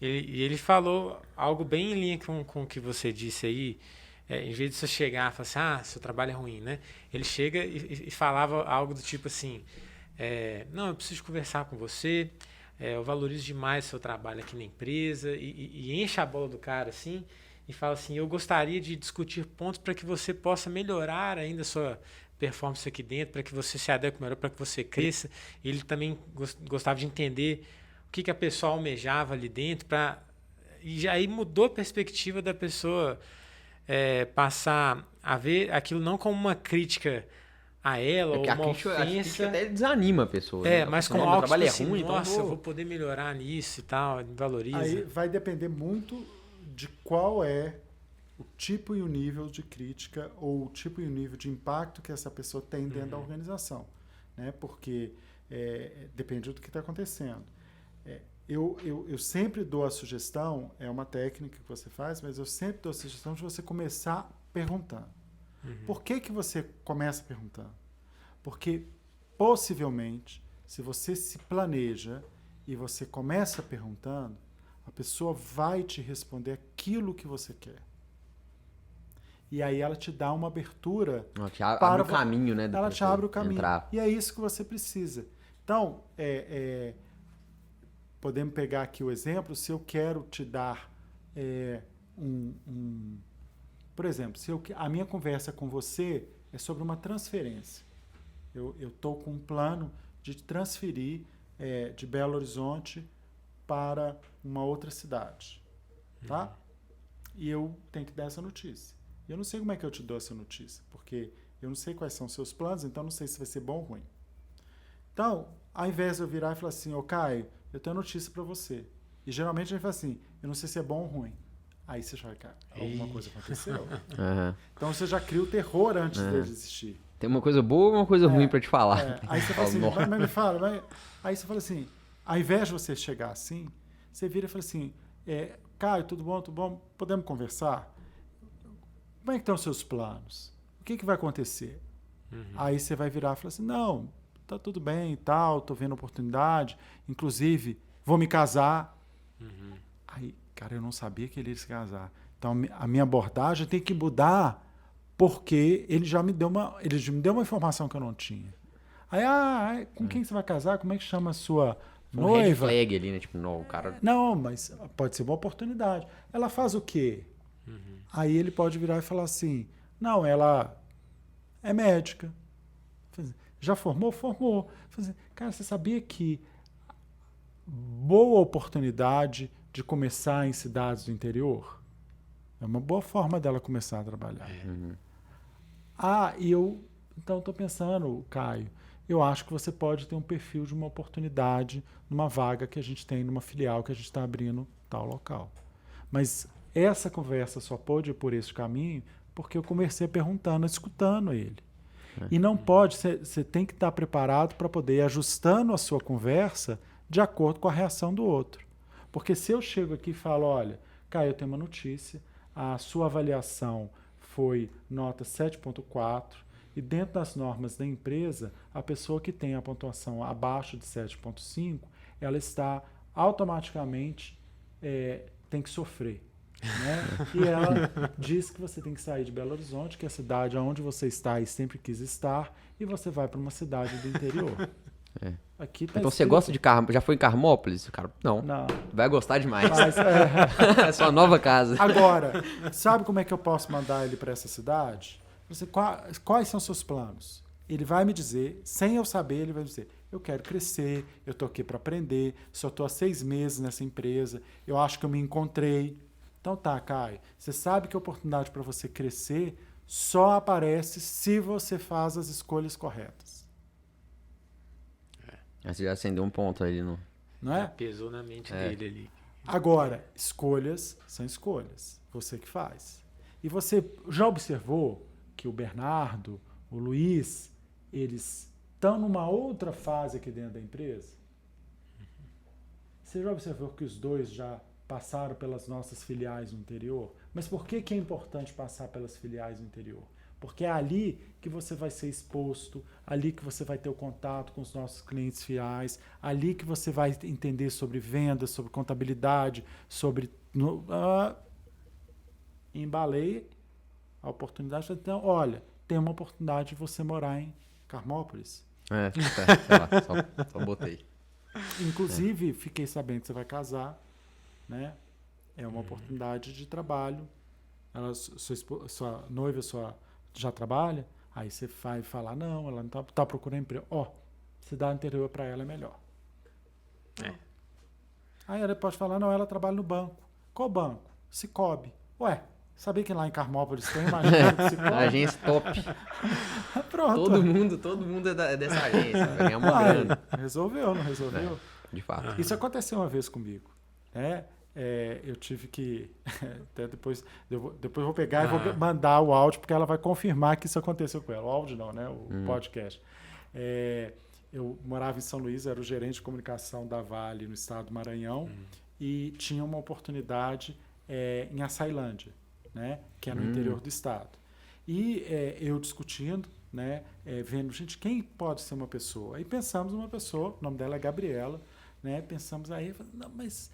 E ele falou algo bem em linha com o que você disse aí. Em vez de você chegar e falar assim, seu trabalho é ruim, né? Ele chega e falava algo do tipo assim, não, eu preciso conversar com você, eu valorizo demais o seu trabalho aqui na empresa, e enche a bola do cara assim, e fala assim, eu gostaria de discutir pontos para que você possa melhorar ainda a sua performance aqui dentro, para que você se adeque melhor, para que você cresça. Ele também gostava de entender o que a pessoa almejava ali dentro, e aí mudou a perspectiva da pessoa passar a ver aquilo não como uma crítica a ela ou uma ofensa. A crítica até desanima a pessoa. Né? Mas como algo tipo assim, ruim, nossa, então eu vou poder melhorar nisso e tal, valoriza. Aí vai depender muito de qual é o tipo e o nível de crítica ou o tipo e o nível de impacto que essa pessoa tem dentro da organização, né? Porque depende do que está acontecendo. Eu sempre dou a sugestão, é uma técnica que você faz, mas eu sempre dou a sugestão de você começar perguntando. Por que você começa perguntando? Porque, possivelmente, se você se planeja e você começa perguntando, a pessoa vai te responder aquilo que você quer. E aí ela te dá uma abertura. Ela te abre o caminho, né? Ela te abre o caminho. E é isso que você precisa. Então, podemos pegar aqui o exemplo, se eu quero te dar por exemplo, a minha conversa com você é sobre uma transferência. Eu estou com um plano de transferir de Belo Horizonte para uma outra cidade. Tá? E eu tenho que dar essa notícia. Eu não sei como é que eu te dou essa notícia, porque eu não sei quais são os seus planos, então não sei se vai ser bom ou ruim. Então, ao invés de eu virar e falar assim, Caio, eu tenho notícia para você. E geralmente a gente fala assim, eu não sei se é bom ou ruim. Aí você já, cara, alguma coisa aconteceu. Então você já cria o terror antes dele existir. Tem uma coisa boa ou uma coisa ruim para te falar. Aí você fala assim, mas me fala. Aí você fala assim, ao invés de você chegar assim, você vira e fala assim, Caio, tudo bom? Podemos conversar? Como é que estão os seus planos? O que vai acontecer? Aí você vai virar e falar assim, não, tá tudo bem e tal, tô vendo oportunidade, inclusive vou me casar. Aí, cara, eu não sabia que ele ia se casar. Então a minha abordagem tem que mudar porque ele já me deu uma informação que eu não tinha. Aí, com quem você vai casar? Como é que chama a sua noiva? Red flag ali, né? Tipo, não, o cara... Não, mas pode ser uma oportunidade. Ela faz o quê? Aí ele pode virar e falar assim, não, ela é médica. Já formou? Formou. Cara, você sabia que boa oportunidade de começar em cidades do interior? É uma boa forma dela começar a trabalhar. Então estou pensando, Caio, eu acho que você pode ter um perfil de uma oportunidade numa vaga que a gente tem numa filial que a gente está abrindo tal local. Mas essa conversa só pôde ir por esse caminho porque eu comecei perguntando, escutando ele. E não pode, você tem que estar preparado para poder ir ajustando a sua conversa de acordo com a reação do outro. Porque se eu chego aqui e falo, olha, Caio, eu tenho uma notícia, a sua avaliação foi nota 7.4 e dentro das normas da empresa, a pessoa que tem a pontuação abaixo de 7.5, ela está automaticamente, tem que sofrer. Né? E ela diz que você tem que sair de Belo Horizonte, que é a cidade onde você está e sempre quis estar, e você vai para uma cidade do interior. Aqui tá então você gosta de já foi em Carmópolis? Cara, não. Vai gostar demais. Mas, é sua nova casa. Agora, sabe como é que eu posso mandar ele para essa cidade? Quais são seus planos? Ele vai me dizer, sem eu saber, ele vai dizer, eu quero crescer, eu estou aqui para aprender, só estou há 6 meses nessa empresa, eu acho que eu me encontrei. Então tá, Caio, você sabe que a oportunidade para você crescer só aparece se você faz as escolhas corretas. Você já acendeu um ponto ali, não é? Já pesou na mente dele ali. Agora, escolhas são escolhas, você que faz. E você já observou que o Bernardo, o Luiz, eles estão numa outra fase aqui dentro da empresa? Você já observou que os dois já passaram pelas nossas filiais no interior? Mas por que é importante passar pelas filiais no interior? Porque é ali que você vai ser exposto, ali que você vai ter o contato com os nossos clientes fiéis, ali que você vai entender sobre vendas, sobre contabilidade, sobre... Embalei a oportunidade. Então, olha, tem uma oportunidade de você morar em Carmópolis. Sei lá, só botei. Inclusive, fiquei sabendo que você vai casar, né? É uma oportunidade de trabalho. Sua noiva já trabalha, aí você vai falar, não, ela não tá procurando emprego. Cidade interior para ela é melhor. Aí ela pode falar, não, ela trabalha no banco. Qual banco? Cicobi. Sabia que lá em Carmópolis tem uma agência Cicobi? Agência top. Pronto. Todo mundo é dessa agência. Vai ganhar uma grana. Resolveu, não resolveu? De fato. Isso aconteceu uma vez comigo. Eu tive que... Até depois eu vou pegar e vou mandar o áudio, porque ela vai confirmar que isso aconteceu com ela. O áudio não, né? O podcast. Eu morava em São Luís, era o gerente de comunicação da Vale no estado do Maranhão, e tinha uma oportunidade em Açailândia, né? Que é no interior do estado. E eu discutindo, né? Vendo, gente, quem pode ser uma pessoa? Aí pensamos numa pessoa, o nome dela é Gabriela, né? Pensamos aí, não, mas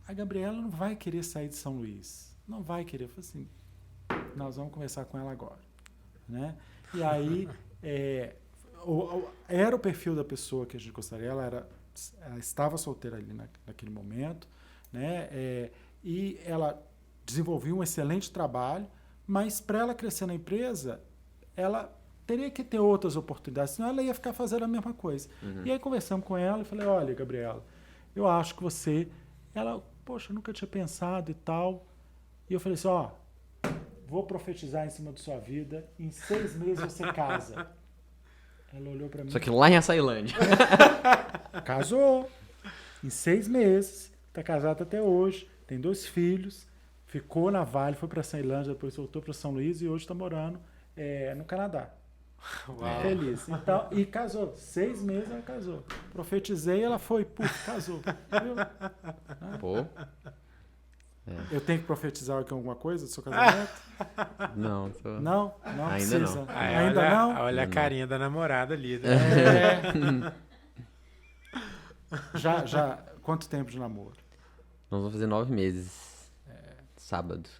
a Gabriela não vai querer sair de São Luís. Não vai querer. Eu falei assim, nós vamos conversar com ela agora. Né? E aí, era o perfil da pessoa que a gente gostaria. Ela estava solteira ali naquele momento. Né? E ela desenvolveu um excelente trabalho, mas para ela crescer na empresa, ela teria que ter outras oportunidades, senão ela ia ficar fazendo a mesma coisa. E aí conversamos com ela e falei, olha, Gabriela, eu acho que você... Ela, poxa, eu nunca tinha pensado e tal. E eu falei assim, vou profetizar em cima da sua vida, em 6 meses você casa. Ela olhou pra mim. Só que lá em Açailândia. Casou. Em 6 meses, tá casada até hoje, tem 2 filhos, ficou na Vale, foi pra Açailândia, depois voltou pra São Luís e hoje tá morando no Canadá. Uau. Feliz. Então, e casou. 6 meses ela casou. Profetizei, ela foi. Casou. Viu? Pô. Eu tenho que profetizar aqui alguma coisa do seu casamento? Não. Não Ainda precisa. não. Ainda não? Olha a carinha da namorada ali. Né? Já. Quanto tempo de namoro? Nós vamos fazer 9 meses. Sábado.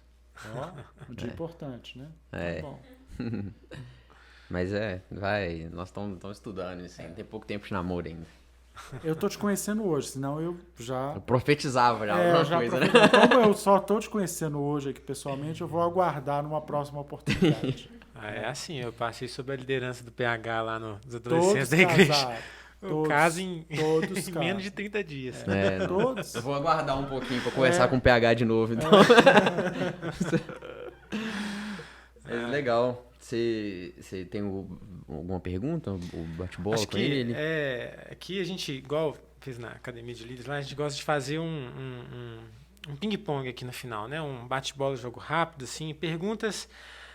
Um dia importante, né? Tá bom. Mas nós estamos estudando isso ainda, tem pouco tempo de namoro ainda. Eu tô te conhecendo hoje, senão eu já... Eu profetizava já alguma coisa, né? Como eu só tô te conhecendo hoje aqui pessoalmente, eu vou aguardar numa próxima oportunidade. É assim, eu passei sob a liderança do PH lá nos adolescentes da igreja. Eu caso em menos de 30 dias. Todos. Eu vou aguardar um pouquinho pra conversar com o PH de novo, então. Legal. Você tem alguma pergunta? O bate-bola Acho com que ele? aqui a gente, igual fiz na Academia de Líderes, lá a gente gosta de fazer um ping-pong aqui no final, né? Um bate-bola, jogo rápido, assim, perguntas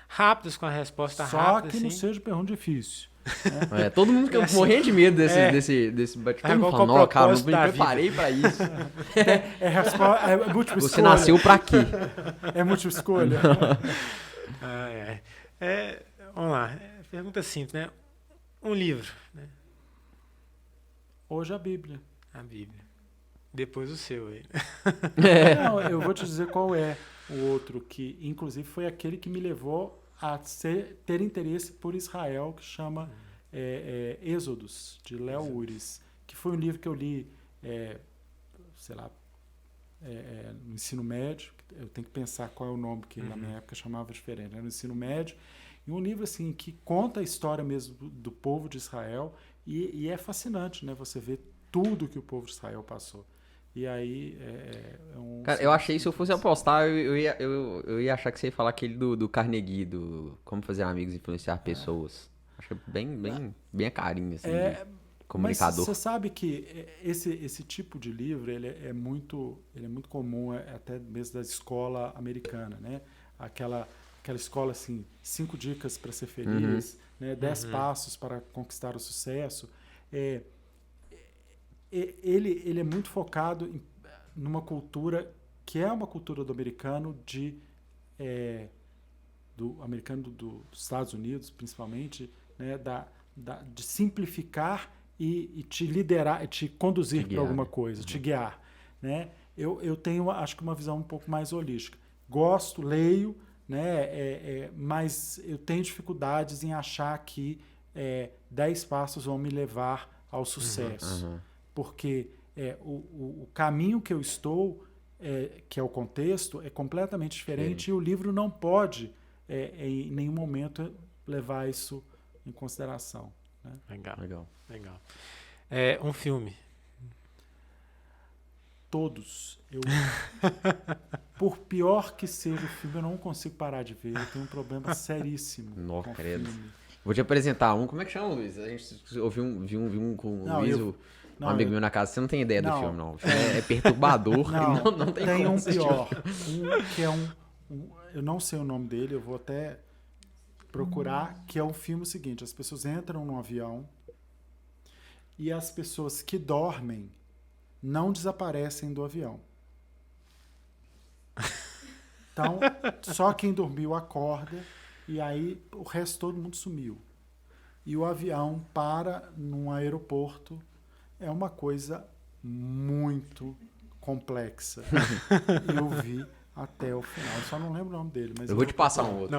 rápidas com a resposta Só rápida, que assim. não seja pergunta difícil. Todo mundo fica assim, morrendo de medo desse bate-bola. Todo mundo qual fala, não, cara, não propósito me da preparei pra isso. É múltipla Você escolha. nasceu pra quê? É múltipla escolha. Vamos lá. Pergunta simples, né? Um livro, né? Hoje a Bíblia. A Bíblia. Depois o seu aí. Não, eu vou te dizer qual é o outro que, inclusive, foi aquele que me levou a ter interesse por Israel, que chama Êxodos, de Léo Uris, que foi um livro que eu li, no ensino médio. Eu tenho que pensar qual é o nome, que na minha época chamava diferente. Era no ensino médio. E um livro assim que conta a história mesmo do povo de Israel e é fascinante, né? Você vê tudo que o povo de Israel passou. E aí Cara, eu achei, se eu fosse apostar, eu ia achar que você ia falar aquele do Carnegie, do Como Fazer Amigos e Influenciar Pessoas. Acho bem a carinha, assim, de comunicador. Mas você sabe que esse tipo de livro ele é muito comum até mesmo da escola americana, né? Aquela escola assim, 5 dicas para ser feliz, né? 10 passos para conquistar o sucesso. Ele é muito focado numa cultura que é uma cultura do americano dos Estados Unidos, principalmente, né? De simplificar e te liderar, te conduzir para alguma coisa, te guiar, né? Eu tenho, acho que uma visão um pouco mais holística. Gosto, leio, né? Mas eu tenho dificuldades em achar que 10 passos vão me levar ao sucesso. Porque o caminho que eu estou, que é o contexto, é completamente diferente e o livro não pode, em nenhum momento, levar isso em consideração. Né? Legal. Um filme. Todos. Por pior que seja o filme, eu não consigo parar de ver. Eu tenho um problema seríssimo com o filme. Vou te apresentar um. Como é que chama, Luiz? A gente ouviu um com o Luiz, um amigo meu na casa. Você não tem ideia do filme, não. É perturbador. Não tem como um pior. Que é eu não sei o nome dele, eu vou até procurar, que é um filme seguinte. As pessoas entram num avião e as pessoas que dormem não desaparecem do avião. Então, só quem dormiu acorda e aí o resto todo mundo sumiu. E o avião para num aeroporto. É uma coisa muito complexa. Eu vi até o final. Eu só não lembro o nome dele. Mas eu vou te passar um outro.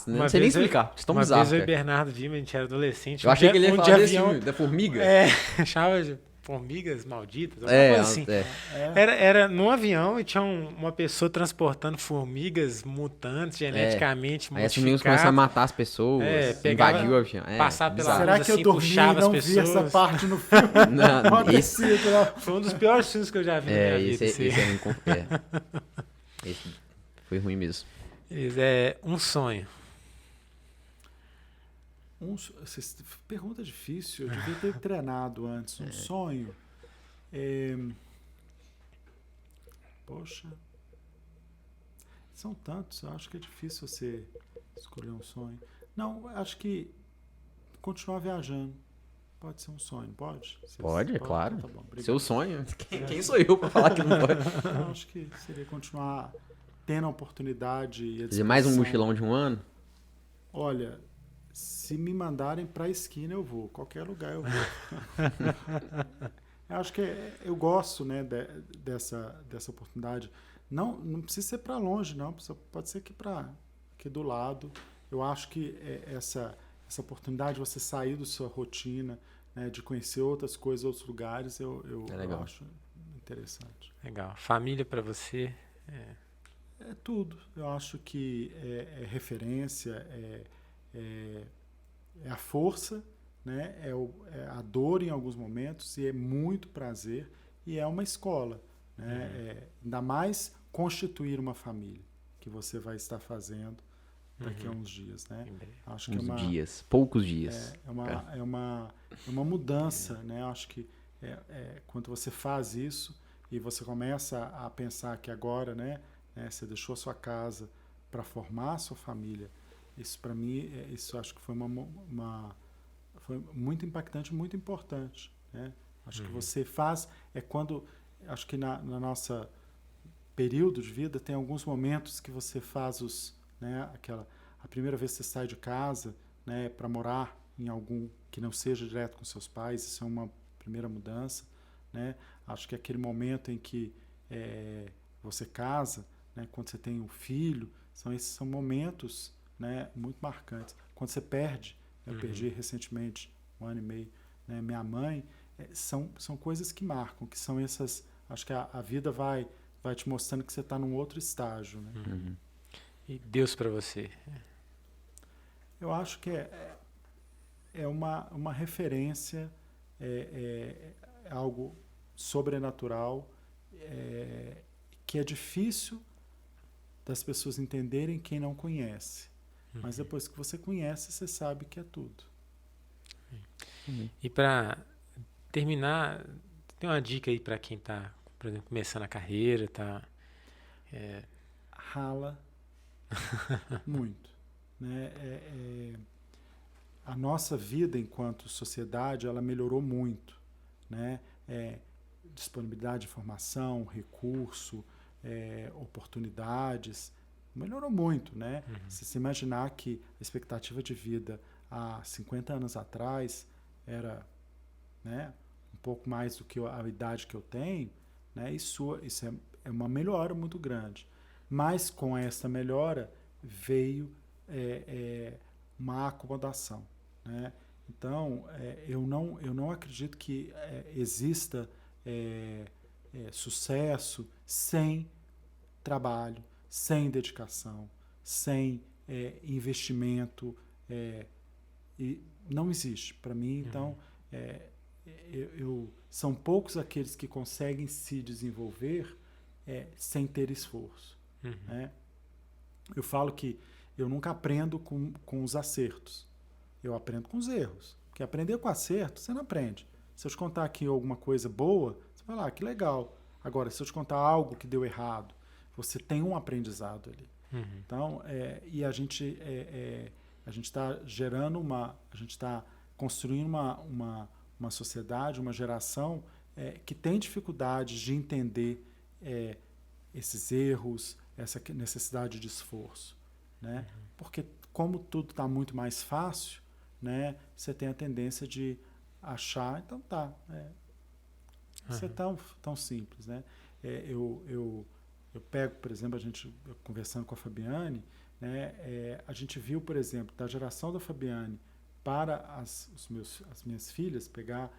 Não sei nem explicar. Uma vez eu e o Bernardo vimos, a gente era adolescente. Eu achei que ele ia falar desse filme, da formiga. Achava de formigas malditas, alguma coisa assim. Era num avião e tinha uma pessoa transportando formigas mutantes, geneticamente modificadas. Aí as formigas começaram a matar as pessoas, invadiu o avião. Passar pela luz, será que assim, eu dormi puxava e não as pessoas. vi essa parte no filme? Foi um dos piores filmes que eu já vi na minha vida. Esse é ruim. Esse foi ruim mesmo. Um sonho. Pergunta difícil. Eu devia ter treinado antes. Um sonho. Poxa. São tantos. Eu acho que é difícil você escolher um sonho. Não, acho que continuar viajando. Pode ser um sonho, pode? Pode, é claro. Tá bom, seu sonho. Quem sou eu para falar que não pode? Eu acho que seria continuar tendo a oportunidade e a fazer mais um mochilão de um ano? Olha, se me mandarem para a esquina, eu vou. Qualquer lugar eu vou. Eu acho que eu gosto, né, dessa oportunidade. Não precisa ser para longe, não. Pode ser aqui do lado. Eu acho que essa oportunidade de você sair da sua rotina, né, de conhecer outras coisas, outros lugares, eu acho interessante. Legal. Família para você? É tudo. Eu acho que é referência, é a força, né? É a dor em alguns momentos e é muito prazer e é uma escola, né? Ainda mais constituir uma família que você vai estar fazendo daqui a uns dias, né? Em breve. Acho que Poucos dias. é uma mudança, né? Acho que quando você faz isso e você começa a pensar que agora, né, você deixou a sua casa para formar a sua família, isso para mim, isso acho que foi foi muito impactante, muito importante, né? Acho que você faz, acho que na nossa período de vida tem alguns momentos que você faz né, a primeira vez que você sai de casa, né, para morar em algum que não seja direto com seus pais, isso é uma primeira mudança, né? Acho que aquele momento em que você casa, né, quando você tem um filho, esses são momentos, né, muito marcantes. Quando você perde, eu perdi recentemente 1 ano e meio, né, minha mãe, são coisas que marcam, que são essas. Acho que a vida vai te mostrando que você está num outro estágio, né? E Deus para você? Eu acho que é uma referência, é algo sobrenatural, que é difícil das pessoas entenderem quem não conhece. Mas depois que você conhece, você sabe que é tudo. E para terminar, tem uma dica aí para quem está, por exemplo, começando a carreira, tá? Rala muito, né? A nossa vida enquanto sociedade, ela melhorou muito, né? Disponibilidade de informação, recurso, oportunidades, melhorou muito, né? Se você imaginar que a expectativa de vida há 50 anos atrás era, né, um pouco mais do que a idade que eu tenho, né? Isso é uma melhora muito grande. Mas com essa melhora veio uma acomodação, né? Então, eu não acredito que exista sucesso sem trabalho, sem dedicação, sem investimento. E não existe para mim. Então, são poucos aqueles que conseguem se desenvolver sem ter esforço. Né? Eu falo que eu nunca aprendo com os acertos. Eu aprendo com os erros. Porque aprender com acerto, você não aprende. Se eu te contar aqui alguma coisa boa, você vai lá, que legal. Agora, se eu te contar algo que deu errado, você tem um aprendizado ali. Então, e a gente está gerando a gente está construindo uma sociedade, uma geração que tem dificuldade de entender esses erros, essa necessidade de esforço, né? Porque como tudo está muito mais fácil, né? Você tem a tendência de achar, então tá, isso é tão simples, né? Eu pego, por exemplo, eu conversando com a Fabiane, né? A gente viu, por exemplo, da geração da Fabiane para as minhas filhas pegar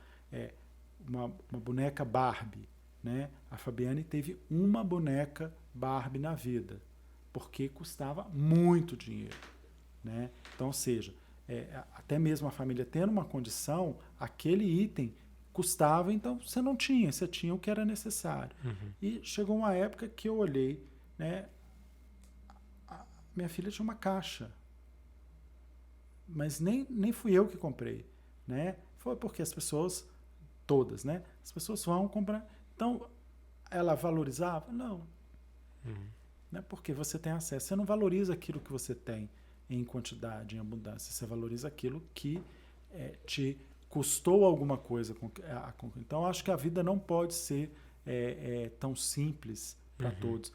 uma boneca Barbie, né? A Fabiane teve uma boneca Barbie na vida, porque custava muito dinheiro, né? Então, ou seja, até mesmo a família tendo uma condição, aquele item custava, então você não tinha, você tinha o que era necessário. E chegou uma época que eu olhei, né? Minha filha tinha uma caixa, mas nem fui eu que comprei, né? Foi porque as pessoas todas, né? As pessoas vão comprar. Então, ela valorizava? Não. Né? Porque você tem acesso. Você não valoriza aquilo que você tem em quantidade, em abundância. Você valoriza aquilo que te custou alguma coisa. Então, acho que a vida não pode ser tão simples para todos.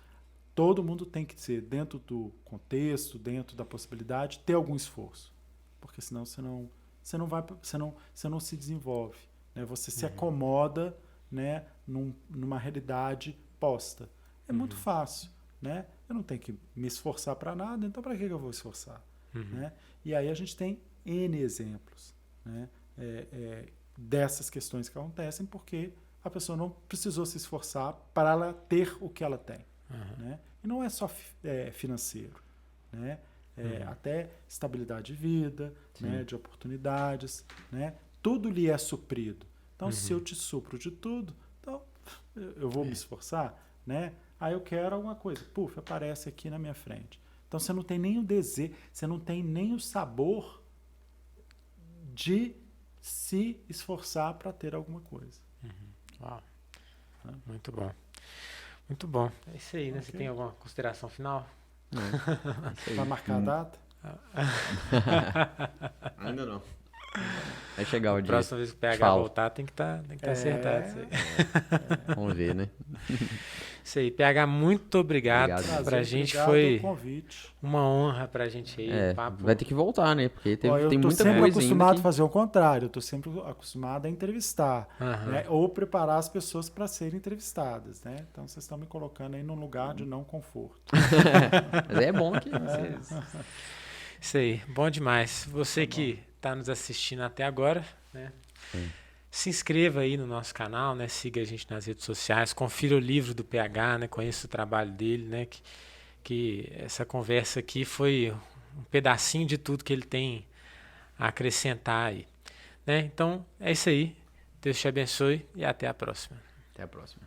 Todo mundo tem que ser, dentro do contexto, dentro da possibilidade, ter algum esforço. Porque senão você não se desenvolve. Né? Você se acomoda, né, numa realidade posta. É muito fácil. Né? Eu não tenho que me esforçar para nada, então para que eu vou esforçar? Né? E aí a gente tem N exemplos, né, dessas questões que acontecem porque a pessoa não precisou se esforçar para ela ter o que ela tem. Né? E não é só financeiro. Né? Até estabilidade de vida, né, de oportunidades. Né? Tudo lhe é suprido. Então, se eu te supro de tudo, então eu vou me esforçar, né? Aí eu quero alguma coisa, aparece aqui na minha frente. Então você não tem nem o desejo, você não tem nem o sabor de se esforçar para ter alguma coisa. Uau. Muito bom. Muito bom. É isso aí, né? Ok. Você tem alguma consideração final? Vai marcar a data? Ainda não. Vai chegar o dia. Próxima vez que o PH Falo. voltar, tem que tá acertado isso aí. Vamos ver, né? Isso aí, PH, muito obrigado. Obrigado. Pra gente Obrigado foi pelo convite. uma honra pra gente aí. É, o papo. vai ter que voltar, né? Porque Ó, eu tem tô muita sempre coisa acostumado ainda a fazer o contrário. Eu tô sempre acostumado a entrevistar, Aham. né? Ou preparar as pessoas para serem entrevistadas, né? Então vocês estão me colocando aí num lugar de não conforto. Mas é bom que vocês... Isso aí, bom demais. Você que está nos assistindo até agora, né? Se inscreva aí no nosso canal, né? Siga a gente nas redes sociais, confira o livro do PH, né? Conheça o trabalho dele, né? Que essa conversa aqui foi um pedacinho de tudo que ele tem a acrescentar aí, né? Então, é isso aí. Deus te abençoe e até a próxima. Até a próxima.